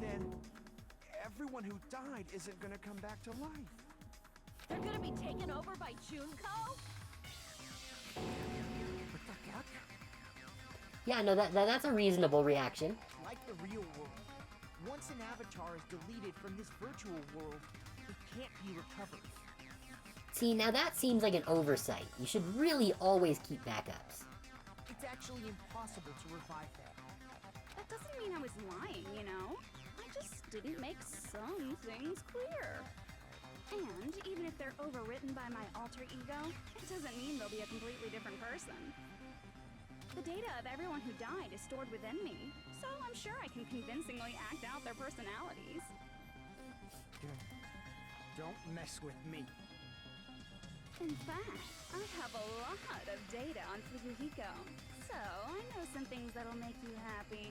Then everyone who died isn't gonna come back to life. They're gonna be taken over by Junko? What the heck? Yeah, no, that's a reasonable reaction. Like the real world, once an avatar is deleted from this virtual world, it can't be recovered. See, now that seems like an oversight. You should really always keep backups. It's actually impossible to revive them. That doesn't mean I was lying, you know? I just didn't make some things clear. And even if they're overwritten by my alter ego, it doesn't mean they'll be a completely different person. The data of everyone who died is stored within me, so I'm sure I can convincingly act out their personalities. Don't mess with me. In fact, I have a lot of data on Fuyuhiko, so I know some things that'll make you happy.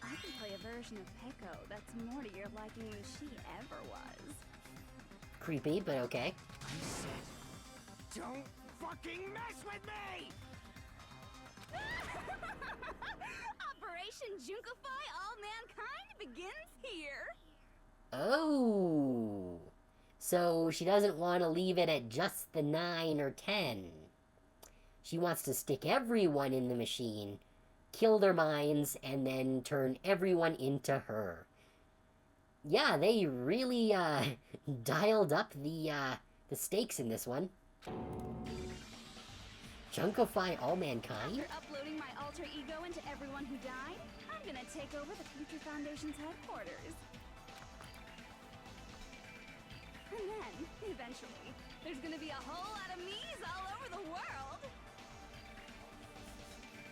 I can play a version of Peko that's more to your liking than she ever was. Creepy, but okay. I said, don't fucking mess with me! Operation Junkify All Mankind begins here! Oh! So she doesn't want to leave it at just the 9 or 10. She wants to stick everyone in the machine, kill their minds, and then turn everyone into her. Yeah, they really, dialed up the stakes in this one. Junkify all mankind? After uploading my alter ego into everyone who died, I'm gonna take over the Future Foundation's headquarters. And then, eventually, there's gonna be a whole lot of me's all over the world!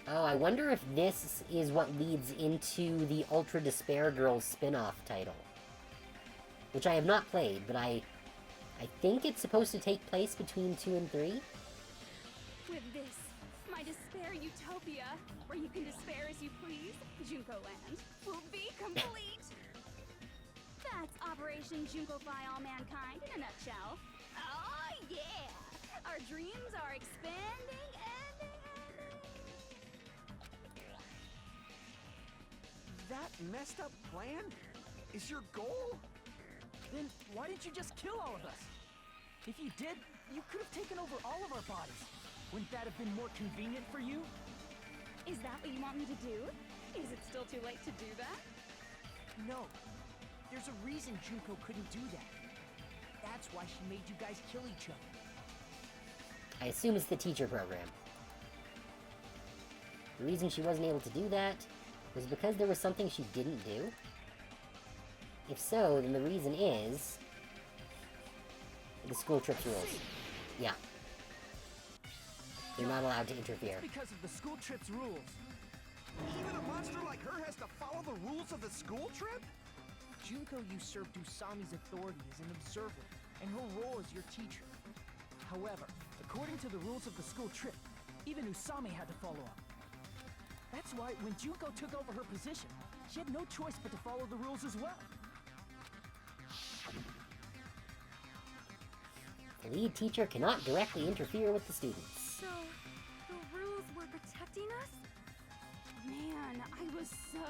Oh, I wonder if this is what leads into the Ultra Despair Girls spin-off title. Which I have not played, but I think it's supposed to take place between 2 and 3? With this, my despair utopia, where you can despair as you please, Junko Land, will be complete! That's Operation Junkify All Mankind in a nutshell. Oh yeah! Our dreams are expanding and... That messed up plan is your goal? Then why didn't you just kill all of us? If you did, you could have taken over all of our bodies. Wouldn't that have been more convenient for you? Is that what you want me to do? Is it still too late to do that? No. There's a reason Junko couldn't do that. That's why she made you guys kill each other. I assume it's the teacher program. The reason she wasn't able to do that was because there was something she didn't do? If so, then the reason is... the school trips rules. Yeah. They're not allowed to interfere. It's because of the school trip's rules. Even a monster like her has to follow the rules of the school trip? Junko usurped Usami's authority as an observer, and her role as your teacher. However, according to the rules of the school trip, even Usami had to follow up. That's why when Junko took over her position, she had no choice but to follow the rules as well. The lead teacher cannot directly interfere with the students. So, the rules were protecting us? Man, I was so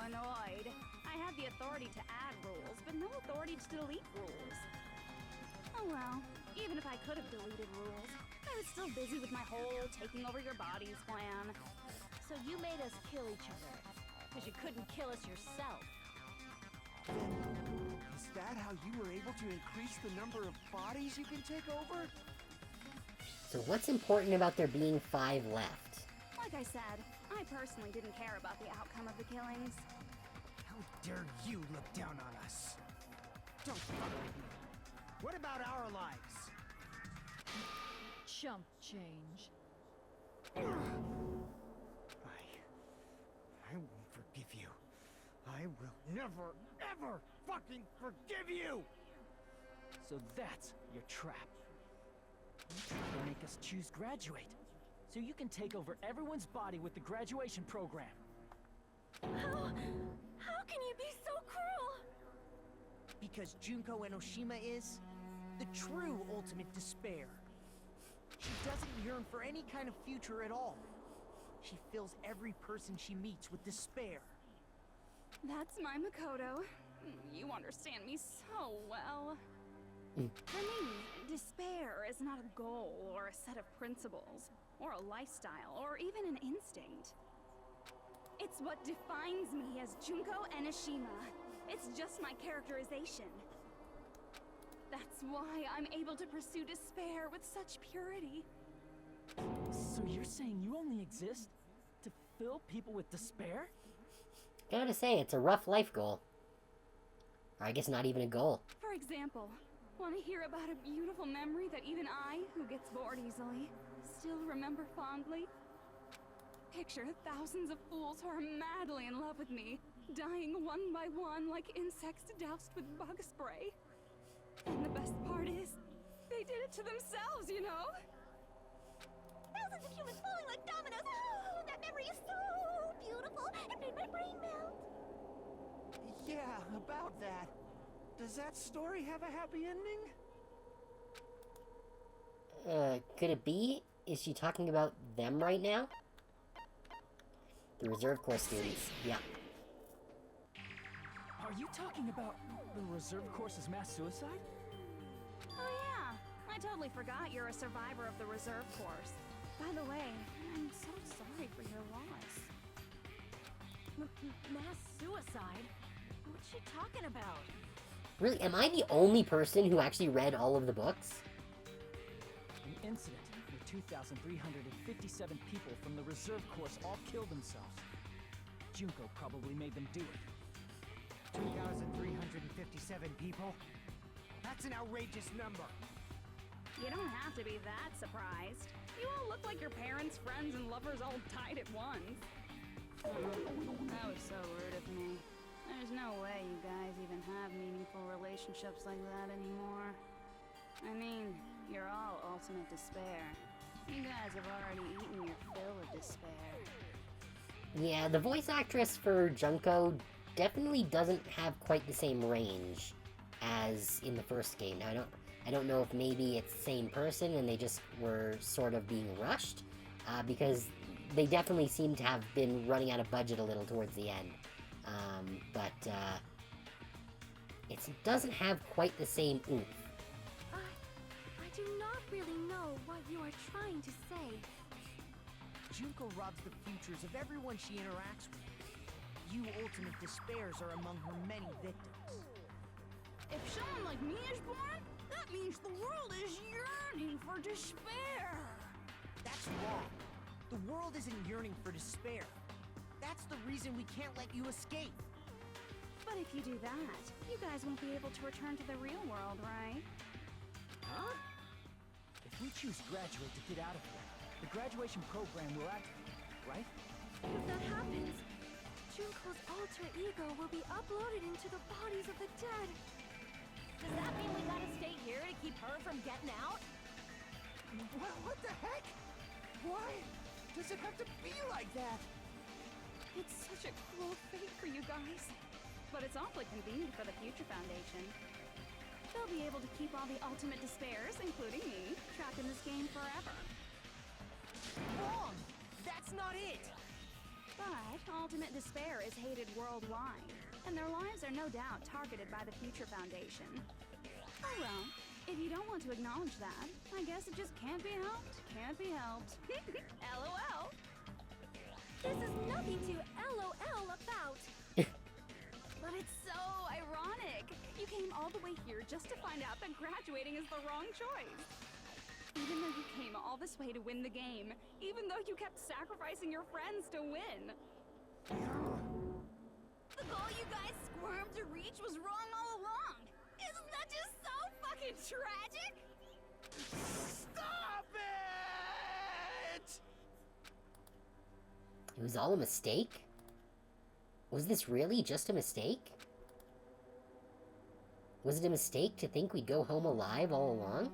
annoyed. I had the authority to add rules, but no authority to delete rules. Oh well, even if I could have deleted rules, I was still busy with my whole taking over your bodies plan. So you made us kill each other, because you couldn't kill us yourself. Is that how you were able to increase the number of bodies you can take over? So what's important about there being 5 left? Like I said, I personally didn't care about the outcome of the killings. How dare you look down on us? Don't fuck with me. What about our lives? Chump change. I won't forgive you. I will never, ever fucking forgive you! So that's your trap. You try to make us choose graduate, so you can take over everyone's body with the graduation program. How can you be so cruel? Because Junko Enoshima is the true ultimate despair. She doesn't yearn for any kind of future at all. She fills every person she meets with despair. That's my Makoto. You understand me so well. For me, despair is not a goal or a set of principles, or a lifestyle, or even an instinct. It's what defines me as Junko Enoshima. It's just my characterization. That's why I'm able to pursue despair with such purity. So you're saying you only exist to fill people with despair? Gotta say, it's a rough life goal. Or I guess not even a goal. For example, want to hear about a beautiful memory that even I, who gets bored easily, still remember fondly? Picture thousands of fools who are madly in love with me, dying one by one like insects doused with bug spray. And the best part is, they did it to themselves, you know? Thousands of humans falling like dominoes. Oh, that memory is so beautiful. It made my brain melt. Yeah, about that. Does that story have a happy ending? Could it be? Is she talking about them right now? The reserve corps students. Yeah. Are you talking about the reserve course's mass suicide? Oh yeah, I totally forgot you're a survivor of the reserve course. By the way, I'm so sorry for your loss. Mass suicide? What's she talking about? Really, am I the only person who actually read all of the books? An incident where 2,357 people from the reserve course all killed themselves. Junko probably made them do it. 2,357 people? That's an outrageous number. You don't have to be that surprised. You all look like your parents, friends, and lovers all died at once. That was so rude of me. There's no way you guys even have meaningful relationships like that anymore. I mean, you're all ultimate despair. You guys have already eaten your fill of despair. Yeah, the voice actress for Junko definitely doesn't have quite the same range as in the first game. Now, I don't know if maybe it's the same person and they just were sort of being rushed, because they definitely seem to have been running out of budget a little towards the end. But it doesn't have quite the same oomph. I do not really know what you are trying to say. Junko robs the futures of everyone she interacts with. You ultimate despairs are among her many victims. If someone like me is born, that means the world is yearning for despair. That's wrong. The world isn't yearning for despair. That's the reason we can't let you escape. But if you do that, you guys won't be able to return to the real world, right? Huh? If we choose graduate to get out of here, the graduation program will activate, right? If that happens, Junko's alter ego will be uploaded into the bodies of the dead. Does that mean we gotta stay here to keep her from getting out? What the heck? Why does it have to be like that? It's such a cruel fate for you guys. But it's awfully convenient for the Future Foundation. They'll be able to keep all the ultimate despairs, including me, trapped in this game forever. Wrong! That's not it! But ultimate despair is hated worldwide, and their lives are no doubt targeted by the Future Foundation. Oh well, if you don't want to acknowledge that, I guess it just can't be helped. Can't be helped. LOL. This is nothing to LOL about. But it's so ironic. You came all the way here just to find out that graduating is the wrong choice. Even though you came all this way to win the game, even though you kept sacrificing your friends to win. The goal you guys squirmed to reach was wrong all along. Isn't that just so fucking tragic? Stop it! It was all a mistake? Was this really just a mistake? Was it a mistake to think we'd go home alive all along?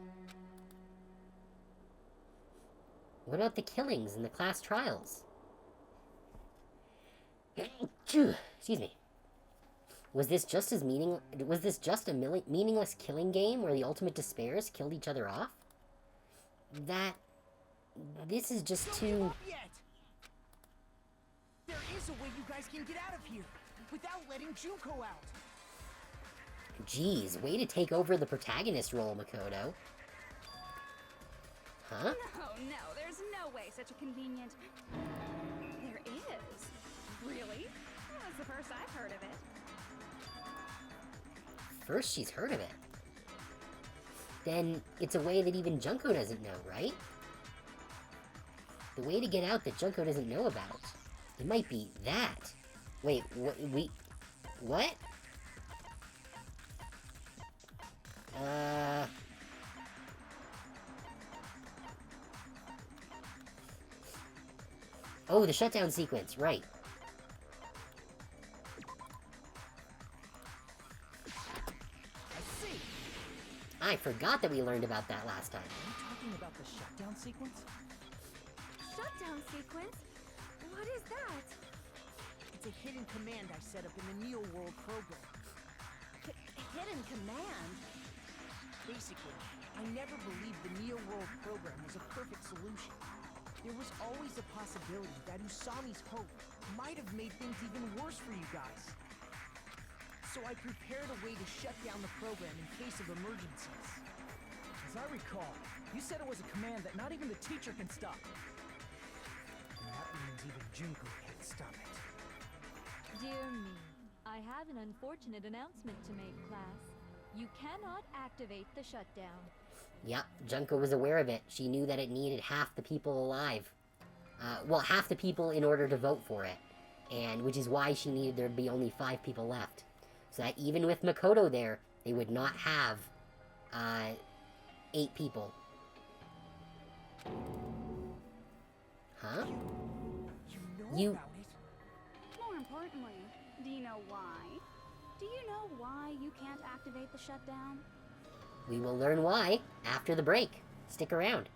What about the killings and the class trials? Excuse me. Was this just a meaningless killing game where the ultimate despairs killed each other off? This is just Don't too... give up yet! There is a way you guys can get out of here without letting Junko out. Jeez, way to take over the protagonist role, Makoto. Huh? No, there's no way such a convenient... There is. Really? That's the first I've heard of it. First she's heard of it. then it's a way that even Junko doesn't know, right? The way to get out that Junko doesn't know about. It might be that. Wait, what? Oh, the shutdown sequence, right. I forgot that we learned about that last time. Are you talking about the shutdown sequence? Shutdown sequence? What is that? It's a hidden command I set up in the Neo World program. Hidden command? Basically, I never believed the Neo World program was a perfect solution. There was always a possibility that Usami's hope might have made things even worse for you guys. So I prepared a way to shut down the program in case of emergencies. As I recall, you said it was a command that not even the teacher can stop. And that means even Junko can't stop it. Dear me, I have an unfortunate announcement to make, class. You cannot activate the shutdown. Yep, Junko was aware of it. She knew that it needed half the people alive. Well, half the people in order to vote for it. And which is why she needed there to be only 5 people left. So that even with Makoto there, they would not have 8 people. Huh? You know about it? More importantly, do you know why? Do you know why you can't activate the shutdown? We will learn why after the break. Stick around.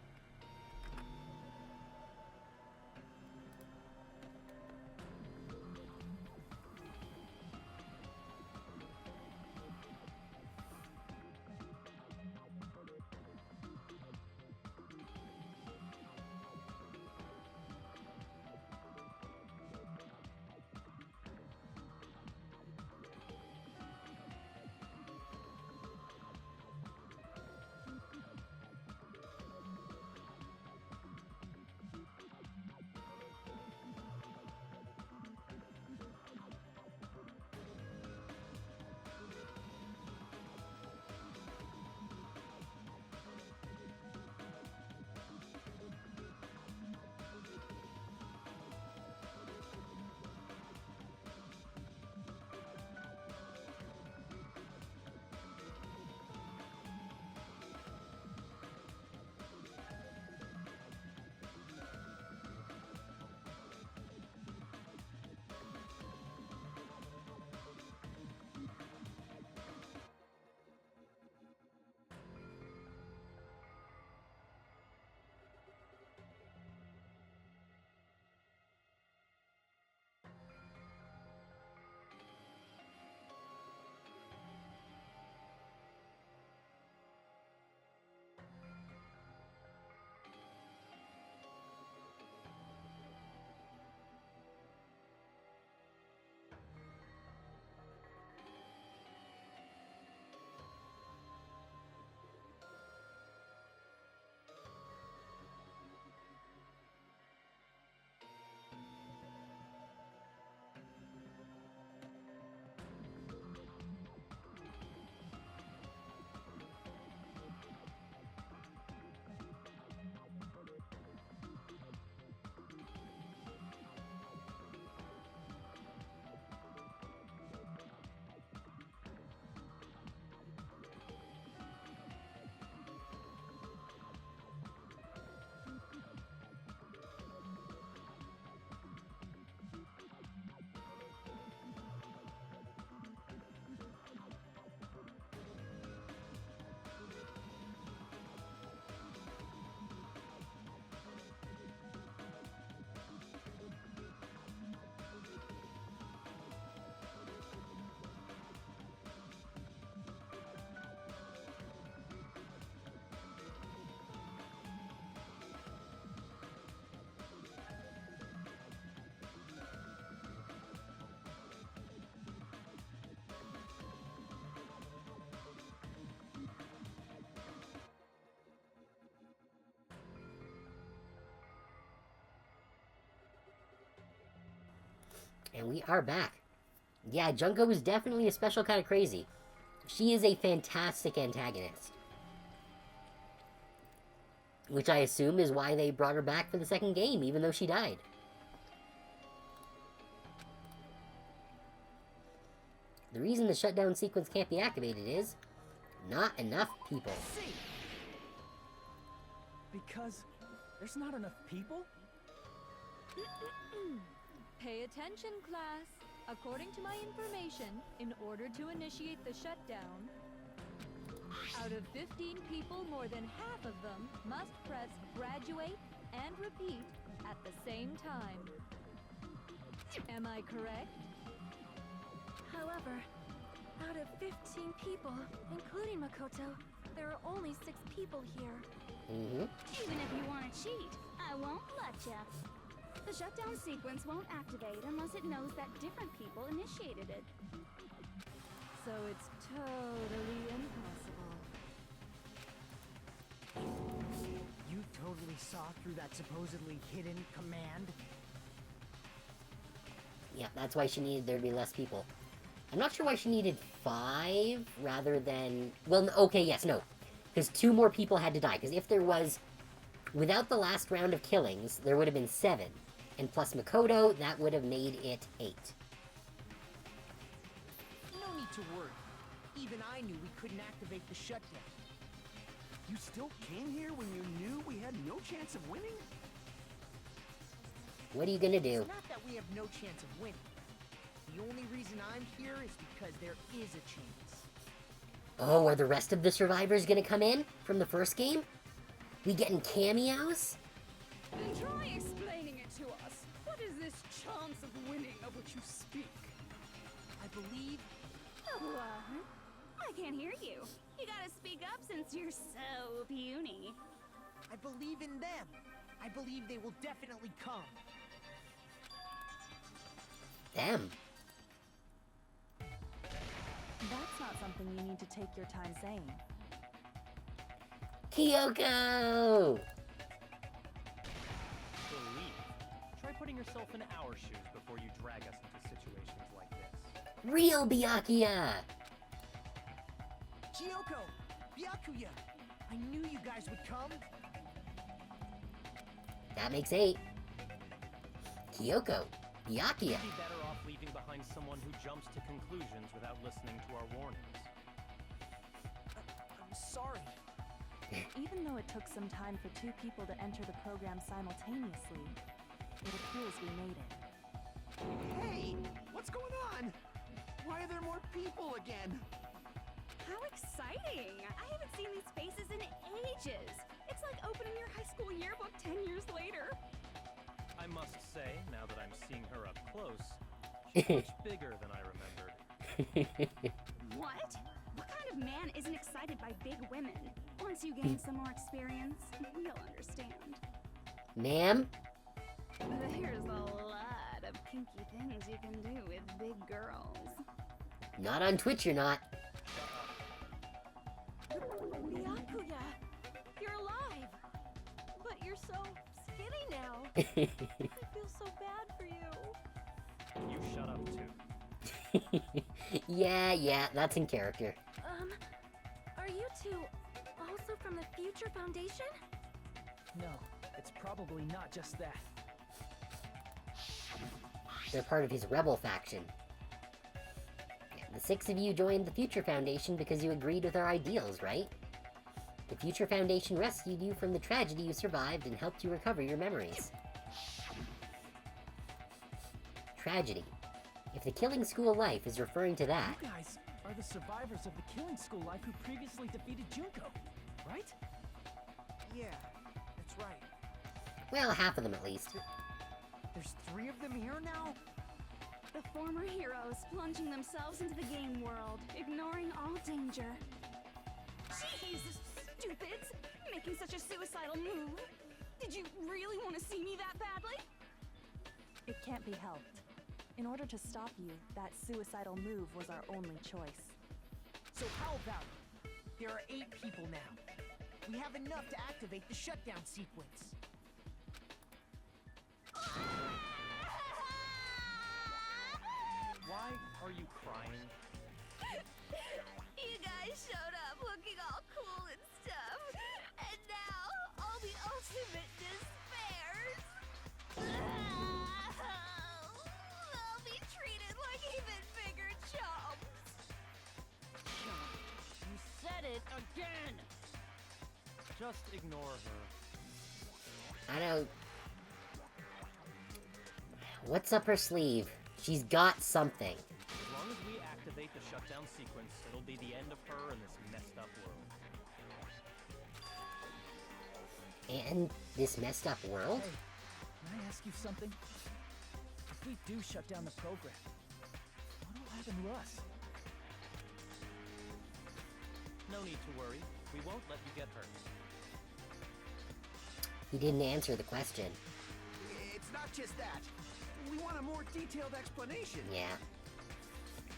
And we are back. Yeah, Junko is definitely a special kind of crazy. She is a fantastic antagonist. Which I assume is why they brought her back for the second game, even though she died. The reason the shutdown sequence can't be activated is not enough people. See? Because there's not enough people? Pay attention, class. According to my information, in order to initiate the shutdown, out of 15 people, more than half of them must press graduate and repeat at the same time. Am I correct? However, out of 15 people, including Makoto, there are only 6 people here. Mm-hmm. Even if you want to cheat, I won't let ya. The shutdown sequence won't activate unless it knows that different people initiated it. So it's totally impossible. You totally saw through that supposedly hidden command? Yeah, that's why she needed there to be less people. I'm not sure why she needed 5 rather than... Well, okay, yes, no. Because 2 more people had to die. Because if there was... Without the last round of killings, there would have been 7. And plus Makoto, that would have made it 8. No need to worry. Even I knew we couldn't activate the shutdown. You still came here when you knew we had no chance of winning? What are you gonna do? It's not that we have no chance of winning. The only reason I'm here is because there is a chance. Oh, are the rest of the survivors gonna come in from the first game? We getting cameos? Then try explaining it to us. What is this chance of winning of which you speak? I believe What? I can't hear you. You gotta speak up since you're so puny. I believe in them. I believe they will definitely come. Them. That's not something you need to take your time saying. Kyoko! Believe. Try putting yourself in our shoes before you drag us into situations like this. Real Byakuya! Kyoko! Byakuya! I knew you guys would come. That makes 8. Kyoko. Byakuya. You'd be better off leaving behind someone who jumps to conclusions without listening to our warnings. I'm sorry. Even though it took some time for 2 people to enter the program simultaneously, it appears we made it. Hey! What's going on? Why are there more people again? How exciting! I haven't seen these faces in ages. It's like opening your high school yearbook 10 years later. I must say, now that I'm seeing her up close, she's much bigger than I remembered. What? What kind of man isn't excited by big women? Once you gain some more experience, you'll understand. Ma'am? There's a lot of kinky things you can do with big girls. Not on Twitch, you're not. Byakuya, you're alive! But you're so skinny now. I feel so bad for you. You shut up too. Yeah, that's in character. Are you two also from the Future Foundation? No, it's probably not just that. They're part of his rebel faction. Yeah, the 6 of you joined the Future Foundation because you agreed with our ideals, right? The Future Foundation rescued you from the tragedy you survived and helped you recover your memories. Tragedy. If the Killing School life is referring to that... You guys are the survivors of the Killing School life who previously defeated Junko, right? Yeah, that's right. Well, half of them at least. There's 3 of them here now? The former heroes plunging themselves into the game world, ignoring all danger. Jeez, stupids! Making such a suicidal move. Did you really want to see me that badly? It can't be helped. In order to stop you, that suicidal move was our only choice. So how about it? There are 8 people now. We have enough to activate the shutdown sequence. Why are you crying? You guys showed up looking all cool and stuff, and now all the Just ignore her. I don't... What's up her sleeve? She's got something. As long as we activate the shutdown sequence, it'll be the end of her in this messed up world. And this messed up world? Hey, can I ask you something? If we do shut down the program, what'll happen to us? No need to worry. We won't let you get hurt. He didn't answer the question. It's not just that. We want a more detailed explanation. Yeah.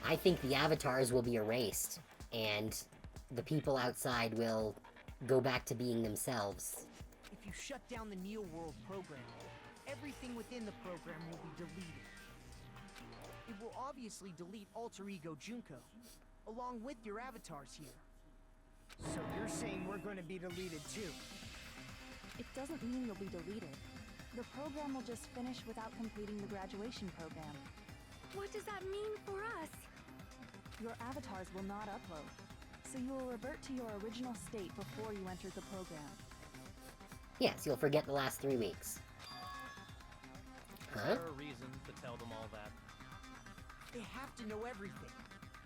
I think the avatars will be erased, and the people outside will go back to being themselves. If you shut down the Neo World program, everything within the program will be deleted. It will obviously delete Alter Ego Junko, along with your avatars here. So you're saying we're going to be deleted too? It doesn't mean you'll be deleted. The program will just finish without completing the graduation program. What does that mean for us? Your avatars will not upload, so you will revert to your original state before you enter the program. Yes, you'll forget the last 3 weeks. Is Huh? there a reason to tell them all that? They have to know everything,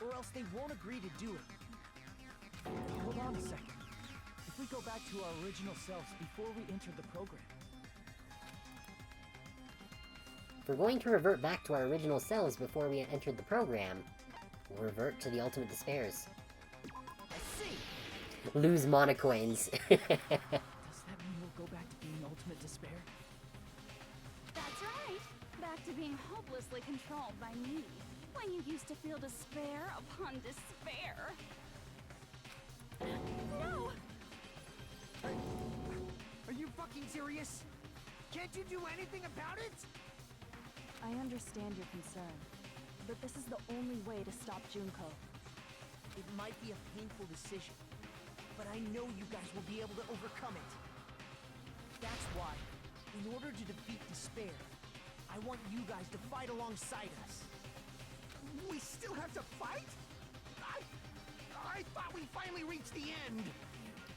or else they won't agree to do it. Hold on a second. If we go back to our original selves before we enter the program, If we're going to revert back to our original selves before we entered the program, we'll revert to the ultimate despairs. I see. Lose monocoins. does that mean we'll go back to being ultimate despair? That's right. Back to being hopelessly controlled by me. When you used to feel despair upon despair. No! Are you fucking serious? Can't you do anything about it? I understand your concern, but this is the only way to stop Junko. It might be a painful decision, but I know you guys will be able to overcome it. That's why, in order to defeat despair, I want you guys to fight alongside us. We still have to fight? I thought we finally reached the end.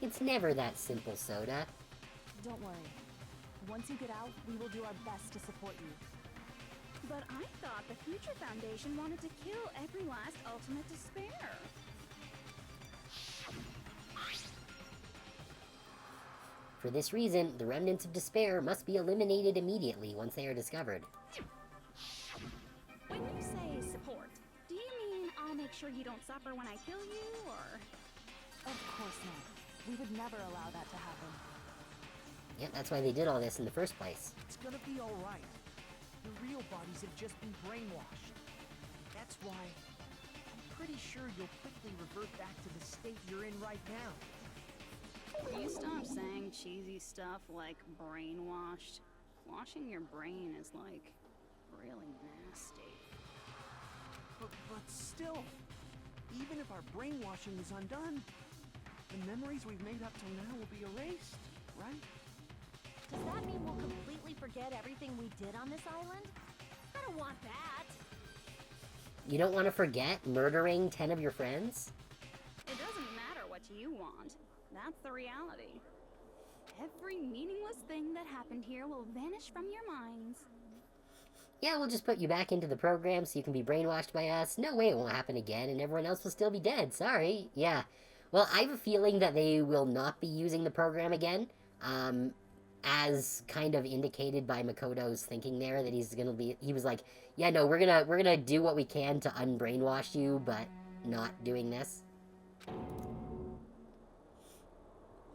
It's never that simple, Soda. Don't worry. Once you get out, we will do our best to support you. But I thought the Future Foundation wanted to kill every last ultimate despair. For this reason, the remnants of despair must be eliminated immediately once they are discovered. When you say support, do you mean I'll make sure you don't suffer when I kill you, or... Of course not. We would never allow that to happen. Yep, that's why they did all this in the first place. It's gonna be alright. The real bodies have just been brainwashed. That's why I'm pretty sure you'll quickly revert back to the state you're in right now. Will you stop saying cheesy stuff like brainwashed? Washing your brain is, like, really nasty. But still, even if our brainwashing is undone, the memories we've made up till now will be erased, right? Does that mean we'll completely forget everything we did on this island? I don't want that. You don't want to forget murdering 10 of your friends? It doesn't matter what you want. That's the reality. Every meaningless thing that happened here will vanish from your minds. Yeah, we'll just put you back into the program so you can be brainwashed by us. No way it won't happen again, and everyone else will still be dead. Sorry. Yeah. Well, I have a feeling that they will not be using the program again. As kind of indicated by Makoto's thinking there, that he's gonna be... He was like, yeah, no, we're gonna do what we can to unbrainwash you, but not doing this.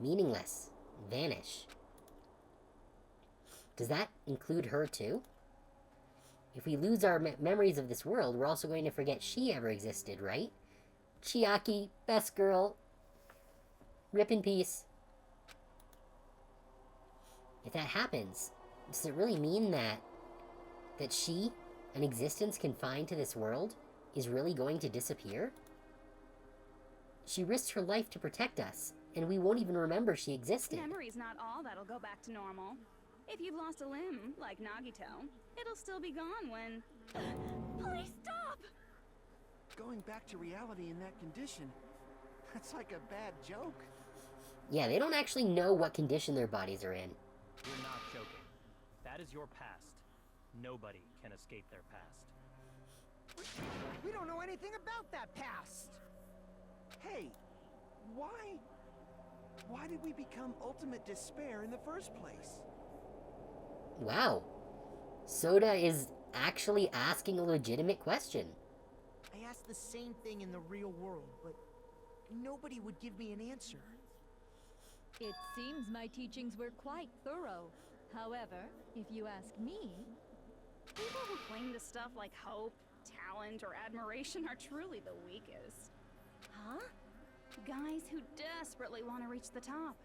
Meaningless. Vanish. Does that include her, too? If we lose our memories of this world, we're also going to forget she ever existed, right? Chiaki, best girl. Rip in peace. If that happens, does it really mean that she, an existence confined to this world, is really going to disappear? She risked her life to protect us, and we won't even remember she existed. Memory's not all that'll go back to normal. If you've lost a limb, like Nagito, it'll still be gone when... Please stop! Going back to reality in that condition, that's like a bad joke. Yeah, they don't actually know what condition their bodies are in. We're not joking. That is your past. Nobody can escape their past. We don't know anything about that past! Hey, why did we become ultimate despair in the first place? Wow. Soda is actually asking a legitimate question. I asked the same thing in the real world, but nobody would give me an answer. It seems my teachings were quite thorough. However, if you ask me, People who cling to stuff like hope, talent, or admiration are truly the weakest. huh? Guys who desperately want to reach the top.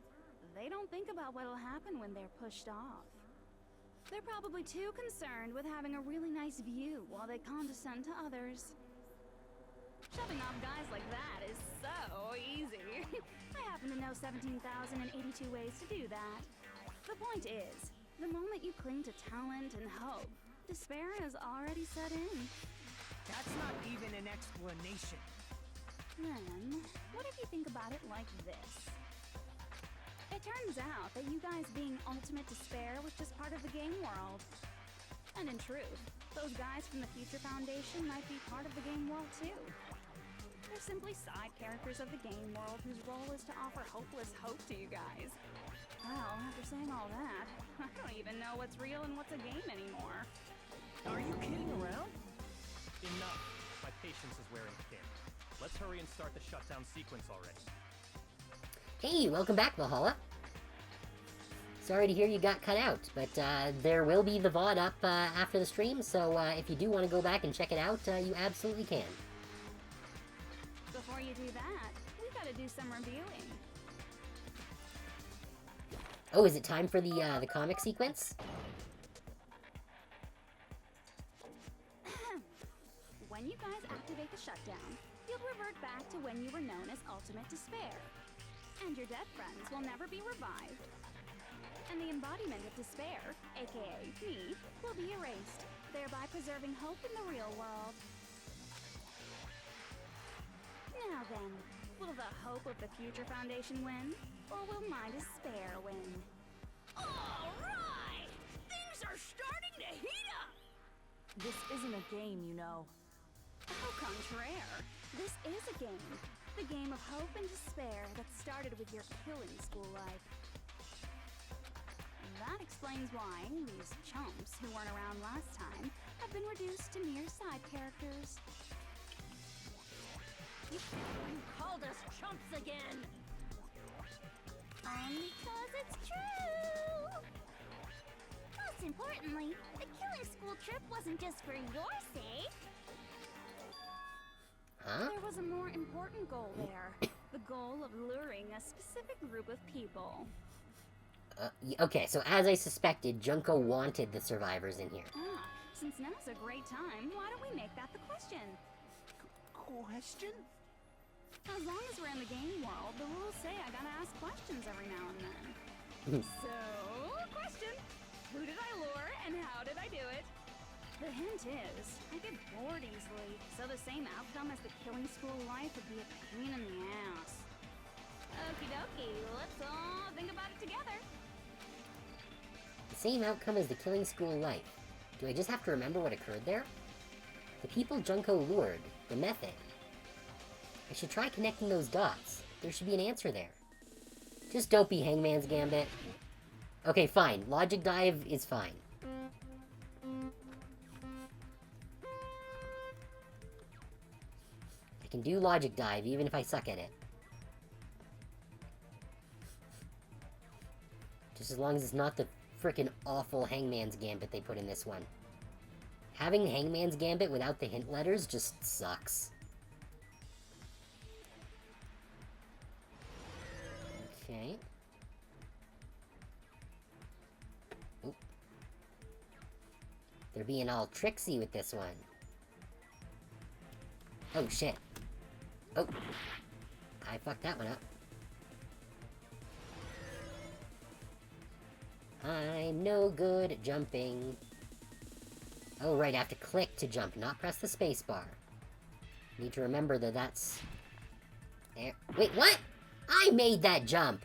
They don't think about what'll happen when they're pushed off. They're probably too concerned with having a really nice view while they condescend to others. Shoving off guys like that is so easy. I happen to know 17,082 ways to do that. The point is, the moment you cling to talent and hope, despair has already set in. That's not even an explanation. Then, what if you think about it like this? It turns out that you guys being ultimate despair was just part of the game world. And in truth, those guys from the Future Foundation might be part of the game world too. They're simply side characters of the game world whose role is to offer hopeless hope to you guys. Well, after saying all that, I don't even know what's real and what's a game anymore. Are you kidding around? Enough. My patience is wearing thin. Let's hurry and start the shutdown sequence already. Hey, welcome back, Valhalla. Sorry to hear you got cut out, but there will be the VOD up after the stream, so if you do want to go back and check it out, you absolutely can. Before you do that, we gotta do some reviewing. Oh, is it time for the comic sequence? When you guys activate the shutdown, you'll revert back to when you were known as Ultimate Despair. And your dead friends will never be revived. And the embodiment of despair, aka me, will be erased, thereby preserving hope in the real world. Now then, will the hope of the Future Foundation win? Or will my despair win? Alright! Things are starting to heat up! This isn't a game, you know. Au contraire, this is a game. The game of hope and despair that started with your killing school life. That explains why these chumps who weren't around last time have been reduced to mere side characters. You called us chumps again! Because it's true! Most importantly, the killing school trip wasn't just for your sake. Huh? There was a more important goal there. The goal of luring a specific group of people. Okay, so as I suspected, Junko wanted the survivors in here. Ah, since now's a great time, why don't we make that the question? Question? As long as we're in the game world, the rules say I gotta ask questions every now and then. So, question. Who did I lure and how did I do it? The hint is, I get bored easily, so the same outcome as the killing school life would be a pain in the ass. Okie dokie, let's all think about it together. The same outcome as the killing school life. Do I just have to remember what occurred there? The people Junko lured, the method. I should try connecting those dots. There should be an answer there. Just don't be Hangman's Gambit. Okay, fine. Logic Dive is fine. I can do Logic Dive even if I suck at it. Just as long as it's not the frickin' awful Hangman's Gambit they put in this one. Having Hangman's Gambit without the hint letters just sucks. Okay. Oop. They're being all tricksy with this one. Oh, shit. Oh. I fucked that one up. I'm no good at jumping. Oh, right, I have to click to jump, not press the spacebar. Need to remember that that's... There. Wait, what? I made that jump!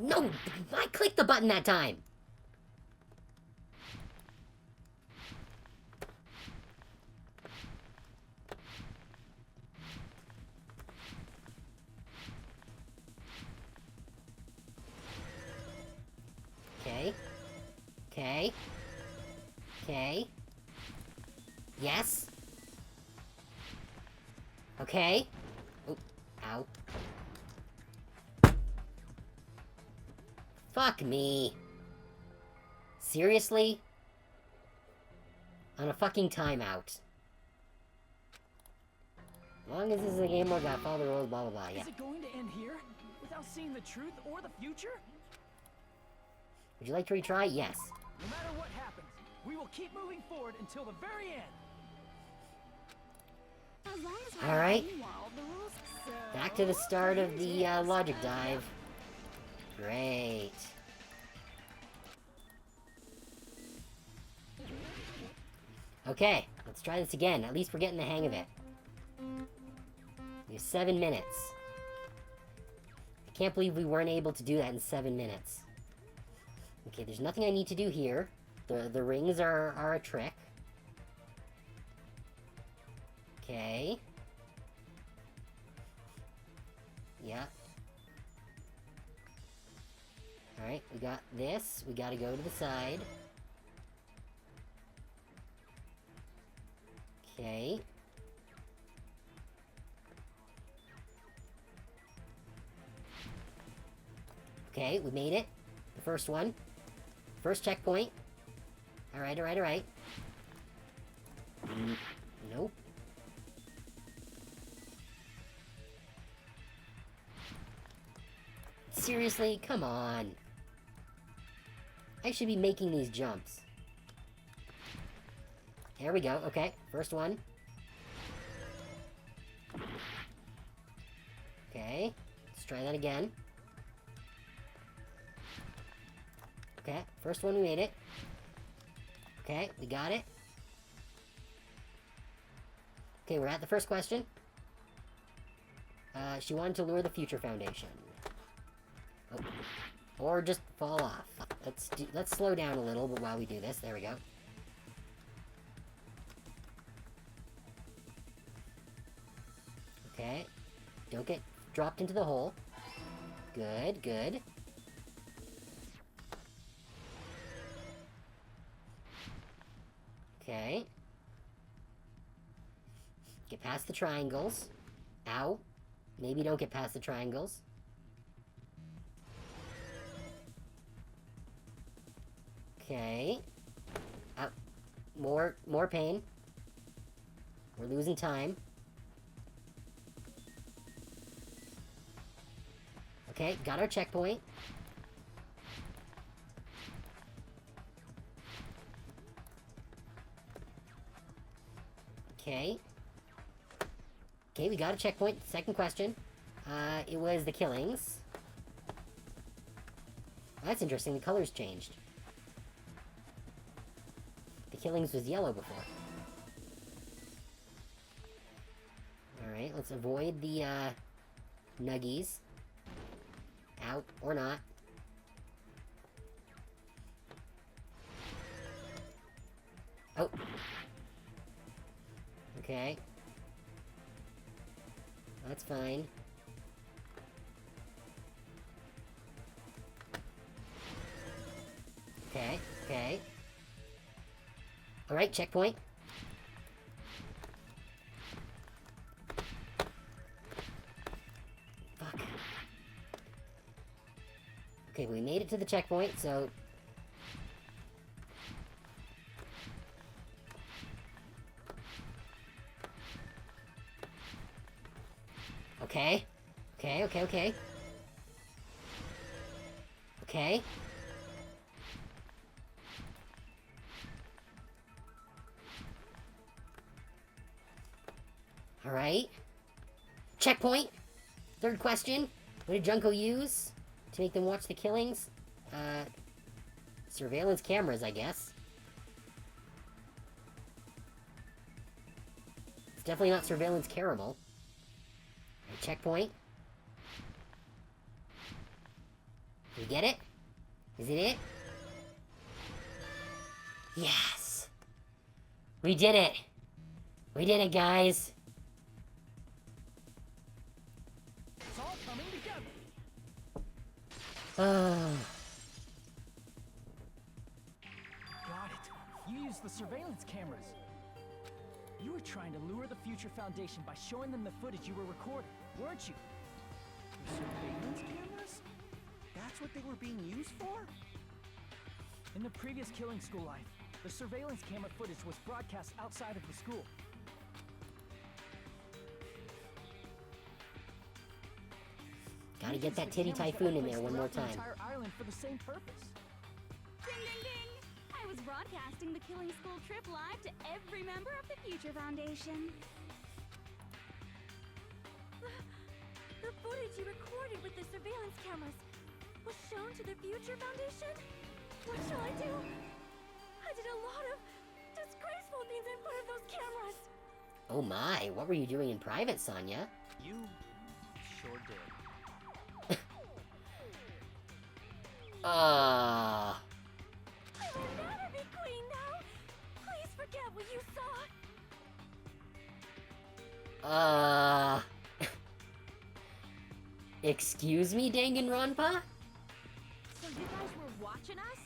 No! I clicked the button that time! Okay. Okay. Okay. Yes. Okay. Oh, ow. Fuck me. Seriously? On a fucking timeout. As long as this is a game where I gotta follow the rules, blah blah blah, yeah. Is it going to end here? Without seeing the truth or the future? Would you like to retry? Yes. No matter what happens, we will keep moving forward until the very end. As long as we're Alright. in the world, the rules so Back to the start of the logic dive. Great. Okay, let's try this again. At least we're getting the hang of it. We have 7 minutes. I can't believe we weren't able to do that in 7 minutes. Okay, there's nothing I need to do here. The rings are a trick. Okay. Yeah. Alright, we got this. We gotta go to the side. Okay. Okay, we made it. The first one. First checkpoint. Alright, alright, alright. Nope. Seriously? Come on. I should be making these jumps. There we go. Okay, first one. Okay, let's try that again. Okay, first one we made it. Okay, we got it. Okay, we're at the first question. She wanted to lure the Future Foundation. Oh. Or just fall off. Let's slow down a little but while we do this. There we go. Okay. Don't get dropped into the hole. Good, good. Okay. Get past the triangles. Ow. Maybe don't get past the triangles. Okay. Out. More pain. We're losing time. Okay, got our checkpoint. Okay. Okay, we got a checkpoint. Second question. It was the killings. That's interesting. The colors changed. The killings was yellow before. Alright, let's avoid the, nuggies. Out, or not. Oh. Okay. That's fine. Okay, okay. Alright, checkpoint. Fuck. Okay, we made it to the checkpoint, so... Okay. Okay, okay, okay. Okay. Alright. Checkpoint! Third question. What did Junko use to make them watch the killings? Surveillance cameras, I guess. It's definitely not surveillance caramel. Checkpoint. We get it? Is it it? Yes! We did it! We did it, guys! It's all coming together. Got it. You used the surveillance cameras. You were trying to lure the Future Foundation by showing them the footage you were recording, weren't you? Surveillance cameras? That's what they were being used for? In the previous Killing School life, the surveillance camera footage was broadcast outside of the school. Gotta get that titty typhoon in there one more time. The entire island for the same purpose. Ding ding ding! I was broadcasting the Killing School trip live to every member of the Future Foundation. The footage you recorded with the surveillance cameras was shown to the Future Foundation? What shall I do? I did a lot of disgraceful things in front of those cameras. Oh my, what were you doing in private, Sonya? You sure did. I will never be queen now. Please forget what you saw. Excuse me, Danganronpa? So you guys were watching us?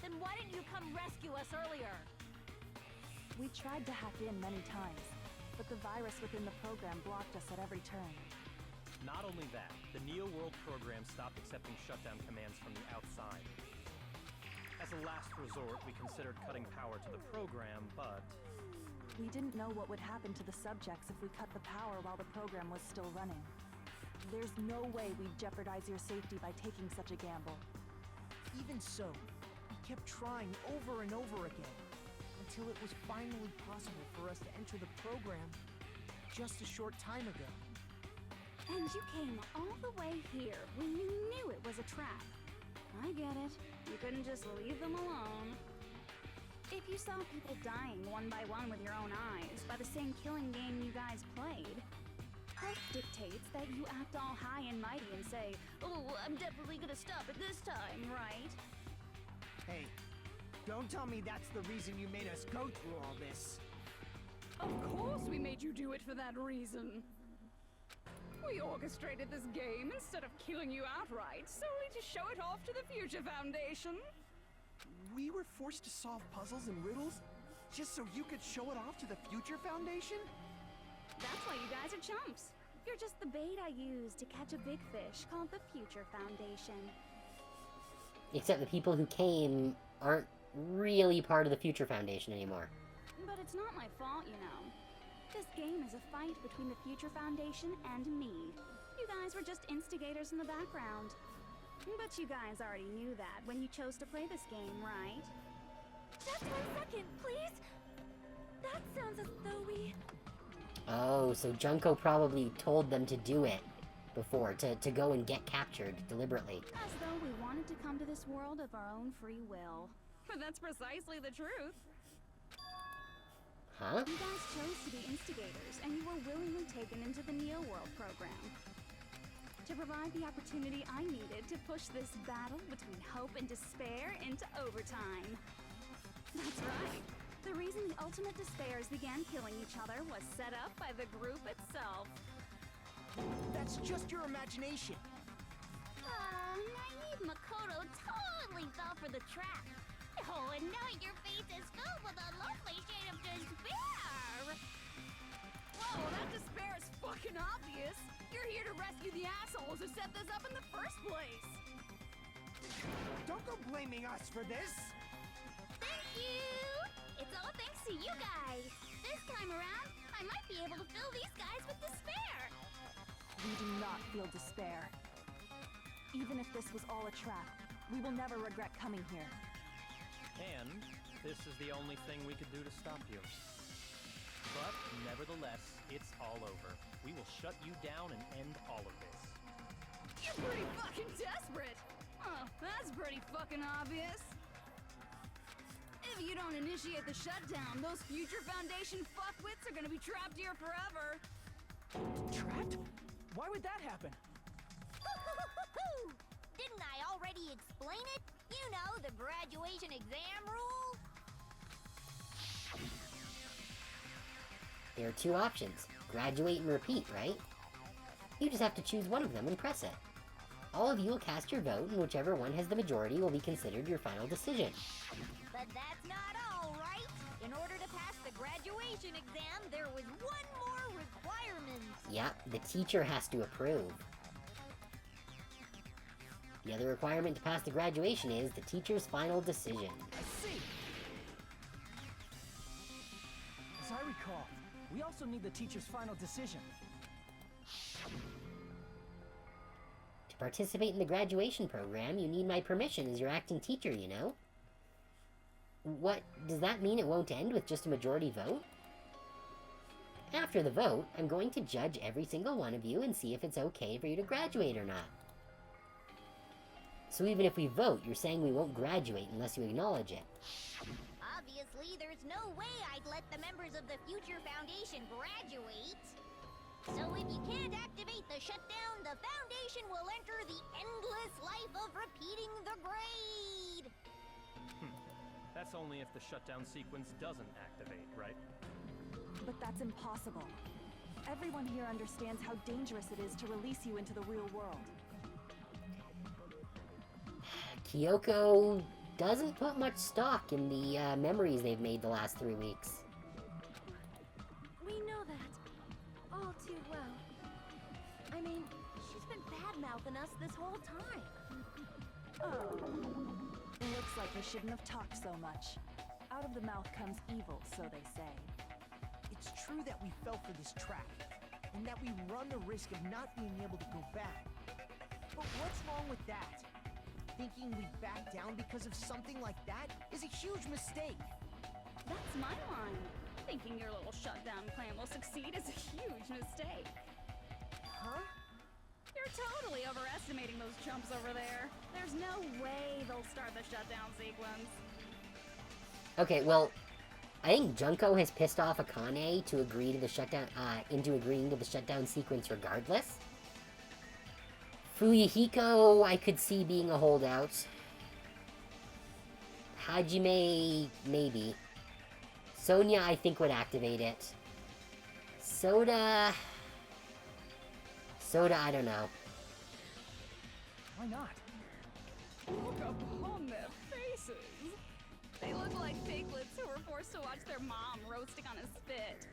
Then why didn't you come rescue us earlier? We tried to hack in many times, but the virus within the program blocked us at every turn. Not only that, the Neo World program stopped accepting shutdown commands from the outside. As a last resort, we considered cutting power to the program, but... We didn't know what would happen to the subjects if we cut the power while the program was still running. There's no way we'd jeopardize your safety by taking such a gamble. Even so, we kept trying over and over again, until it was finally possible for us to enter the program just a short time ago. And you came all the way here when you knew it was a trap. I get it. You couldn't just leave them alone. If you saw people dying one by one with your own eyes by the same killing game you guys played, health dictates that you act all high and mighty and say, "Oh, I'm definitely gonna stop it this time, right?" Hey, don't tell me that's the reason you made us go through all this. Of course we made you do it for that reason. We orchestrated this game instead of killing you outright, solely to show it off to the Future Foundation. We were forced to solve puzzles and riddles just so you could show it off to the Future Foundation? That's why you guys are chumps. You're just the bait I use to catch a big fish called the Future Foundation. Except the people who came aren't really part of the Future Foundation anymore. But it's not my fault, you know. This game is a fight between the Future Foundation and me. You guys were just instigators in the background. But you guys already knew that when you chose to play this game, right? Just 1 second, please. That sounds as though we... Oh, so Junko probably told them to do it before, to go and get captured deliberately. As though we wanted to come to this world of our own free will. But that's precisely the truth. Huh? You guys chose to be instigators, and you were willingly taken into the Neo World program. To provide the opportunity I needed to push this battle between hope and despair into overtime. That's right. The reason the Ultimate Despairs began killing each other was set up by the group itself. That's just your imagination. Naive Makoto totally fell for the trap. Oh, and now your face is filled with a lovely shade of despair. Whoa, that despair is fucking obvious. You're here to rescue the assholes who set this up in the first place. Don't go blaming us for this. Thank you. It's all thanks to you guys. This time around, I might be able to fill these guys with despair. We do not feel despair. Even if this was all a trap, we will never regret coming here. And this is the only thing we could do to stop you. But nevertheless, it's all over. We will shut you down and end all of this. You're pretty fucking desperate. Oh, that's pretty fucking obvious. If you don't initiate the shutdown, those Future Foundation fuckwits are gonna be trapped here forever. Trapped? Why would that happen? Didn't I already explain it? You know, the graduation exam rule? There are two options. Graduate and repeat, right? You just have to choose one of them and press it. All of you will cast your vote, and whichever one has the majority will be considered your final decision. But that's not all, right? In order to pass the graduation exam, there was one more requirement. Yep, the teacher has to approve. The other requirement to pass the graduation is the teacher's final decision. I see! As I recall, we also need the teacher's final decision. To participate in the graduation program, you need my permission as your acting teacher, you know? What, does that mean it won't end with just a majority vote? After the vote, I'm going to judge every single one of you and see if it's okay for you to graduate or not. So even if we vote, you're saying we won't graduate unless you acknowledge it. Obviously, there's no way I'd let the members of the Future Foundation graduate. So if you can't activate the shutdown, the Foundation will enter the endless life of repeating the grade. That's only if the shutdown sequence doesn't activate, right? But that's impossible. Everyone here understands how dangerous it is to release you into the real world. Kyoko doesn't put much stock in the memories they've made the last 3 weeks. We know that all too well. I mean, she's been bad-mouthing us this whole time. Oh. Looks like we shouldn't have talked so much. Out of the mouth comes evil, so they say. It's true that we fell for this trap, and that we run the risk of not being able to go back. But what's wrong with that? Thinking we back down because of something like that is a huge mistake. That's my line. Thinking your little shutdown plan will succeed is a huge mistake. Huh? You're totally overestimating those chumps over there. There's no way they'll start the shutdown sequence. Okay, well, I think Junko has pissed off Akane to agree to the shutdown, into agreeing to the shutdown sequence regardless. Fuyuhiko, I could see being a holdout. Hajime, maybe. Sonia, I think, would activate it. Soda, I don't know. Why not? Look upon their faces. They look like piglets who were forced to watch their mom roasting on a spit.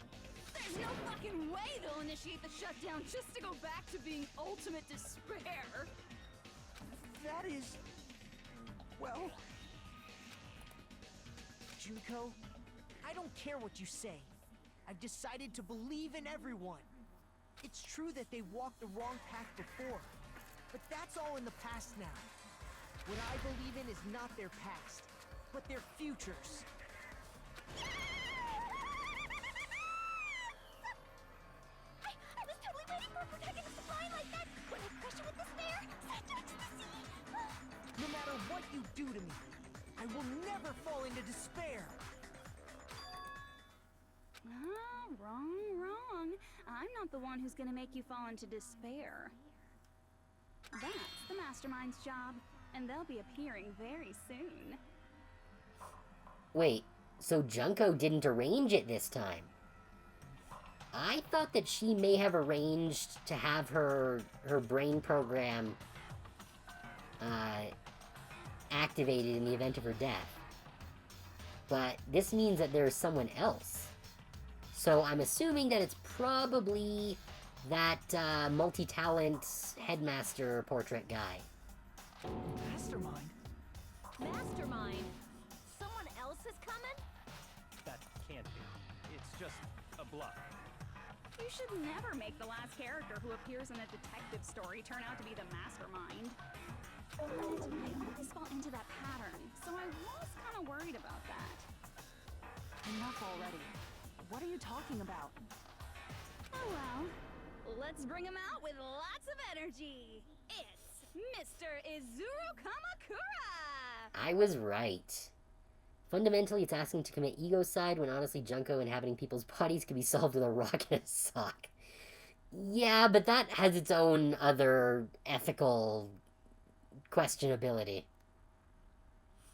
There's no fucking way they'll initiate the shutdown just to go back to being ultimate despair. That is... well... Junko, I don't care what you say. I've decided to believe in everyone. It's true that they walked the wrong path before, but that's all in the past now. What I believe in is not their past, but their futures. I was totally waiting for a protagonist line like that when I crushed you with despair, sent you into the sea. No matter what you do to me, I will never fall into despair. Wrong. I'm not the one who's gonna make you fall into despair. That's the Mastermind's job, and they'll be appearing very soon. Wait, so Junko didn't arrange it this time? I thought that she may have arranged to have her brain program activated in the event of her death. But this means that there's someone else. So I'm assuming that it's probably that multi-talent headmaster portrait guy. Mastermind? Mastermind? Someone else is coming? That can't be. It's just a bluff. You should never make the last character who appears in a detective story turn out to be the mastermind. But I always fall into that pattern, so I was kind of worried about that. Enough already. What are you talking about? Oh well. Let's bring him out with lots of energy. It's Mr. Izuru Kamakura! I was right. Fundamentally, it's asking to commit egocide when honestly Junko inhabiting people's bodies could be solved with a rock and a sock. Yeah, but that has its own other ethical questionability.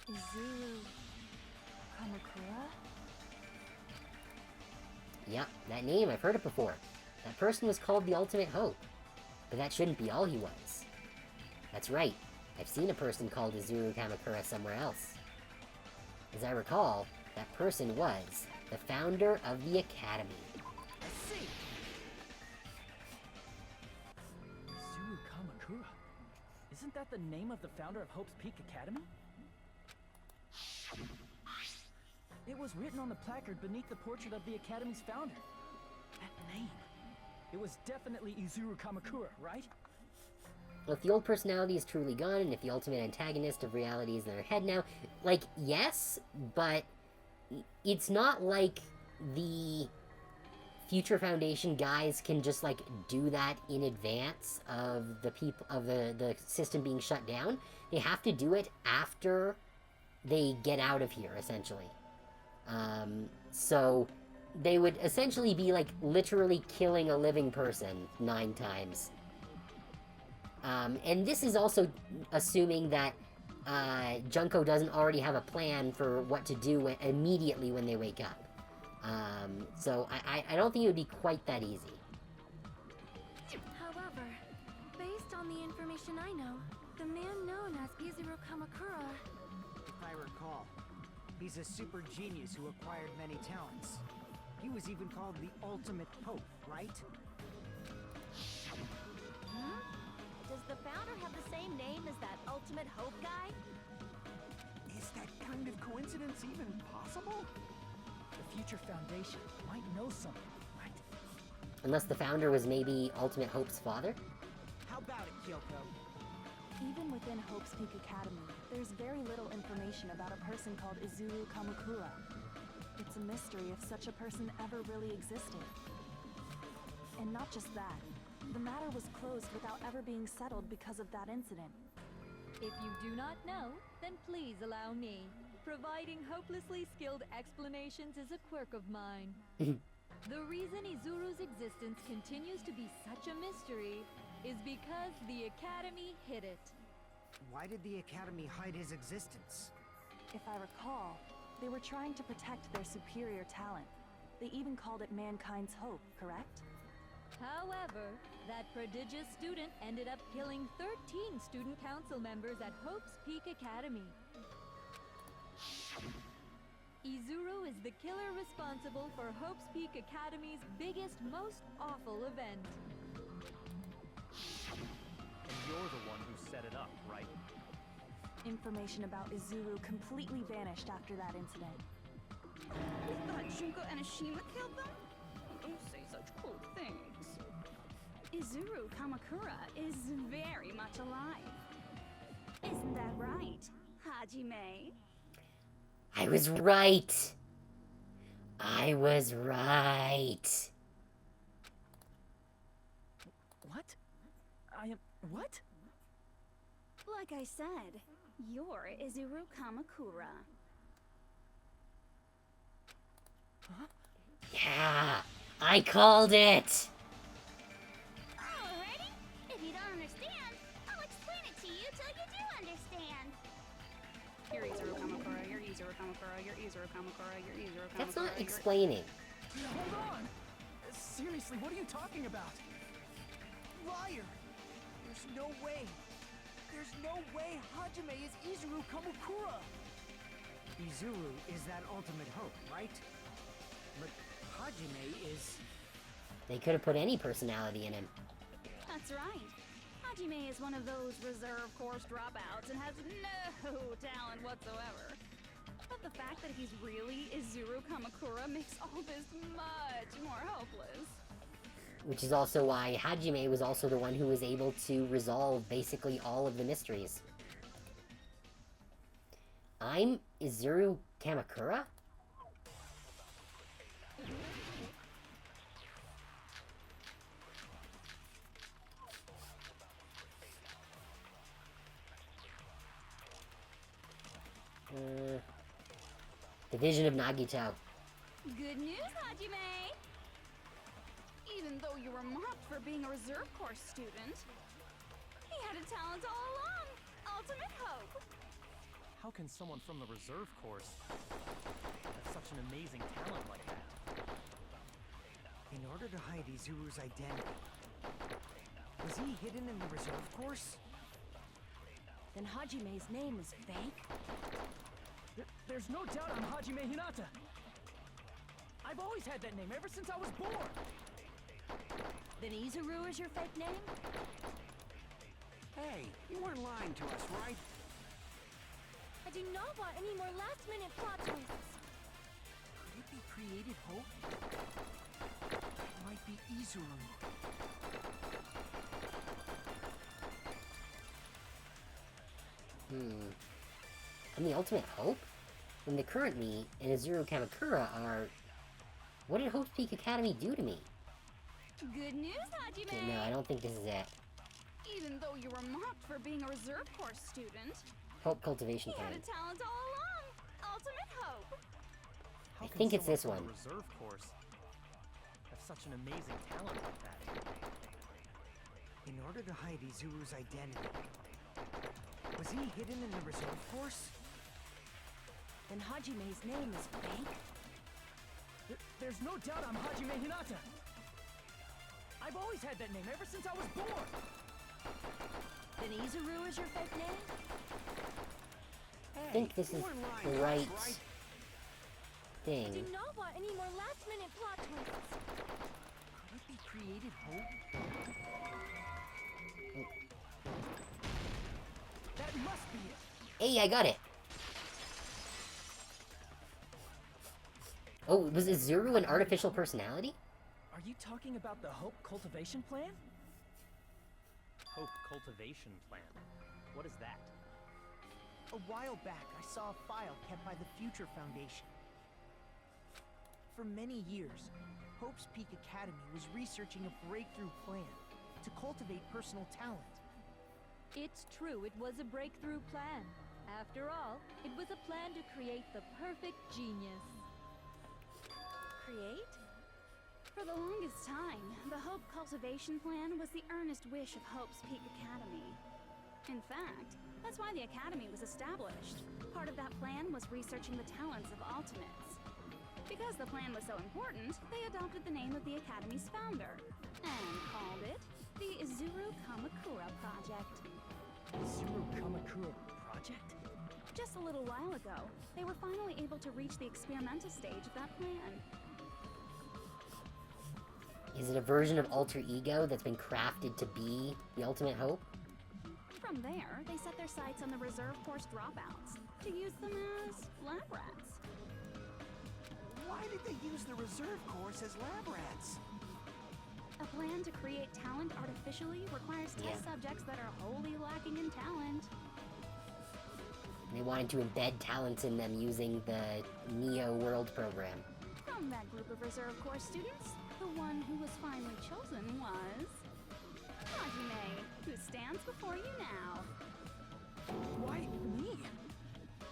Izuru Kamakura? Yep, that name, I've heard it before. That person was called the Ultimate Hope. But that shouldn't be all he was. That's right, I've seen a person called Izuru Kamakura somewhere else. As I recall, that person was the founder of the Academy. I see. Izuru Kamakura. Isn't that the name of the founder of Hope's Peak Academy? It was written on the placard beneath the portrait of the Academy's founder. That name. It was definitely Izuru Kamakura, right? Well, if the old personality is truly gone, and if the ultimate antagonist of reality is in their head now, like, yes, but it's not like the Future Foundation guys can just, like, do that in advance of the system being shut down. They have to do it after they get out of here, essentially. So they would essentially be, like, literally killing a living person 9 times. And this is also assuming that Junko doesn't already have a plan for what to do immediately when they wake up. So I don't think it would be quite that easy. However, based on the information I know, the man known as Izuru Kamakura... If I recall, he's a super genius who acquired many talents. He was even called the Ultimate Hope, right? Does the founder have the same name as that Ultimate Hope guy? Is that kind of coincidence even possible? The Future Foundation might know something, right? Unless the founder was maybe Ultimate Hope's father? How about it, Kyoko? Even within Hope's Peak Academy, there's very little information about a person called Izuru Kamakura. It's a mystery if such a person ever really existed. And not just that, the matter was closed without ever being settled because of that incident. If you do not know, then please allow me. Providing hopelessly skilled explanations is a quirk of mine. The reason Izuru's existence continues to be such a mystery is because the Academy hid it. Why did the Academy hide his existence? If I recall, they were trying to protect their superior talent. They even called it mankind's hope, correct? However, that prodigious student ended up killing 13 student council members at Hope's Peak Academy. Izuru is the killer responsible for Hope's Peak Academy's biggest, most awful event. And you're the one who set it up, right? Information about Izuru completely vanished after that incident. You thought Junko and Ashima killed them? Don't say such cruel things. Izuru Kamakura is very much alive. Isn't that right, Hajime? I was right! I was right! What? I am... what? Like I said, you're Izuru Kamakura. Huh? Yeah! I called it! Alrighty. If you don't understand, I'll explain it to you till you do understand. You're Izuru Kamakura, you're Izuru Kamakura, you're Izuru Kamakura, you're Izuru Kamakura. That's not explaining. Hold on! Seriously, what are you talking about? Liar! There's no way. There's no way Hajime is Izuru Kamakura! Izuru is that ultimate hope, right? But Hajime is... They could have put any personality in him. That's right. Hajime is one of those reserve course dropouts and has no talent whatsoever. But the fact that he's really Izuru Kamakura makes all this much more hopeless. Which is also why Hajime was also the one who was able to resolve basically all of the mysteries. I'm Izuru Kamakura? The Vision of Nagito. Good news, Hajime! Even though you were mocked for being a reserve course student, he had a talent all along. I'll Ultimate Hope! How can someone from the reserve course have such an amazing talent like that? In order to hide Izuru's identity, was he hidden in the reserve course? Then Hajime's name is fake? There's no doubt I'm Hajime Hinata. I've always had that name ever since I was born. Then Izuru is your fake name? Hey, you weren't lying to us, right? I do not want any more last-minute plot twists. Could it be created hope? It might be Izuru. I'm the ultimate hope? When the current me and Izuru Kamakura are... What did Hope's Peak Academy do to me? Good news, Hajime! No, I don't think this is it. Even though you were mocked for being a reserve course student, Hope Cultivation he had Plan. a talent all along! Ultimate Hope! How I can think it's someone this from one. the reserve course have such an amazing talent like that? In order to hide Izuru's identity, was he hidden in the reserve course? Then Hajime's name is fake? There's no doubt I'm Hajime Hinata. I've always had that name ever since I was born. Then Izuru is your fake name? I think this is the right I thing. do not want any more last-minute plot twists. Could it be created hope? That must be it. Hey, I got it! Oh, was Izuru an artificial personality? Are you talking about the Hope Cultivation Plan? Hope Cultivation Plan. What is that? A while back, I saw a file kept by the Future Foundation. For many years, Hope's Peak Academy was researching a breakthrough plan to cultivate personal talent. It's true, it was a breakthrough plan. After all, it was a plan to create the perfect genius. Create? For the longest time, the Hope Cultivation Plan was the earnest wish of Hope's Peak Academy. In fact, that's why the Academy was established. Part of that plan was researching the talents of Ultimates. Because the plan was so important, they adopted the name of the Academy's founder, and called it the Izuru Kamakura Project. Izuru Kamakura Project? Just a little while ago, they were finally able to reach the experimental stage of that plan. Is it a version of Alter Ego that's been crafted to be the ultimate hope? From there, they set their sights on the reserve course dropouts to use them as lab rats. Why did they use the reserve course as lab rats? A plan to create talent artificially requires test subjects that are wholly lacking in talent. They wanted to embed talents in them using the Neo World program. From that group of reserve course students, the one who was finally chosen was... Hajime, who stands before you now. Why me?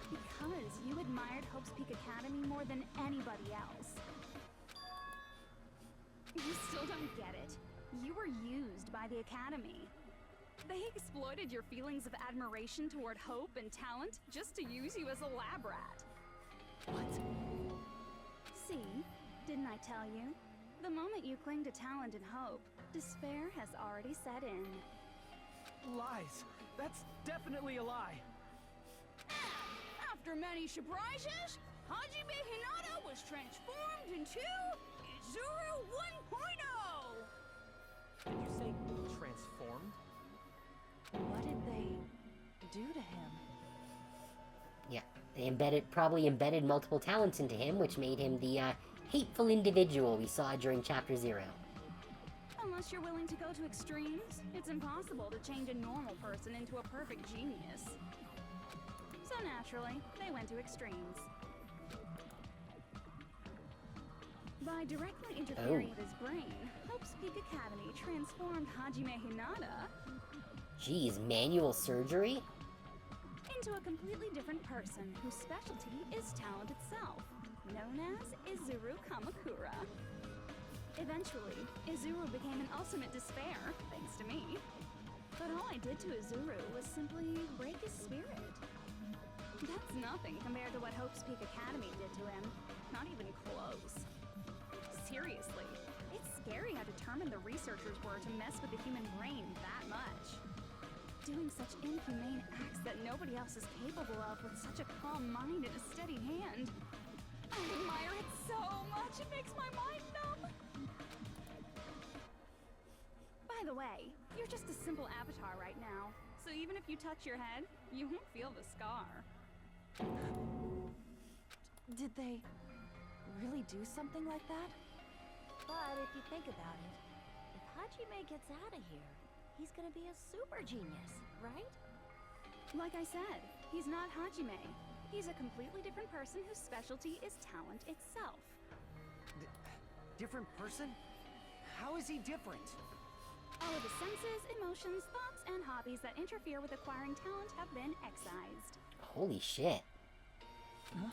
Because you admired Hope's Peak Academy more than anybody else. You still don't get it. You were used by the Academy. They exploited your feelings of admiration toward hope and talent just to use you as a lab rat. What? See, didn't I tell you? The moment you cling to talent and hope, despair has already set in. Lies. That's definitely a lie. After many surprises, Hajime Hinata was transformed into Izuru 1.0! Did you say transformed? What did they do to him? Yeah, they probably embedded multiple talents into him, which made him the hateful individual we saw during Chapter 0. Unless you're willing to go to extremes, it's impossible to change a normal person into a perfect genius. So naturally, they went to extremes. By directly interfering with his brain, Hope's Peak Academy transformed Hajime Hinata Geez, manual surgery? into a completely different person whose specialty is talent itself, known as Izuru Kamakura. Eventually, Izuru became an ultimate despair, thanks to me. But all I did to Izuru was simply break his spirit. That's nothing compared to what Hope's Peak Academy did to him. Not even close. Seriously, it's scary how determined the researchers were to mess with the human brain that much. Doing such inhumane acts that nobody else is capable of with such a calm mind and a steady hand. I admire it so much, it makes my mind numb. By the way, you're just a simple avatar right now, so even if you touch your head, you won't feel the scar. Did they really do something like that? But if you think about it, if Hajime gets out of here, he's gonna be a super genius, right? Like I said, he's not Hajime. He's a completely different person whose specialty is talent itself. Different person? How is he different? All of his senses, emotions, thoughts, and hobbies that interfere with acquiring talent have been excised. Holy shit. Huh?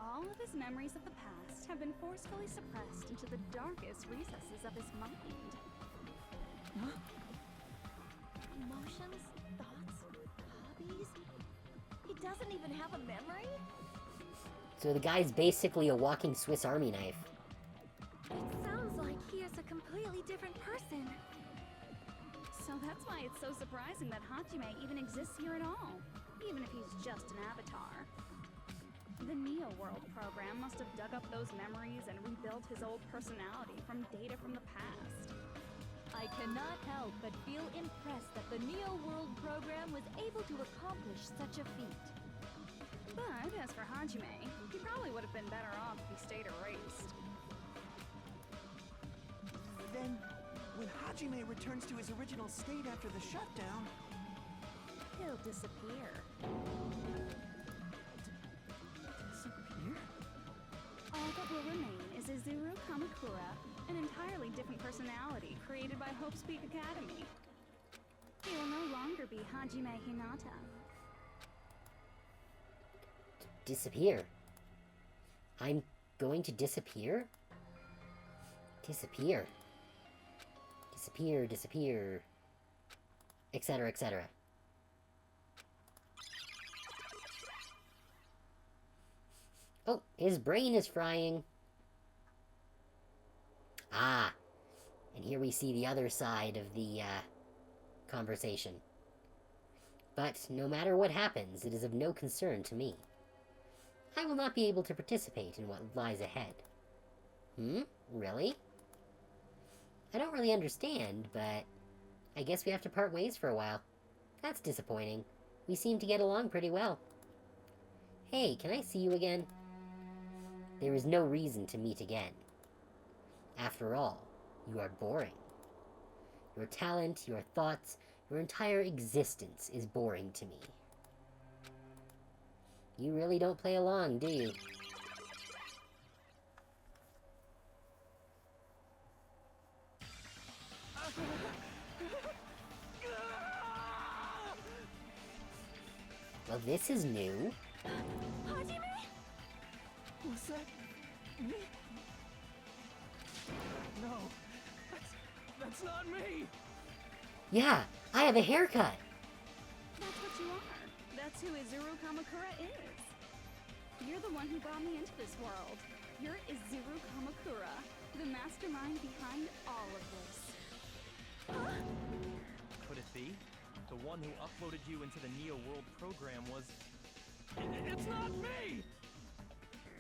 All of his memories of the past have been forcefully suppressed into the darkest recesses of his mind. Huh? Emotions, thoughts, hobbies? He doesn't even have a memory? So the guy's basically a walking Swiss Army knife. It sounds like he is a completely different person. So that's why it's so surprising that Hajime even exists here at all, even if he's just an avatar. The Neo World program must have dug up those memories and rebuilt his old personality from data from the past. I cannot help but feel impressed that the Neo World program was able to accomplish such a feat. But as for Hajime, he probably would have been better off if he stayed erased. Then, when Hajime returns to his original state after the shutdown, He'll disappear. Disappear? All that will remain is Izuru Kamakura, an entirely different personality created by Hope's Peak Academy. He will no longer be Hajime Hinata. Disappear. I'm going to disappear? Disappear. Disappear, disappear. Etc., etc. Oh, his brain is frying. Ah, and here we see the other side of the, conversation. But no matter what happens, it is of no concern to me. I will not be able to participate in what lies ahead. Really? I don't really understand, but I guess we have to part ways for a while. That's disappointing. We seem to get along pretty well. Hey, can I see you again? There is no reason to meet again. After all, you are boring. Your talent, your thoughts, your entire existence is boring to me. You really don't play along, do you? Well, this is new. Hajime? Was that me? No, that's not me. Yeah, I have a haircut. That's what you are. That's who Izuru Kamakura is. You're the one who brought me into this world. You're Izuru Kamakura, the mastermind behind all of this. Could it be? The one who uploaded you into the Neo World program was... It's not me!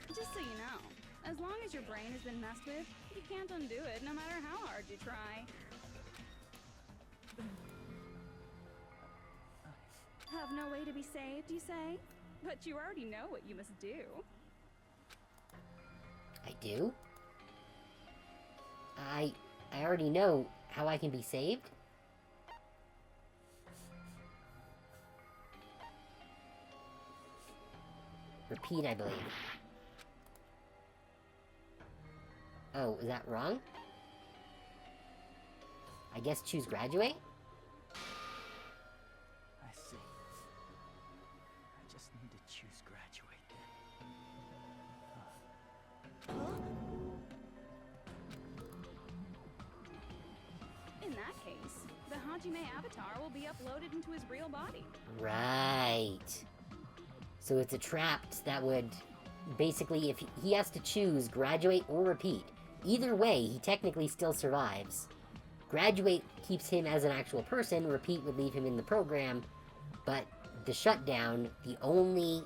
Just so you know, as long as your brain has been messed with, you can't undo it no matter how hard you try. Have no way to be saved, you say? But you already know what you must do. I do? I already know how I can be saved? Repeat, I believe. Oh, is that wrong? I guess choose graduate? I see. I just need to choose graduate then. In that case, the Hajime avatar will be uploaded into his real body. Right. So it's a trap that would... Basically, if he has to choose graduate or repeat, either way, he technically still survives. Graduate keeps him as an actual person, repeat would leave him in the program, but the shutdown, the only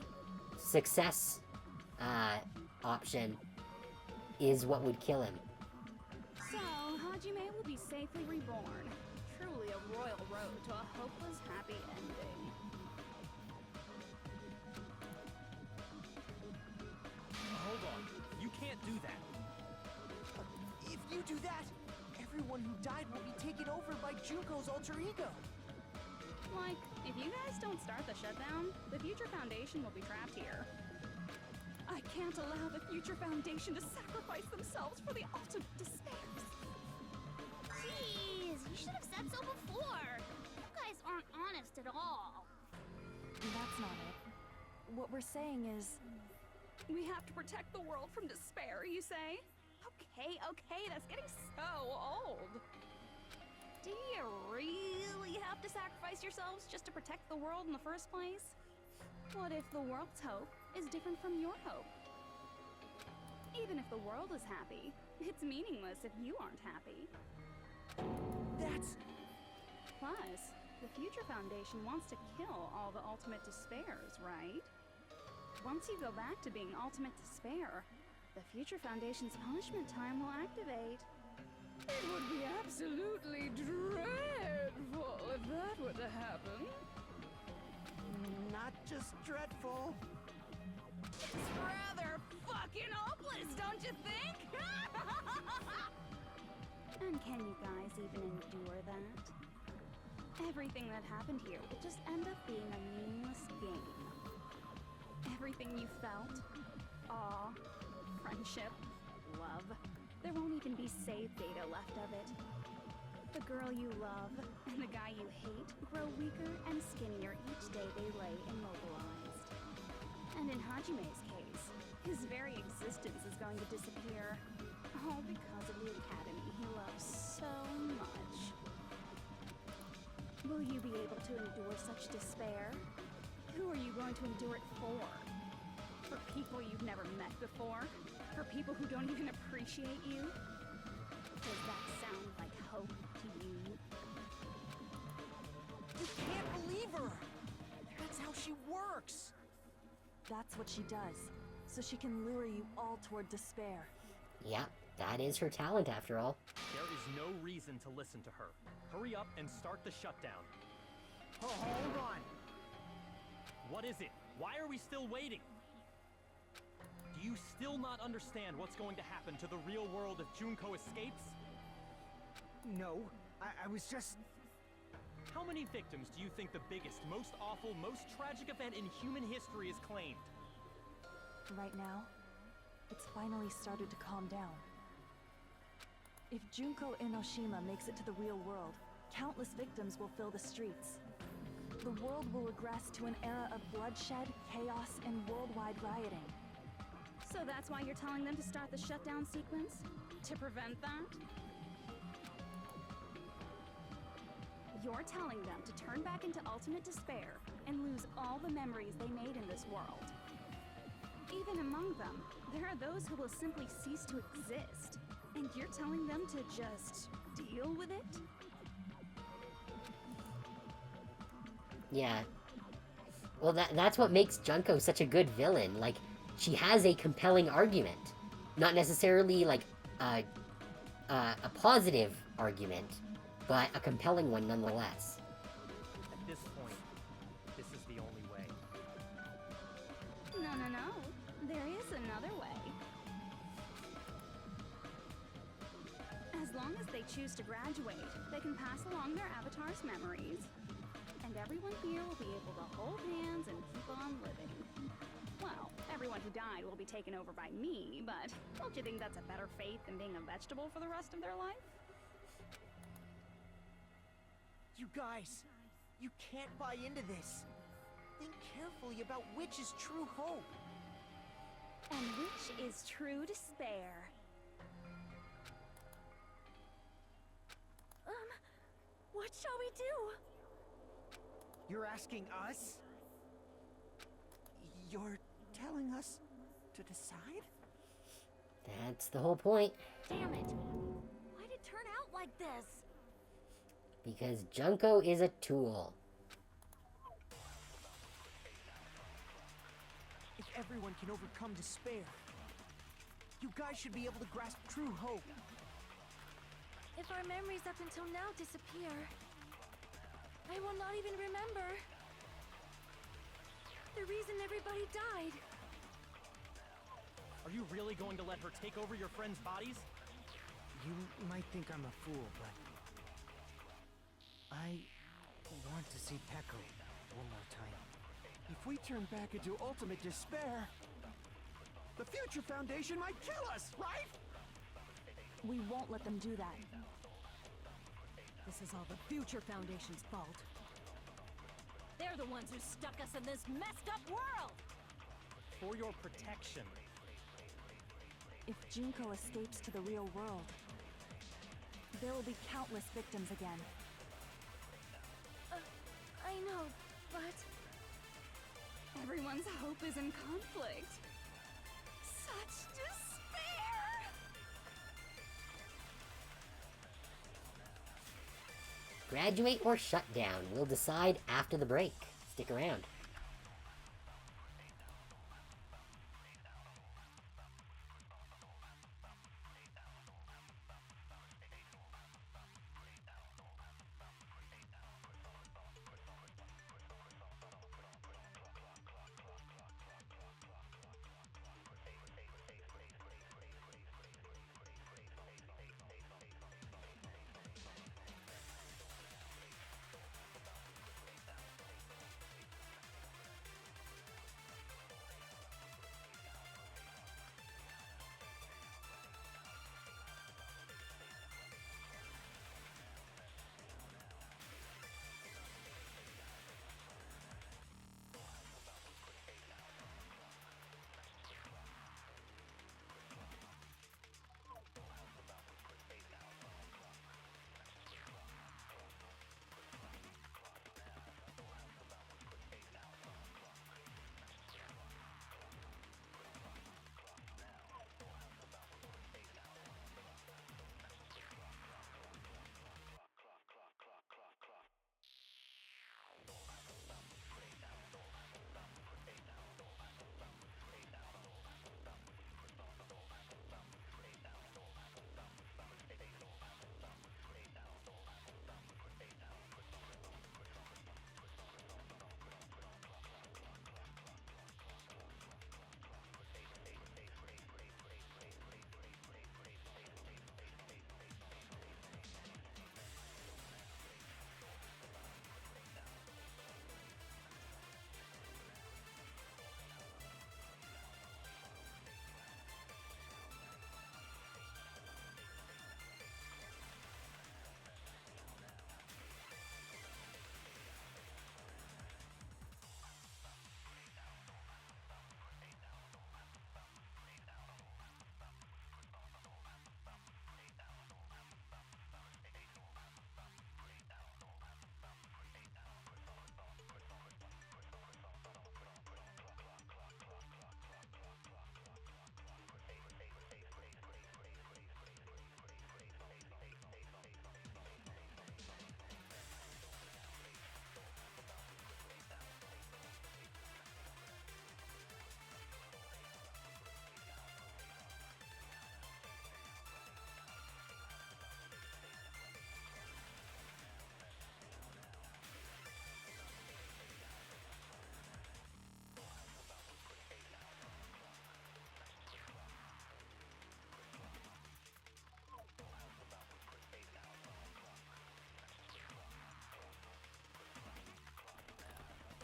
success option, is what would kill him. So, Hajime will be safely reborn. Truly a royal road to a hopeless happy ending. Hold on. You can't do that. If you do that, everyone who died will be taken over by Junko's alter ego. Like, if you guys don't start the shutdown, the Future Foundation will be trapped here. I can't allow the Future Foundation to sacrifice themselves for the ultimate despairs. Jeez, you should have said so before. You guys aren't honest at all. That's not it. What we're saying is... We have to protect the world from despair, you say? Okay, that's getting so old. Do you really have to sacrifice yourselves just to protect the world in the first place? What if the world's hope is different from your hope? Even if the world is happy, it's meaningless if you aren't happy. That's... Plus, the Future Foundation wants to kill all the ultimate despairs, right? Once you go back to being ultimate despair, the Future Foundation's punishment time will activate. It would be absolutely dreadful if that were to happen. not just dreadful. It's rather fucking hopeless, don't you think? And can you guys even endure that? Everything that happened here will just end up being a meaningless game. Everything you felt, awe, friendship, love, there won't even be save data left of it. The girl you love and the guy you hate grow weaker and skinnier each day they lay immobilized. And in Hajime's case, his very existence is going to disappear. All because of the academy he loves so much. Will you be able to endure such despair? Who are you going to endure it for? For people you've never met before? For people who don't even appreciate you? Does that sound like hope to you? You can't believe her! That's how she works! That's what she does, so she can lure you all toward despair. Yeah, that is her talent after all. There is no reason to listen to her. Hurry up and start the shutdown. Oh, hold on! What is it? Why are we still waiting? Do you still not understand what's going to happen to the real world if Junko escapes? No, I was just... How many victims do you think the biggest, most awful, most tragic event in human history has claimed? Right now, it's finally started to calm down. If Junko Enoshima makes it to the real world, countless victims will fill the streets. The world will regress to an era of bloodshed, chaos, and worldwide rioting. So that's why you're telling them to start the shutdown sequence? To prevent that? You're telling them to turn back into ultimate despair and lose all the memories they made in this world. Even among them, there are those who will simply cease to exist. And you're telling them to just deal with it? Yeah. Well, that's what makes Junko such a good villain. Like, she has a compelling argument. Not necessarily, like, a positive argument, but a compelling one nonetheless. At this point, this is the only way. No. There is another way. As long as they choose to graduate, they can pass along their avatar's memories. And everyone here will be able to hold hands and keep on living. Well, everyone who died will be taken over by me, but don't you think that's a better fate than being a vegetable for the rest of their life? You guys, you can't buy into this. Think carefully about which is true hope. And which is true despair. What shall we do? You're asking us? You're telling us to decide? That's the whole point. Damn it! Why'd it turn out like this? Because Junko is a tool. If everyone can overcome despair, you guys should be able to grasp true hope. If our memories up until now disappear, I will not even remember the reason everybody died. Are you really going to let her take over your friends' bodies? You might think I'm a fool, but I want to see Peko one more time. If we turn back into ultimate despair, the Future Foundation might kill us, right? We won't let them do that. This is all the Future Foundation's fault. They're the ones who stuck us in this messed up world! For your protection. If Junko escapes to the real world, there will be countless victims again. I know, but Everyone's hope is in conflict. Such despair! Graduate or shut down? We'll decide after the break. Stick around.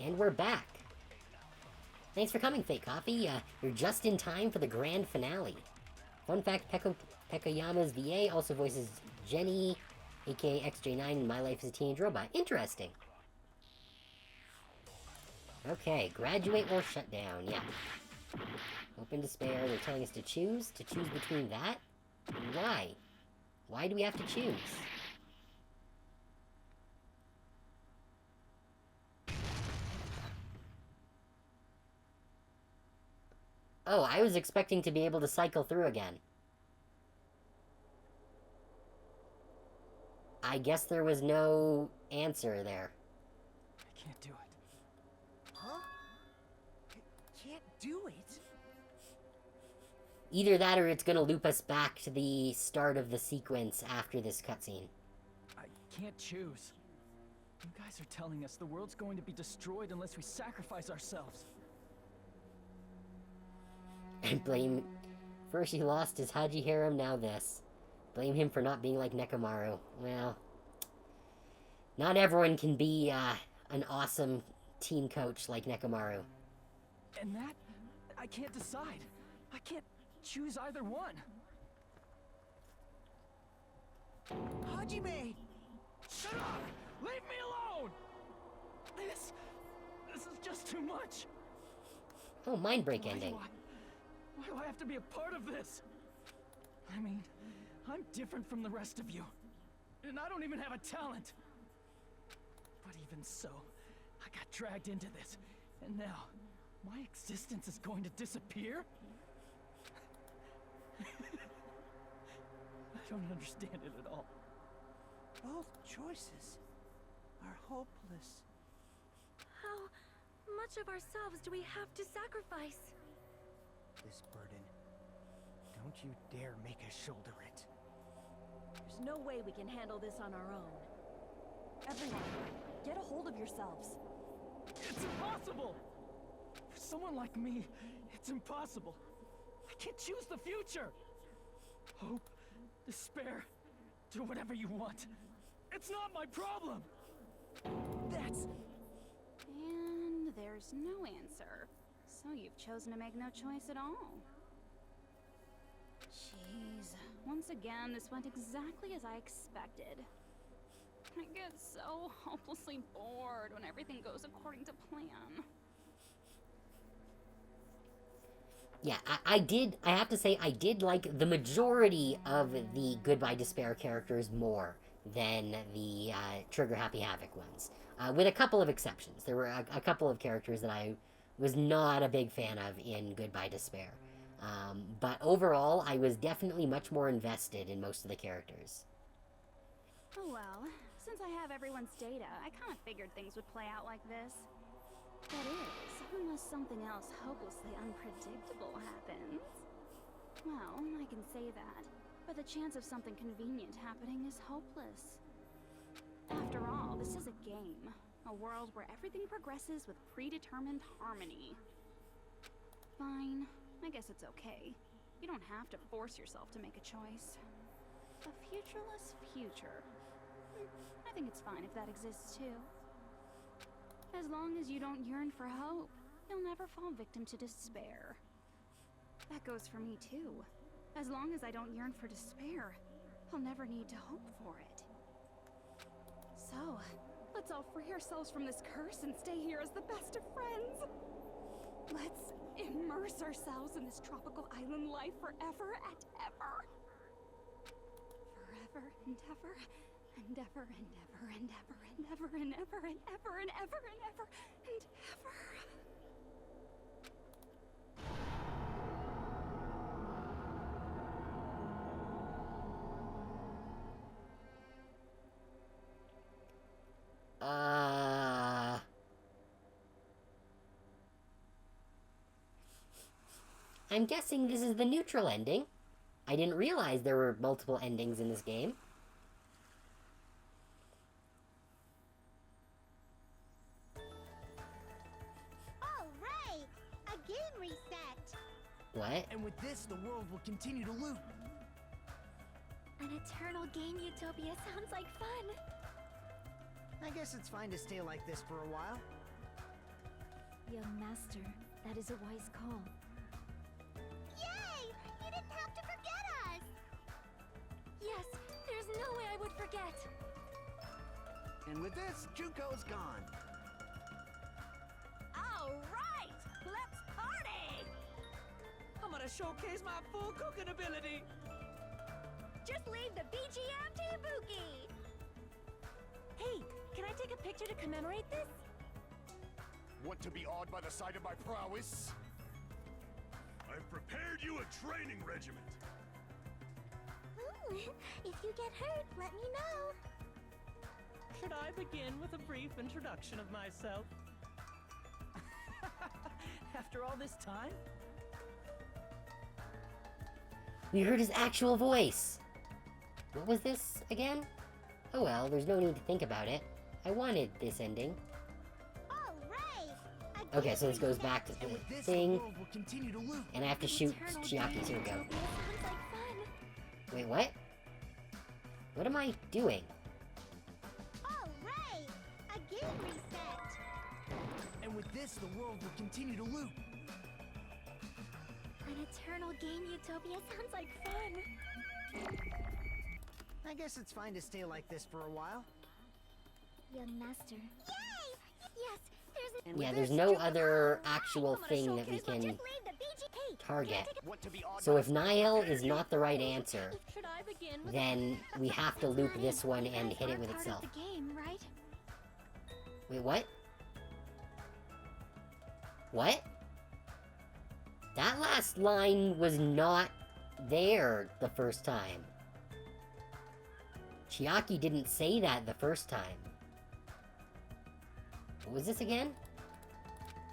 And we're back. Thanks for coming, Fake Coffee. You're just in time for the grand finale. Fun fact, Pekoyama's VA also voices Jenny, aka XJ9 in My Life as a Teenage Robot. Interesting. Okay, graduate or shut down, yeah. Hope and despair, they're telling us to choose between that? Why? Why do we have to choose? Oh, I was expecting to be able to cycle through again. I guess there was no answer there. I can't do it. Huh? Can't do it? Either that or it's gonna loop us back to the start of the sequence after this cutscene. I can't choose. You guys are telling us the world's going to be destroyed unless we sacrifice ourselves. And blame... First he lost his Haji harem, now this. Blame him for not being like Nekomaru. Well... Not everyone can be, an awesome team coach like Nekomaru. And that... I can't decide. I can't choose either one. Hajime! Shut up! Leave me alone! This is just too much. Oh, mind break ending. Why do I have to be a part of this? I mean, I'm different from the rest of you. And I don't even have a talent. But even so, I got dragged into this. And now, my existence is going to disappear? I don't understand it at all. Both choices are hopeless. How much of ourselves do we have to sacrifice? This burden, don't you dare make us shoulder it. There's no way we can handle this on our own. Everyone, get a hold of yourselves. It's impossible! For someone like me, it's impossible. I can't choose the future. Hope, despair, do whatever you want. It's not my problem. That's... And there's no answer. So you've chosen to make no choice at all. Jeez. Once again, this went exactly as I expected. I get so hopelessly bored when everything goes according to plan. Yeah, I have to say, I did like the majority of the Goodbye Despair characters more than the Trigger Happy Havoc ones. With a couple of exceptions. There were a couple of characters that I was not a big fan of in Goodbye Despair. But overall, I was definitely much more invested in most of the characters. Oh well, since I have everyone's data, I kind of figured things would play out like this. That is, unless something else hopelessly unpredictable happens. Well, I can say that, but the chance of something convenient happening is hopeless. After all, this is a game. A world where everything progresses with predetermined harmony. Fine, I guess it's okay. You don't have to force yourself to make a choice. A futureless future. I think it's fine if that exists too. As long as you don't yearn for hope, you'll never fall victim to despair. That goes for me too. As long as I don't yearn for despair, I'll never need to hope for it. So, let's all free ourselves from this curse and stay here as the best of friends. Let's immerse ourselves in this tropical island life forever and ever. Forever and ever. And ever and ever and ever and ever and ever and ever and ever and ever and ever. I'm guessing this is the neutral ending. I didn't realize there were multiple endings in this game. What? And with this, the world will continue to loop. An eternal game utopia sounds like fun. I guess it's fine to stay like this for a while. Young master, that is a wise call. Yay! You didn't have to forget us! Yes, there's no way I would forget. And with this, Junko's gone. All right, let's party! I'm gonna showcase my full cooking ability. Just leave the BGM to Ibuki. Hey, can I take a picture to commemorate this? Want to be awed by the sight of my prowess? I've prepared you a training regiment. Ooh, if you get hurt, let me know. Should I begin with a brief introduction of myself? After all this time? We heard his actual voice! What was this again? Oh well, there's no need to think about it. I wanted this ending. All right. Okay, so this goes back to the thing, and I have to shoot Chiaki's. Here we go. Sounds like fun. Wait, what? What am I doing? All right. A game reset. And with this, the world will continue to loop. An eternal game utopia sounds like fun. I guess it's fine to stay like this for a while. Young master. Yay! Yes, Yeah, there's no other actual thing that we can target. So if Niall is not the right answer, then we have to loop this one and hit it with itself. Wait, what? What? That last line was not there the first time. Chiaki didn't say that the first time. What was this again?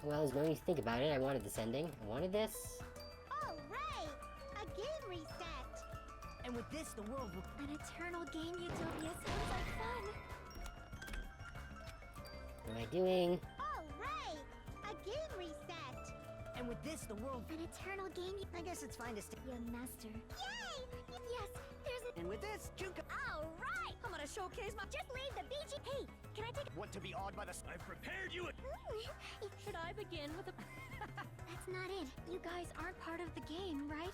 Well, there's no need to think about it. I wanted this ending. I wanted this. All right. A game reset. And with this, the world will... An eternal game utopia sounds like fun. What am I doing? All right. A game reset. And with this, the world... An eternal game... I guess it's fine to stay... Young master. Yay! Yes, there's a... And with this, Junka... All right! I'm gonna showcase my... Just leave the BG... Hey, can I take... What to be awed by the... I've prepared you a... Should I begin with a... That's not it. You guys aren't part of the game, right?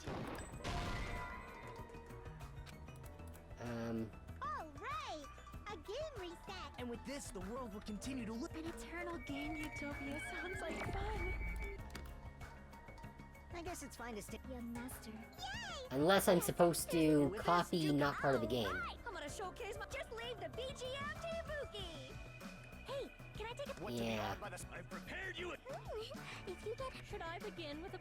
All right. A game reset. And with this, the world will continue to loop. An eternal game utopia sounds like fun. I guess it's fine to stay... Young master. Yay! Unless I'm supposed to copy not part of the game. I'm gonna showcase my... Just leave the BGM to Ibuki! Hey, can I take a... What to be Yeah. awed by the... I've prepared you a... If you get... Should I begin with a...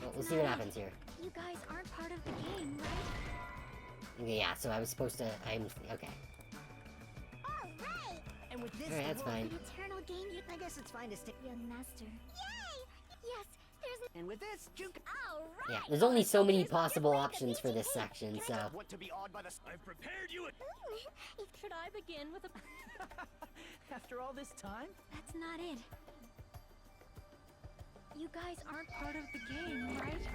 Well, we'll see what happens here. You guys aren't part of the game, right? Yeah, so I was supposed to... Okay. All right. And with this, Alright, that's fine. An eternal game... I guess it's fine to stay... Young master. Yay! Yes, there's a... And with this, Junka... All right! Yeah, there's only so many possible options for this section, so... What to be awed by the... I've prepared you a... Should I begin with a... After all this time? That's not it. You guys aren't part of the game, right?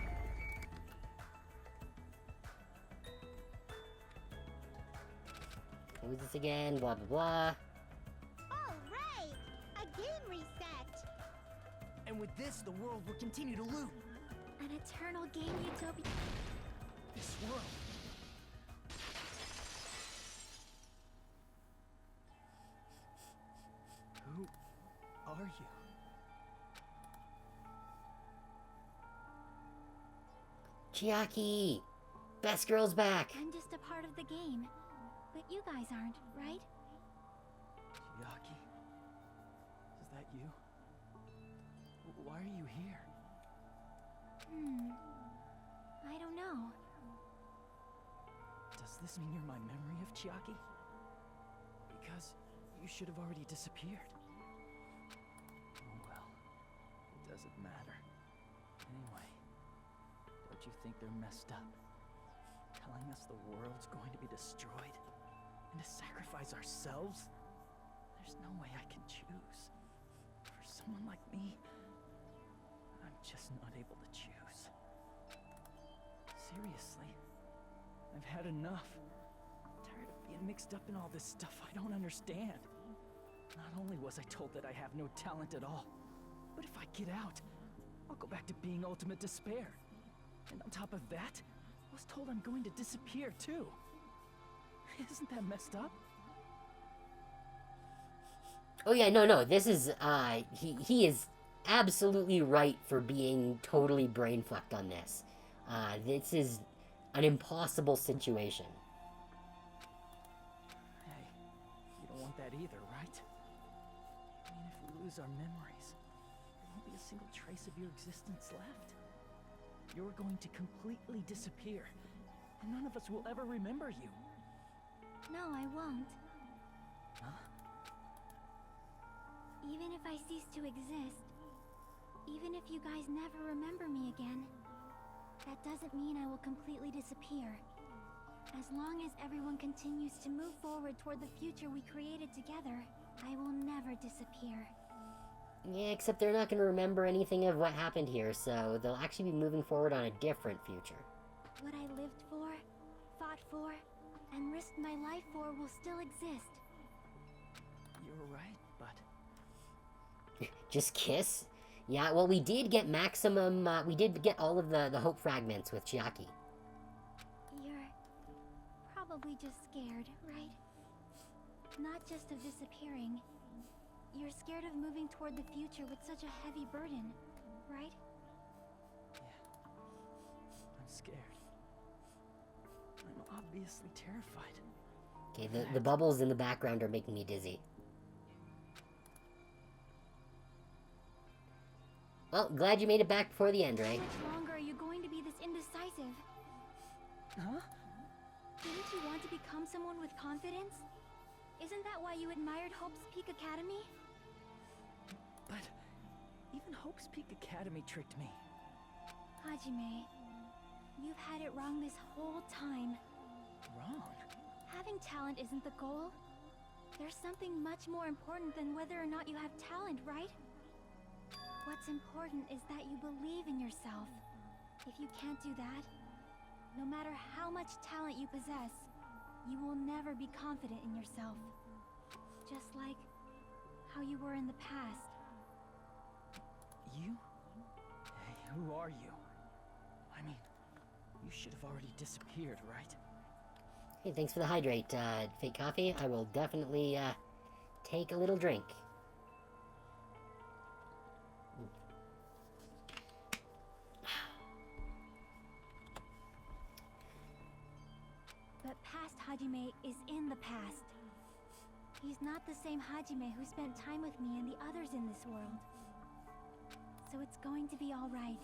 What was this again? Blah, blah, blah. All right. A game reset. And with this, the world will continue to loop. An eternal game utopia... This world... Who are you? Chiaki! Best girl's back! I'm just a part of the game. But you guys aren't, right? Chiaki? Is that you? Why are you here? I don't know. Does this mean you're my memory of Chiaki? Because you should have already disappeared. Oh well, it doesn't matter. Anyway, don't you think they're messed up? Telling us the world's going to be destroyed? And to sacrifice ourselves? There's no way I can choose. For someone like me, I'm just not able to choose. Seriously, I've had enough. I'm tired of being mixed up in all this stuff I don't understand. Not only was I told that I have no talent at all, but if I get out, I'll go back to being ultimate despair. And on top of that, I was told I'm going to disappear too. Isn't that messed up? Oh yeah, no, this is, he is absolutely right for being totally brain fucked on this. This is an impossible situation. Hey, you don't want that either, right? I mean, if we lose our memories, there won't be a single trace of your existence left. You're going to completely disappear, and none of us will ever remember you. No, I won't. Huh? Even if I cease to exist, even if you guys never remember me again, that doesn't mean I will completely disappear. As long as everyone continues to move forward toward the future we created together, I will never disappear. Yeah, except they're not going to remember anything of what happened here, so they'll actually be moving forward on a different future. What I lived for, fought for, and risked my life for will still exist. You're right, but... Just kiss? Yeah, well, we did get maximum, we did get all of the hope fragments with Chiaki. You're probably just scared, right? Not just of disappearing. You're scared of moving toward the future with such a heavy burden, right? Yeah. I'm scared. I'm obviously terrified. Okay, the bubbles in the background are making me dizzy. Well, glad you made it back before the end, right? How much longer are you going to be this indecisive? Huh? Didn't you want to become someone with confidence? Isn't that why you admired Hope's Peak Academy? But even Hope's Peak Academy tricked me. Hajime, you've had it wrong this whole time. Wrong? Having talent isn't the goal. There's something much more important than whether or not you have talent, right? What's important is that you believe in yourself. If you can't do that, no matter how much talent you possess, you will never be confident in yourself. Just like how you were in the past. You? Hey, who are you? I mean, you should have already disappeared, right? Hey, thanks for the hydrate, Fake Coffee. I will definitely, take a little drink. But past Hajime is in the past. He's not the same Hajime who spent time with me and the others in this world. So it's going to be all right.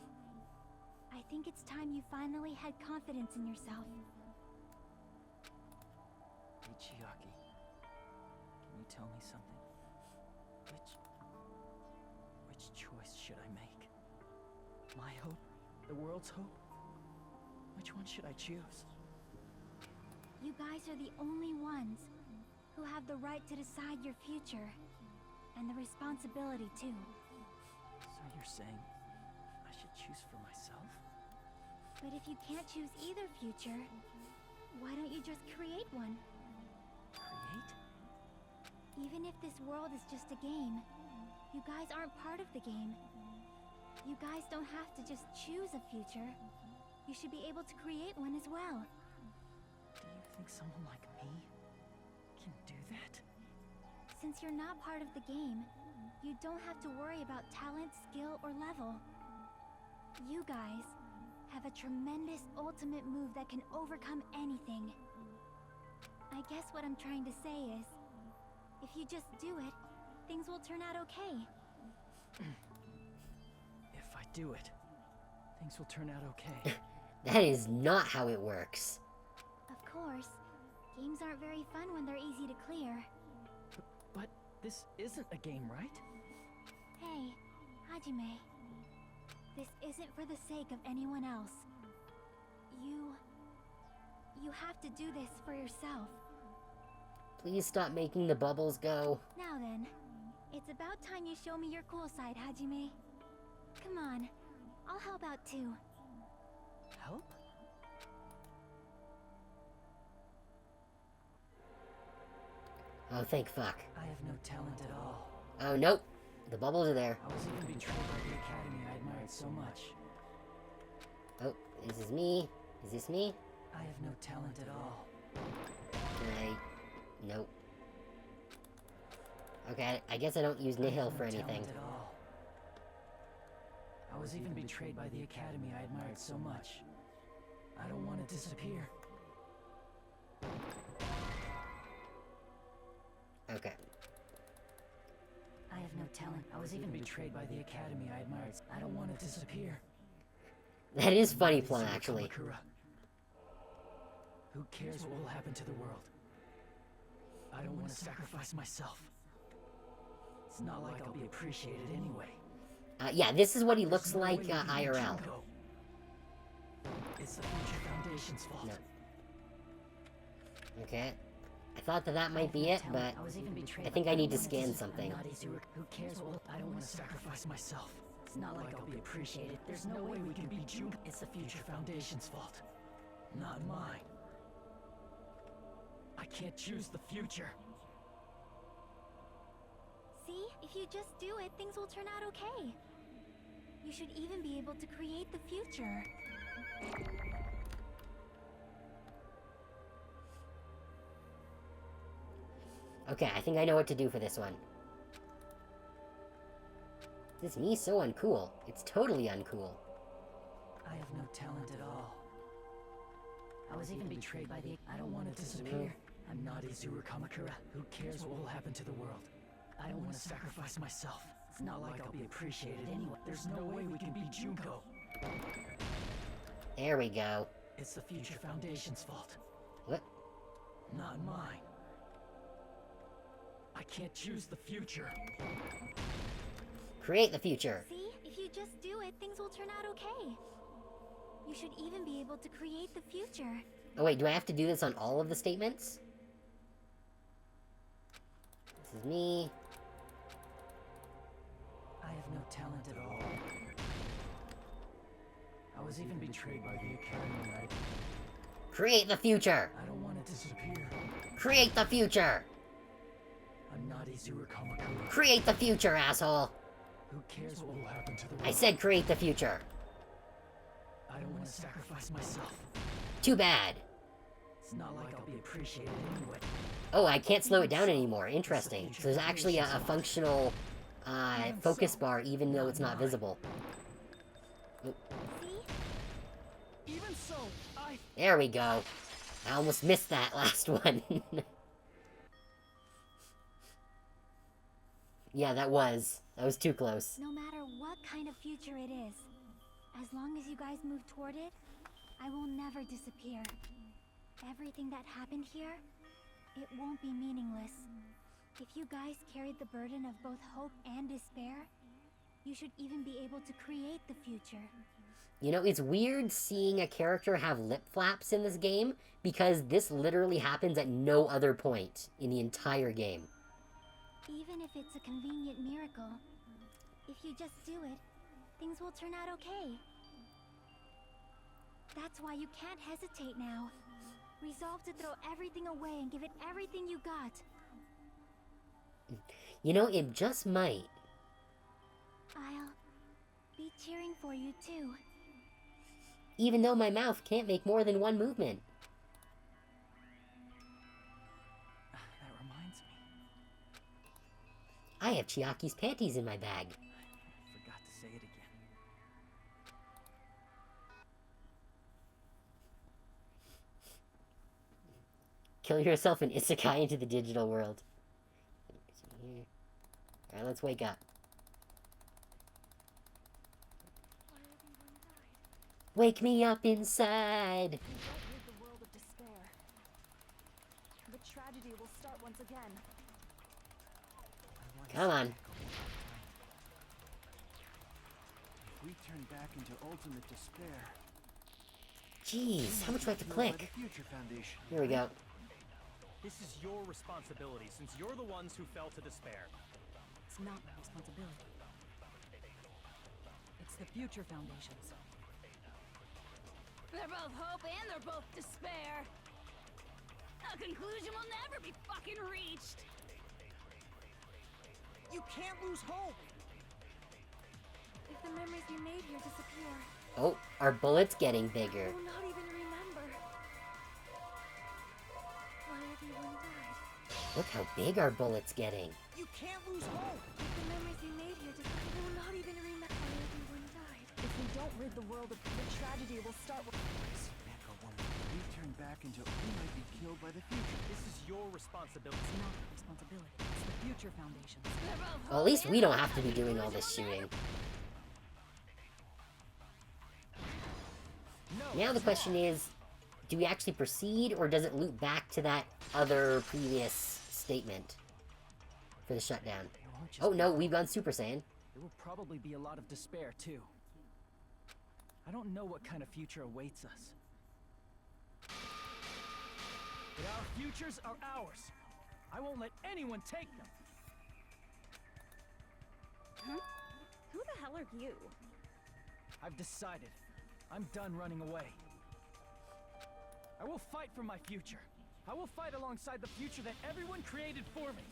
I think it's time you finally had confidence in yourself. Hey, Chiaki. Can you tell me something? Which choice should I make? My hope? The world's hope? Which one should I choose? You guys are the only ones who have the right to decide your future. And the responsibility, too. So you're saying I should choose for myself? But if you can't choose either future, why don't you just create one? Create? Even if this world is just a game, you guys aren't part of the game. You guys don't have to just choose a future. You should be able to create one as well. Do you think someone like me can do that? Since you're not part of the game, you don't have to worry about talent, skill, or level. You guys have a tremendous ultimate move that can overcome anything. I guess what I'm trying to say is, if you just do it, things will turn out okay. If I do it, things will turn out okay. That is not how it works. Of course, games aren't very fun when they're easy to clear. But this isn't a game, right? Hey, Hajime. This isn't for the sake of anyone else. You have to do this for yourself. Please stop making the bubbles go. Now then, it's about time you show me your cool side, Hajime. Come on, I'll help out too. Help? Oh, thank fuck. I have no talent at all. Oh, nope. The bubbles are there. I was even betrayed by the academy I admired so much. Oh, is this me? Is this me? I have no talent at all. Right. Nope. Okay, I guess I don't use Nihil for anything. At all. I was even betrayed by the academy I admired so much. I don't want to disappear. Okay. I have no talent. I was was even betrayed by the academy I admired. I don't want to disappear. That is funny plot, actually. Kamakura. Who cares what will happen to the world? I don't want to sacrifice myself. It's not like I'll be appreciated anyway. Yeah, this is what he looks like IRL. It's the Future Foundation's fault. No. Okay. I thought that might be it, but I think I need to scan something. Who cares what I don't want to sacrifice myself. It's not like I'll be appreciated. There's no way we can beat June. It's the Future Foundation's fault. Not mine. I can't choose the future. See? If you just do it, things will turn out okay. You should even be able to create the future. Okay, I think I know what to do for this one. This me so uncool. It's totally uncool. I have no talent at all. I was even betrayed by the... I don't want to disappear. I'm not Izuru Kamakura. Who cares what will happen to the world? I don't want to sacrifice myself. It's not like I'll be appreciated anyway. There's no way we can beat Junko. There we go. It's the Future Foundation's fault. What? Not mine. I can't choose the future. Create the future. See? If you just do it, things will turn out okay. You should even be able to create the future. Oh wait, do I have to do this on all of the statements? This is me. I have no talent at all. I was even betrayed by the academy, right? Create the future! I don't want to disappear. Create the future! I'm not Izuru Kamakura. Create the future, asshole! Who cares what will happen to the world? I said create the future. I don't want to sacrifice myself. Too bad. It's not like I'll be appreciated anyway. Oh, I can't slow it down anymore. Interesting. So there's actually a functional focus bar even though it's not visible. Oh. Even so, There we go. I almost missed that last one. Yeah, that was too close. No matter what kind of future it is, as long as you guys move toward it, I will never disappear. Everything that happened here, it won't be meaningless. If you guys carried the burden of both hope and despair, you should even be able to create the future. You know, it's weird seeing a character have lip flaps in this game, because this literally happens at no other point in the entire game. Even if it's a convenient miracle, if you just do it, things will turn out okay. That's why you can't hesitate now. Resolve to throw everything away and give it everything you got. You know, it just might. I'll be cheering for you too. Even though my mouth can't make more than one movement. That reminds me. I have Chiaki's panties in my bag. I forgot to say it again. Kill yourself and isekai into the digital world. Alright, let's wake up. Wake me up inside! We don't rid the world of despair. The tragedy will start once again. Come on. If we turn back into ultimate despair... Jeez, how much do I have to click? Future Foundation. Here we go. This is your responsibility, since you're the ones who fell to despair. It's not my responsibility. It's the Future Foundation's. They're both hope and they're both despair. A conclusion will never be fucking reached. You can't lose hope. If the memories you made here disappear, Oh, our bullet's getting bigger. I will not even remember why everyone died. Look how big our bullet's getting. You can't lose hope. If the memories you made here disappear, I will not even remember why everyone died. If we don't rid the world of the tragedy will start with... Echo one more we turn back into, we might be killed by the future. This is your responsibility. It's not the responsibility. It's the Future Foundation's. Well, at least we don't have to be doing all this shooting. Now the question is, do we actually proceed, or does it loop back to that other previous statement for the shutdown? Oh no, we've gone Super Saiyan. There will probably be a lot of despair, too. I don't know what kind of future awaits us. But our futures are ours. I won't let anyone take them. Huh? Who the hell are you? I've decided. I'm done running away. I will fight for my future. I will fight alongside the future that everyone created for me.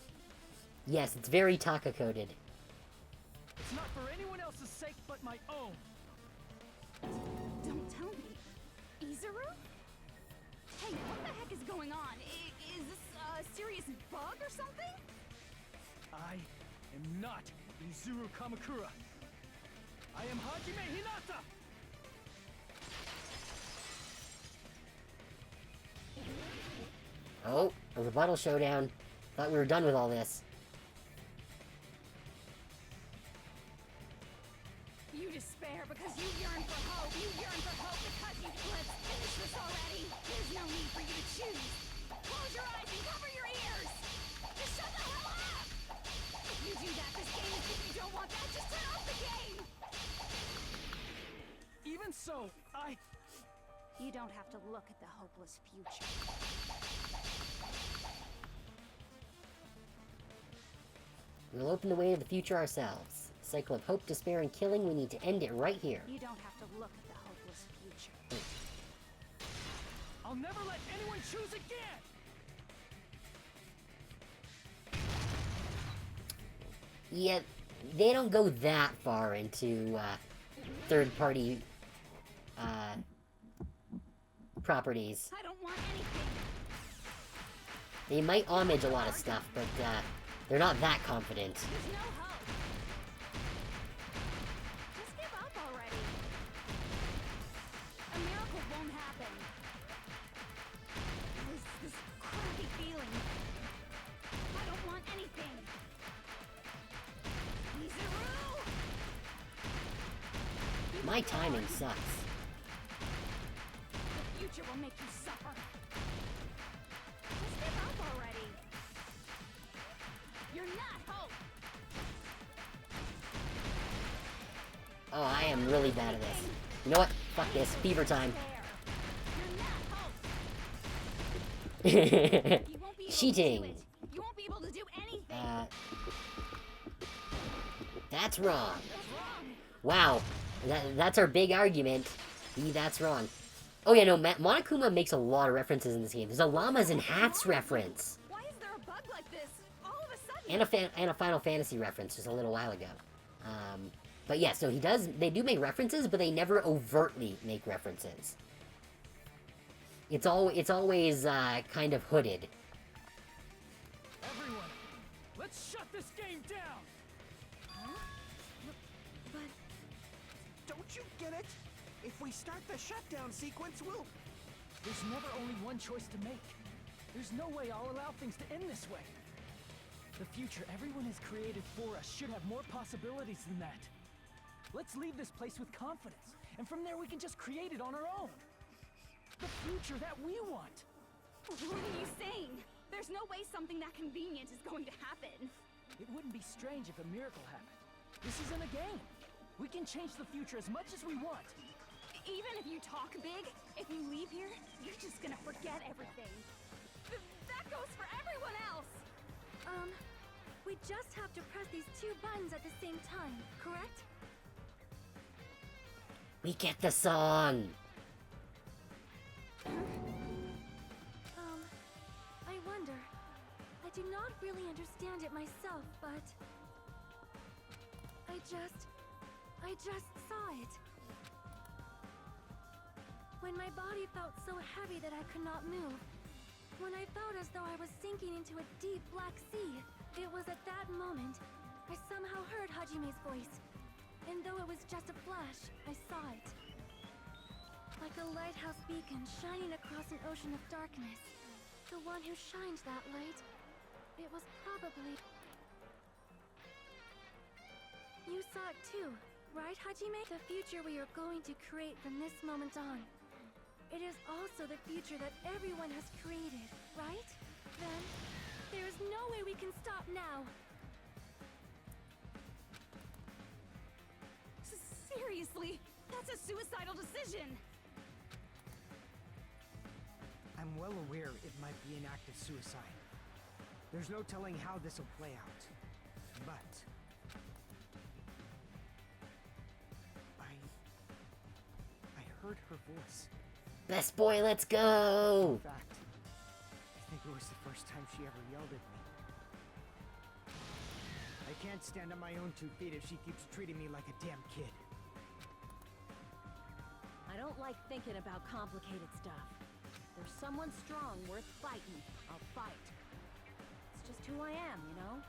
Yes, it's very Taka-coded. It's not for anyone else's sake but my own. Don't tell me. Izuru? Hey, what the heck is going on? Is this a serious bug or something? I am not Izuru Kamakura. I am Hajime Hinata! Oh, a rebuttal showdown. Thought we were done with all this. You despair because you yearn for hope. You yearn for hope because you... Let's finish this already. There's no need for you to choose. Close your eyes and cover your ears. Just shut the hell up! If you do that, this game is... If you don't want that, just turn off the game! Even so, You don't have to look at the hopeless future. We'll open the way to the future ourselves. Cycle of hope, despair, and killing, we need to end it right here. You don't have to look at the hopeless future. I'll never let anyone choose again! Yeah, they don't go that far into, third-party, properties. I don't want anything. They might homage a lot of stuff, but, they're not that confident. There's no hope. Just give up already. A miracle won't happen. This crappy feeling. I don't want anything. Izuru! My timing sucks. The future will make you suffer. Just give up already. You're not hope. Oh, I am really bad at this. You know what? Fuck this. Fever time. Cheating. You won't be able to do anything. That's wrong. Wow. That's our big argument. That's wrong. Oh yeah, no, Monokuma makes a lot of references in this game. There's a Llamas and Hats reference. Why is there a bug like this all of a sudden? And a Final Fantasy reference just a little while ago. But yeah, so they do make references, but they never overtly make references. It's always, kind of hooded. Everyone, let's shut this game down! But... Don't you get it? If we start the shutdown sequence, we'll... There's never only one choice to make. There's no way I'll allow things to end this way. The future everyone has created for us should have more possibilities than that. Let's leave this place with confidence, and from there we can just create it on our own. The future that we want. What are you saying? There's no way something that convenient is going to happen. It wouldn't be strange if a miracle happened. This isn't a game. We can change the future as much as we want. Even if you talk big, if you leave here, you're just gonna forget everything. That goes for everyone else! We just have to press these two buttons at the same time, correct? We get the song! I wonder. I do not really understand it myself, but... I just saw it. When my body felt so heavy that I could not move. When I felt as though I was sinking into a deep black sea. It was at that moment, I somehow heard Hajime's voice. And though it was just a flash, I saw it. Like a lighthouse beacon shining across an ocean of darkness. The one who shined that light, it was probably... You saw it too, right, Hajime? The future we are going to create from this moment on. It is also the future that everyone has created, right? Then, there is no way we can stop now. Seriously, that's a suicidal decision. I'm well aware it might be an act of suicide. There's no telling how this will play out. But... I heard her voice. Best boy, let's go! In fact, I think it was the first time she ever yelled at me. I can't stand on my own 2 feet if she keeps treating me like a damn kid. I don't like thinking about complicated stuff. There's someone strong worth fighting, I'll fight. It's just who I am, you know?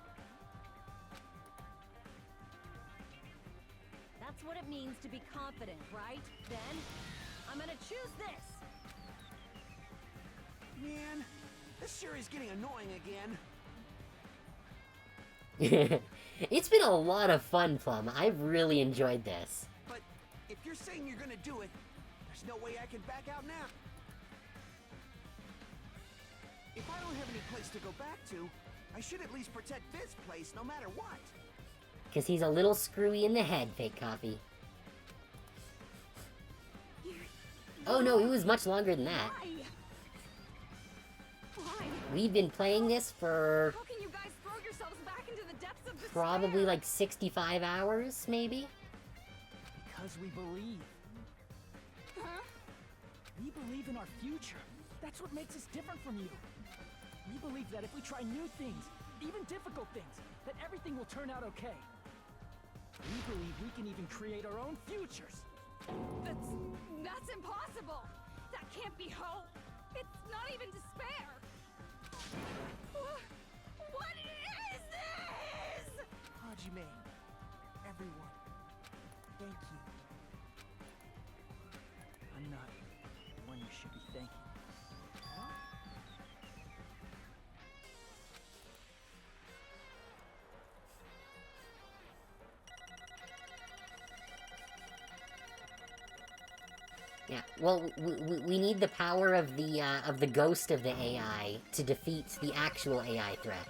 That's what it means to be confident, right? Then, I'm gonna choose this! Man, this sure is getting annoying again. It's been a lot of fun, Plum. I've really enjoyed this. But if you're saying you're gonna do it, there's no way I can back out now. If I don't have any place to go back to, I should at least protect this place no matter what. Because he's a little screwy in the head, Fake Coffee. Oh no, it was much longer than that. Why? We've been playing this for How can you guys throw yourselves back into the depths of despair? probably like 65 hours, maybe? Because we believe. Huh? We believe in our future. That's what makes us different from you. We believe that if we try new things, even difficult things, that everything will turn out okay. We believe we can even create our own futures. That's impossible. That can't be hope. It's not even despair. What is this? Hajime, everyone, thank you. I'm not the one you should be thanking. Yeah, well, we need the power of the ghost of the AI to defeat the actual AI threat.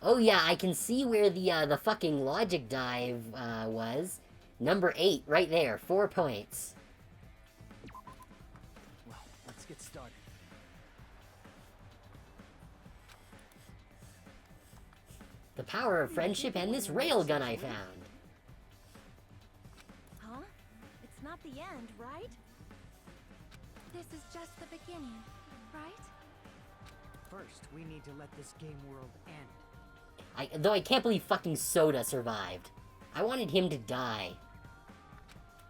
Oh yeah, I can see where the fucking logic dive was. Number 8, right there, 4 points. Well, let's get started. The power of friendship and this railgun I found. Huh? It's not the end, right? This is just the beginning, right? First, we need to let this game world end. Though I can't believe fucking Soda survived. I wanted him to die.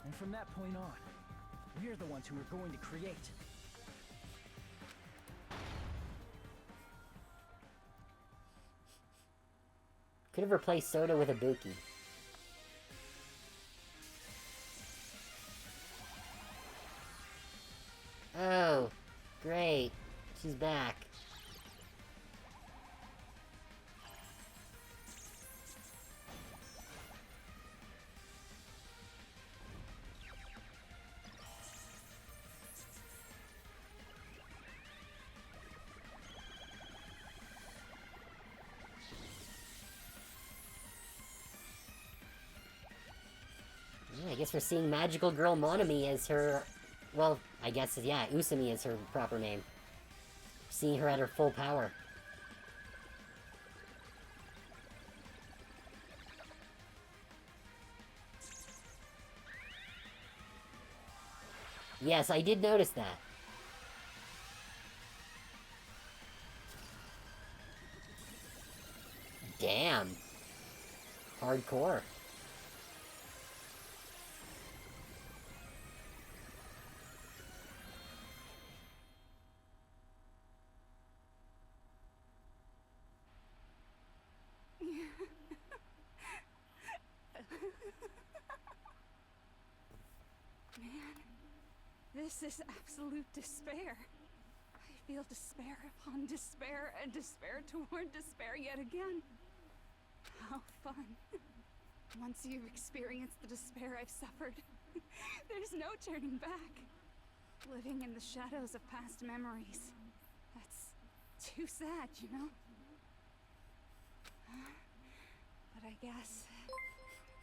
And from that point on, we're the ones who are going to create. Could have replaced Soda with a Buki. Oh, great. She's back. I guess we're seeing Magical Girl Monami as her... Well, I guess, yeah, Usami is her proper name. Seeing her at her full power. Yes, I did notice that. Damn. Hardcore. This is absolute despair. I feel despair upon despair and despair toward despair yet again. How fun. Once you've experienced the despair I've suffered, there's no turning back. Living in the shadows of past memories. That's too sad, you know? But I guess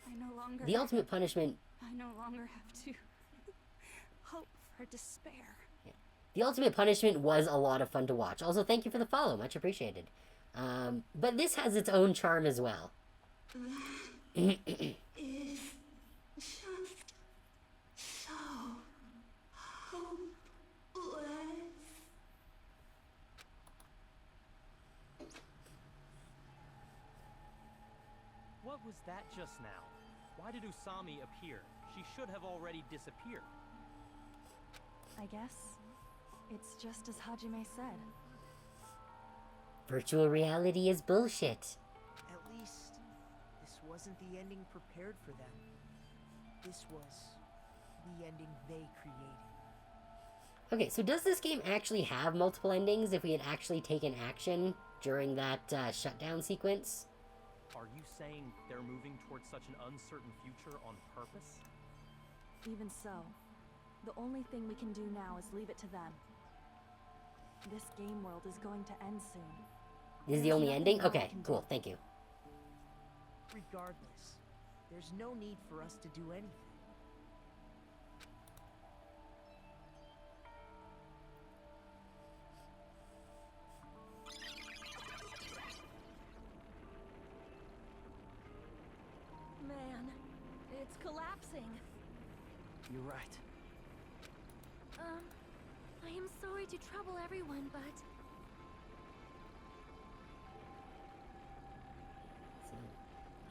I no longer... The ultimate punishment... I no longer have to hope for despair. Yeah. The ultimate punishment was a lot of fun to watch. Also, thank you for the follow. Much appreciated. But this has its own charm as well. Is just so hopeless. What was that just now? Why did Usami appear? She should have already disappeared. I guess it's just as Hajime said. Virtual reality is bullshit. At least, this wasn't the ending prepared for them. This was the ending they created. Okay, so does this game actually have multiple endings if we had actually taken action during that shutdown sequence? Are you saying they're moving towards such an uncertain future on purpose? Even so, the only thing we can do now is leave it to them. This game world is going to end soon. This is the only ending? Okay, cool, thank you. Regardless, there's no need for us to do anything. Man, it's collapsing. You're right. I am sorry to trouble everyone, but...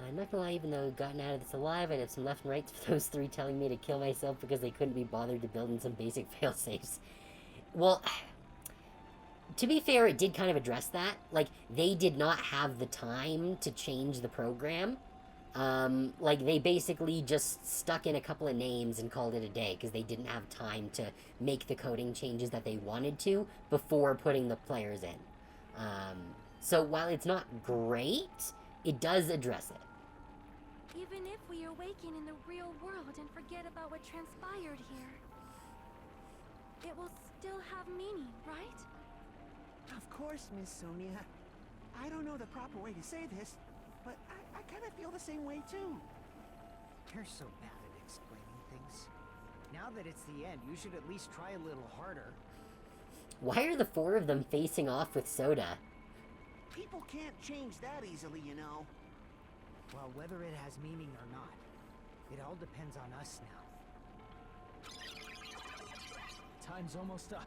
I'm not gonna lie, even though I've gotten out of this alive, I'd have some left and rights for those three telling me to kill myself because they couldn't be bothered to build in some basic failsafes. Well, to be fair, it did kind of address that. Like, they did not have the time to change the program. Like, they basically just stuck in a couple of names and called it a day because they didn't have time to make the coding changes that they wanted to before putting the players in. So while it's not great, it does address it. Even if we awaken in the real world and forget about what transpired here, it will still have meaning, right? Of course, Miss Sonia. I don't know the proper way to say this, but I kind of feel the same way too. You're so bad at explaining things. Now that it's the end, you should at least try a little harder. Why are the four of them facing off with Soda? People can't change that easily, you know. Well, whether it has meaning or not, it all depends on us now. Time's almost up.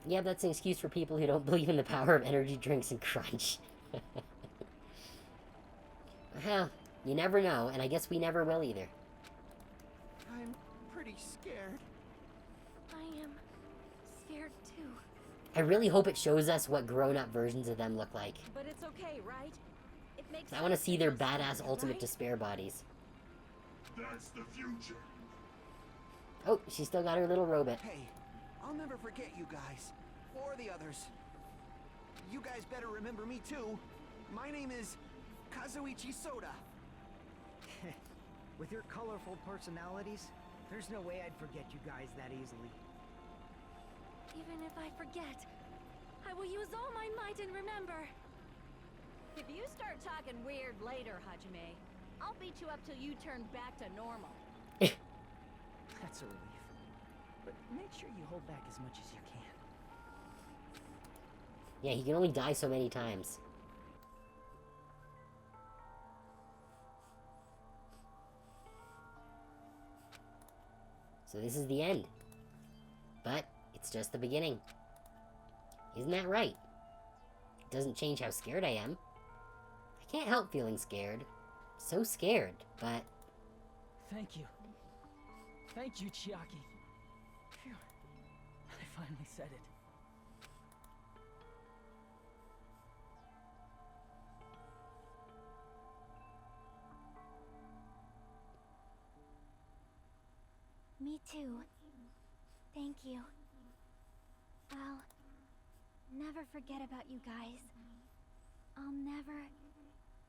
Yeah, that's an excuse for people who don't believe in the power of energy drinks and crunch. Well, you never know, and I guess we never will either. I'm pretty scared. I am scared too. I really hope it shows us what grown-up versions of them look like. But it's okay, right? It makes I want to sense see their because- badass ultimate right? despair bodies. That's the future. Oh, she still got her little robot. Hey, I'll never forget you guys. Or the others. You guys better remember me too. My name is Kazuichi Soda. With your colorful personalities, there's no way I'd forget you guys that easily. Even if I forget, I will use all my might and remember. If you start talking weird later, Hajime, I'll beat you up till you turn back to normal. That's a relief. But make sure you hold back as much as you can. Yeah, he can only die so many times. So this is the end. But it's just the beginning. Isn't that right? It doesn't change how scared I am. I can't help feeling scared. So scared, but... Thank you. Thank you, Chiaki. Phew. I finally said it. Me too. Thank you. I'll never forget about you guys. I'll never,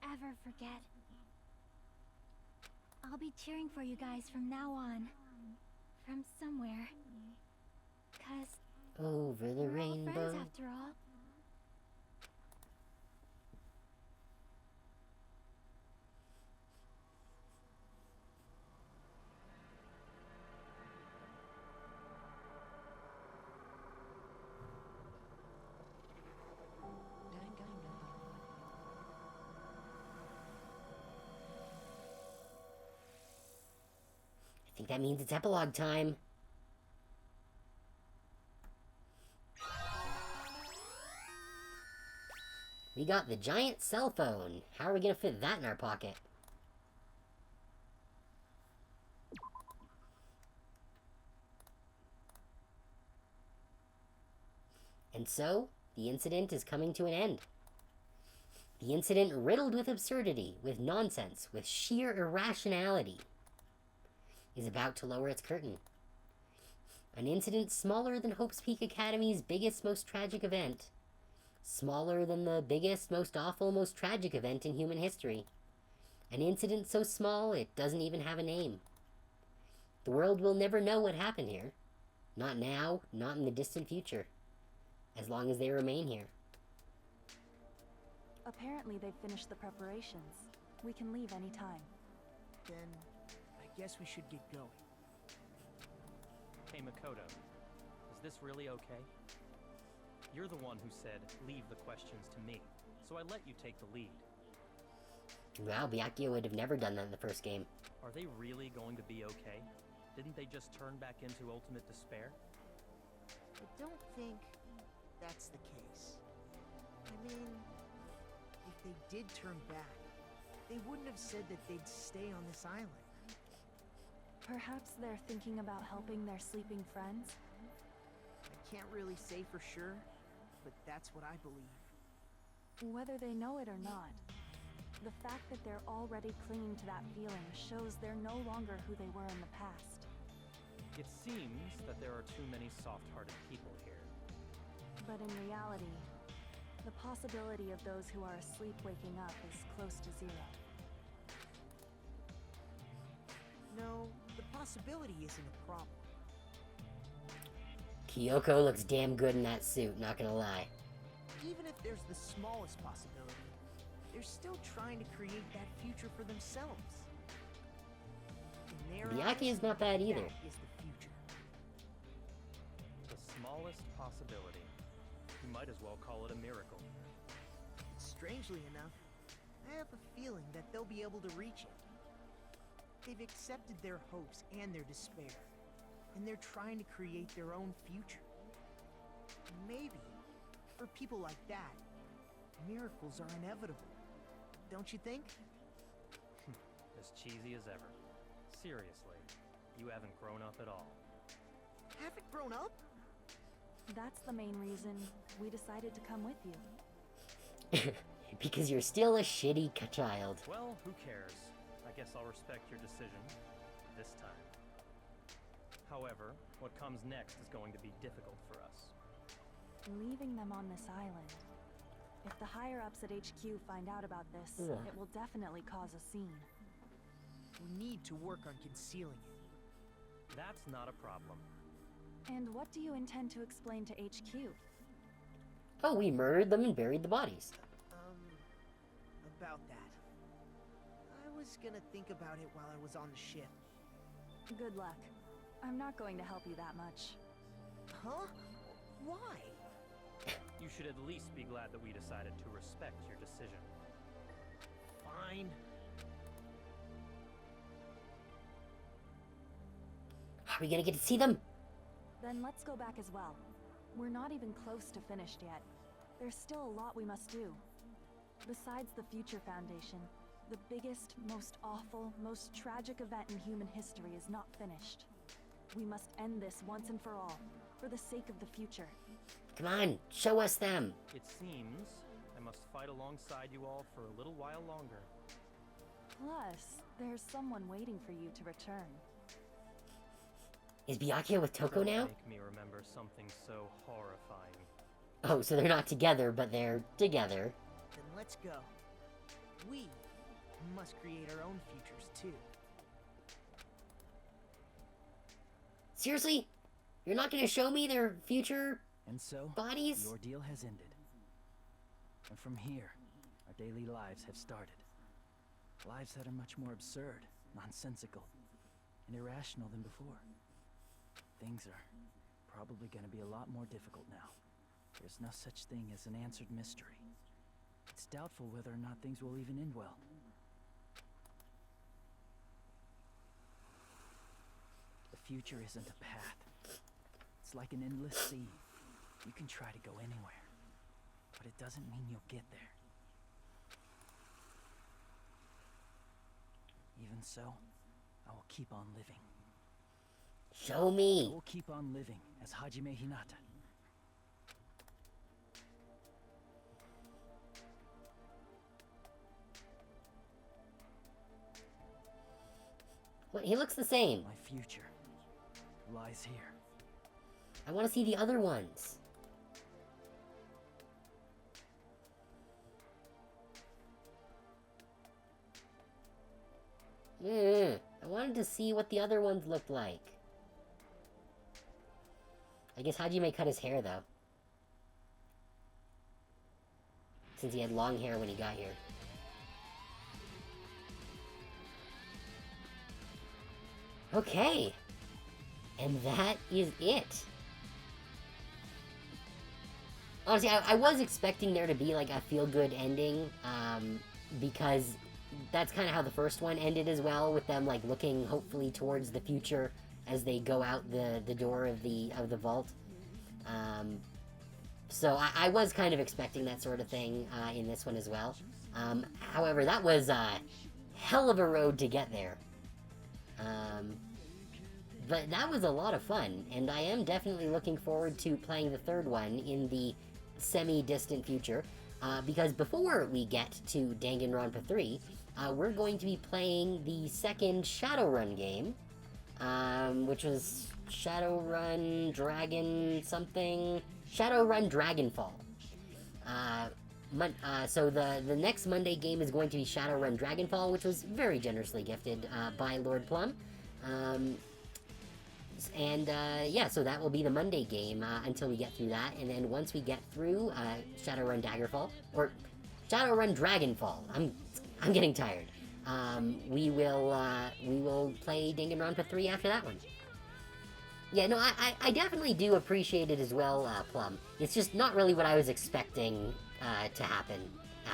ever forget. I'll be cheering for you guys from now on. From somewhere. 'Cause Over the we're all rainbow. friends after all. I think that means it's epilogue time. We got the giant cell phone. How are we gonna fit that in our pocket? And so, the incident is coming to an end. The incident riddled with absurdity, with nonsense, with sheer irrationality, is about to lower its curtain. An incident smaller than Hope's Peak Academy's biggest, most tragic event. Smaller than the biggest, most awful, most tragic event in human history. An incident so small it doesn't even have a name. The world will never know what happened here. Not now, not in the distant future. As long as they remain here. Apparently they've finished the preparations. We can leave any time. Then, I guess we should get going. Hey Makoto, is this really okay? You're the one who said, leave the questions to me, so I let you take the lead. Well, Byakuya would have never done that in the first game. Are they really going to be okay? Didn't they just turn back into ultimate despair? I don't think that's the case. I mean, if they did turn back, they wouldn't have said that they'd stay on this island. Perhaps they're thinking about helping their sleeping friends? I can't really say for sure, but that's what I believe. Whether they know it or not, the fact that they're already clinging to that feeling shows they're no longer who they were in the past. It seems that there are too many soft-hearted people here. But in reality, the possibility of those who are asleep waking up is close to zero. No, the possibility isn't a problem. Kyoko looks damn good in that suit, not gonna lie. Even if there's the smallest possibility, they're still trying to create that future for themselves. In their Byakuya eyes, is not bad either. that is the future. The smallest possibility. You might as well call it a miracle. Strangely enough, I have a feeling that they'll be able to reach it. They've accepted their hopes and their despair, and they're trying to create their own future. Maybe, for people like that, miracles are inevitable. Don't you think? As cheesy as ever. Seriously, you haven't grown up at all. Haven't grown up? That's the main reason we decided to come with you. Because you're still a shitty child. Well, who cares? I guess I'll respect your decision. This time. However, what comes next is going to be difficult for us. Leaving them on this island. If the higher-ups at HQ find out about this, Ugh. it will definitely cause a scene. We need to work on concealing it. That's not a problem. And what do you intend to explain to HQ? Oh, we murdered them and buried the bodies. About that. I was gonna think about it while I was on the ship. Good luck. I'm not going to help you that much. Huh? Why? You should at least be glad that we decided to respect your decision. Fine. Are we gonna get to see them? Then let's go back as well. We're not even close to finished yet. There's still a lot we must do. Besides the Future Foundation, the biggest, most awful, most tragic event in human history is not finished. We must end this once and for all, for the sake of the future. Come on, show us them. It seems I must fight alongside you all for a little while longer. Plus, there's someone waiting for you to return. Is Byakuya with Toko Don't now? Make me remember something so horrifying. Oh, so they're not together, but they're together. Then let's go. We must create our own futures too. Seriously? You're not gonna show me their future And so, bodies? the ordeal has ended. And from here, our daily lives have started. Lives that are much more absurd, nonsensical, and irrational than before. Things are probably gonna be a lot more difficult now. There's no such thing as an answered mystery. It's doubtful whether or not things will even end well. The future isn't a path. It's like an endless sea. You can try to go anywhere, but it doesn't mean you'll get there. Even so, I will keep on living. Show me! I will keep on living as Hajime Hinata. What? He looks the same. My future lies here. I want to see the other ones. I wanted to see what the other ones looked like. I guess Hajime cut his hair, though. Since he had long hair when he got here. Okay. And that is it. Honestly, I was expecting there to be, like, a feel-good ending, because that's kind of how the first one ended as well, with them, like, looking, hopefully, towards the future as they go out the door of the vault. So I was kind of expecting that sort of thing, in this one as well. However, that was a hell of a road to get there. But that was a lot of fun, and I am definitely looking forward to playing the third one in the semi-distant future, because before we get to Danganronpa 3, we're going to be playing the second Shadowrun game, which was Shadowrun Dragon something... Shadowrun Dragonfall. So the next Monday game is going to be Shadowrun Dragonfall, which was very generously gifted by Lord Plum. Yeah, so that will be the Monday game until we get through that, and then once we get through Shadowrun Daggerfall, or Shadowrun Dragonfall, I'm getting tired. We will play Danganronpa 3 after that one. Yeah, no, I definitely do appreciate it as well, Plum. It's just not really what I was expecting to happen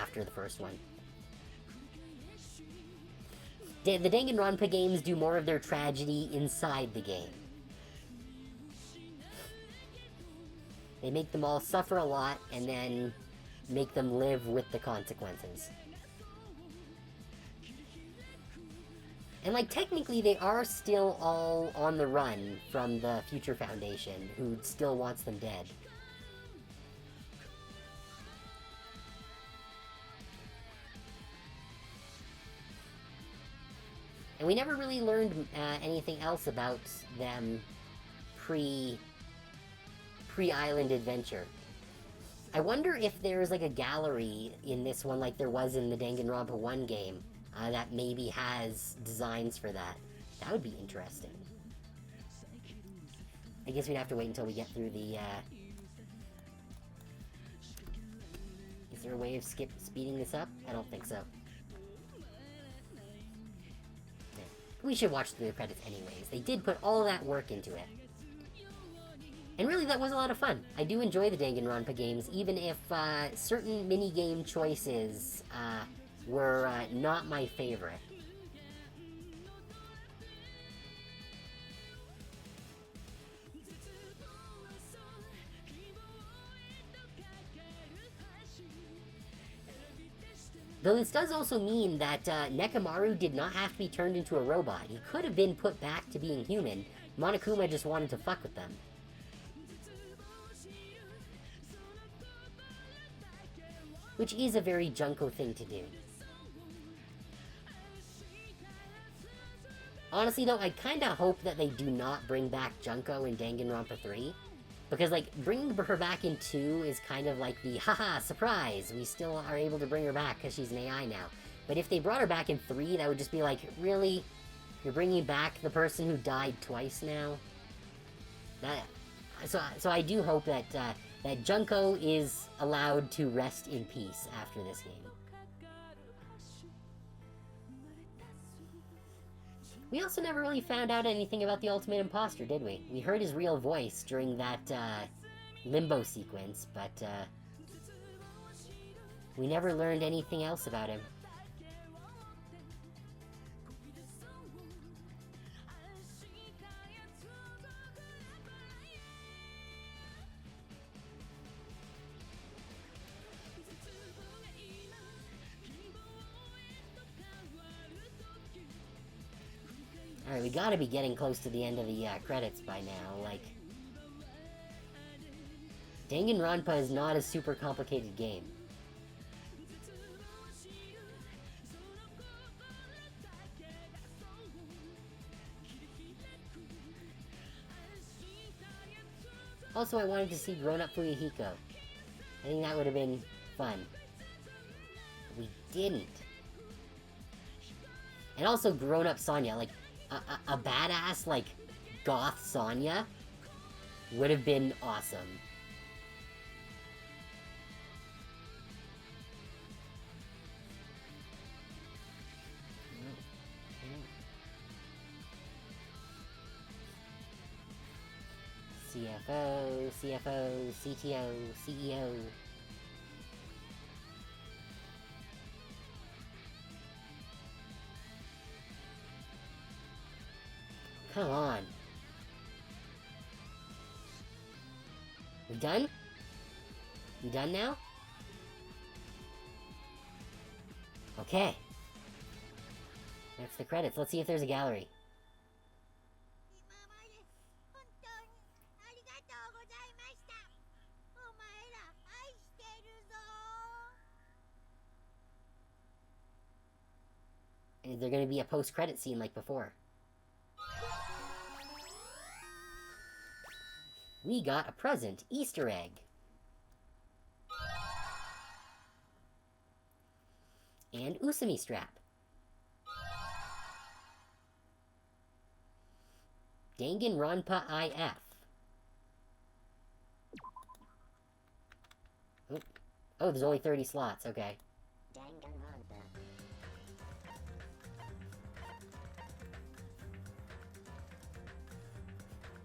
after the first one. The Danganronpa games do more of their tragedy inside the game. They make them all suffer a lot, and then make them live with the consequences. And, like, technically they are still all on the run from the Future Foundation, who still wants them dead. And we never really learned anything else about them pre-island adventure. I wonder if there's, like, a gallery in this one like there was in the Danganronpa 1 game that maybe has designs for that. That would be interesting. I guess we'd have to wait until we get through the, Is there a way of speeding this up? I don't think so. Yeah. We should watch through the credits anyways. They did put all that work into it. And really, that was a lot of fun. I do enjoy the Danganronpa games, even if certain minigame choices were not my favorite. Though this does also mean that Nekomaru did not have to be turned into a robot. He could have been put back to being human. Monokuma just wanted to fuck with them. Which is a very Junko thing to do. Honestly, though, I kinda hope that they do not bring back Junko in Danganronpa 3. Because, like, bringing her back in 2 is kind of like the, haha, surprise! We still are able to bring her back because she's an AI now. But if they brought her back in 3, that would just be like, really? You're bringing back the person who died twice now? So I do hope that, that Junko is allowed to rest in peace after this game. We also never really found out anything about the Ultimate Imposter, did we? We heard his real voice during that, limbo sequence, but, we never learned anything else about him. Alright, we gotta be getting close to the end of the credits by now, like... Danganronpa is not a super complicated game. Also, I wanted to see grown-up Fuyuhiko. I think that would have been fun. We didn't. And also grown-up Sonya, like... A badass, like, goth Sonya would have been awesome. CFO, CTO, CEO... Come on. We done? We done now? Okay. That's the credits. Let's see if there's a gallery. Is there gonna be a post-credit scene like before? We got a present, Easter egg. And Usumi strap. Danganronpa IF. Oh, there's only 30 slots, okay. Danganronpa.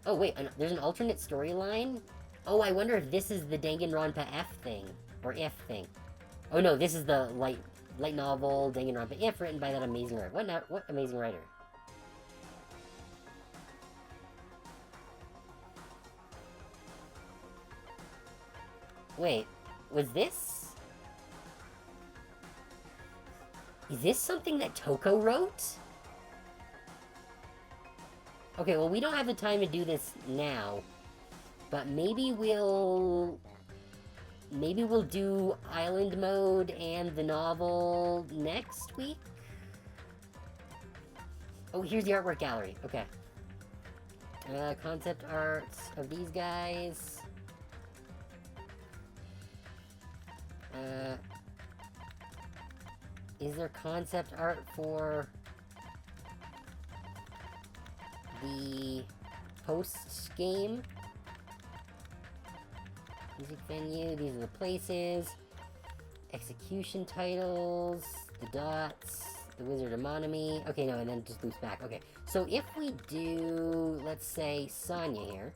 Oh, wait, there's an alternate storyline? Oh, I wonder if this is the Danganronpa F thing. Or if thing. Oh no, this is the light novel Danganronpa If, written by that amazing writer. What amazing writer? Wait, was this? Is this something that Toko wrote? Okay, well, we don't have the time to do this now, but maybe we'll do Island Mode and the novel next week? Oh, here's the artwork gallery. Okay. Concept art of these guys. Is there concept art for the post-game? Music venue, these are the places. Execution titles, the dots, the Wizard of Monami. Okay, no, and then just loops back. Okay, so if we do, let's say, Sonya here,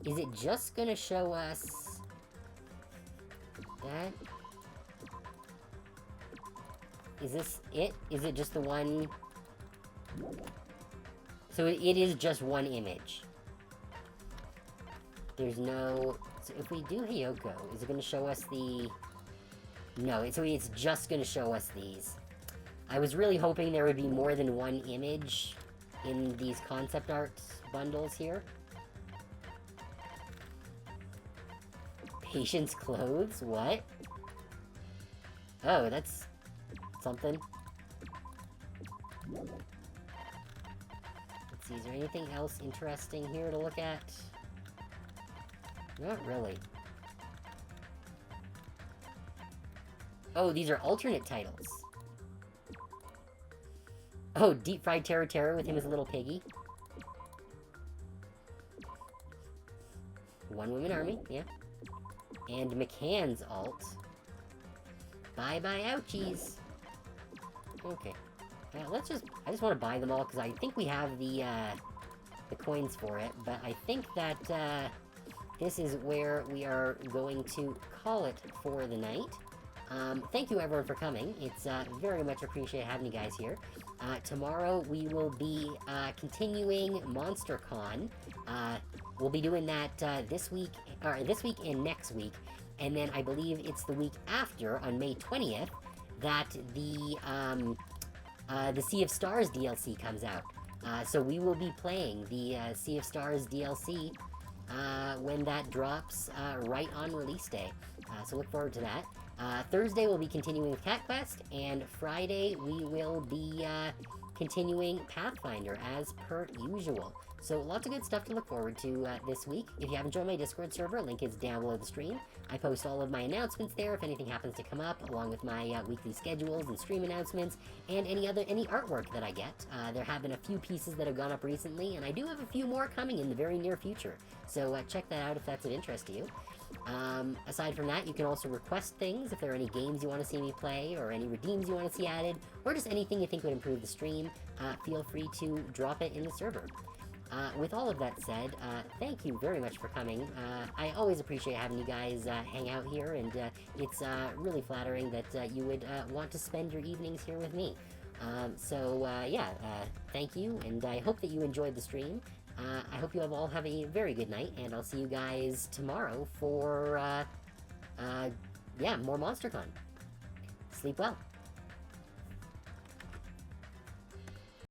is it just gonna show us that? Is this it? Is it just the one? So it is just one image. There's no... So if we do Hiyoko, is it going to show us the... No, so it's just going to show us these. I was really hoping there would be more than one image in these concept art bundles here. Patient's clothes? What? Oh, that's... something. Let's see, is there anything else interesting here to look at? Not really. Oh, these are alternate titles. Oh, Deep Fried Terror Terror with him as a little piggy. One Woman Army, yeah. And McCann's alt. Bye-bye ouchies. Okay. I just want to buy them all, because I think we have the coins for it, but I think that, this is where we are going to call it for the night. Thank you everyone for coming. It's very much appreciated having you guys here. Tomorrow we will be continuing MonsterCon. We'll be doing that this week and next week, and then I believe it's the week after, on May 20th, that the Sea of Stars DLC comes out. So we will be playing the Sea of Stars DLC when that drops right on release day. So look forward to that. Thursday we'll be continuing with Cat Quest, and Friday we will be continuing Pathfinder as per usual. So lots of good stuff to look forward to this week. If you haven't joined my Discord server, link is down below the stream. I post all of my announcements there if anything happens to come up, along with my weekly schedules and stream announcements, and any artwork that I get. There have been a few pieces that have gone up recently, and I do have a few more coming in the very near future. So check that out if that's of interest to you. Aside from that, you can also request things if there are any games you want to see me play, or any redeems you want to see added, or just anything you think would improve the stream. Feel free to drop it in the server. With all of that said, thank you very much for coming. I always appreciate having you guys hang out here, and it's really flattering that you would want to spend your evenings here with me. Yeah, thank you, and I hope that you enjoyed the stream. I hope you all have a very good night, and I'll see you guys tomorrow for, yeah, more MonsterCon. Sleep well.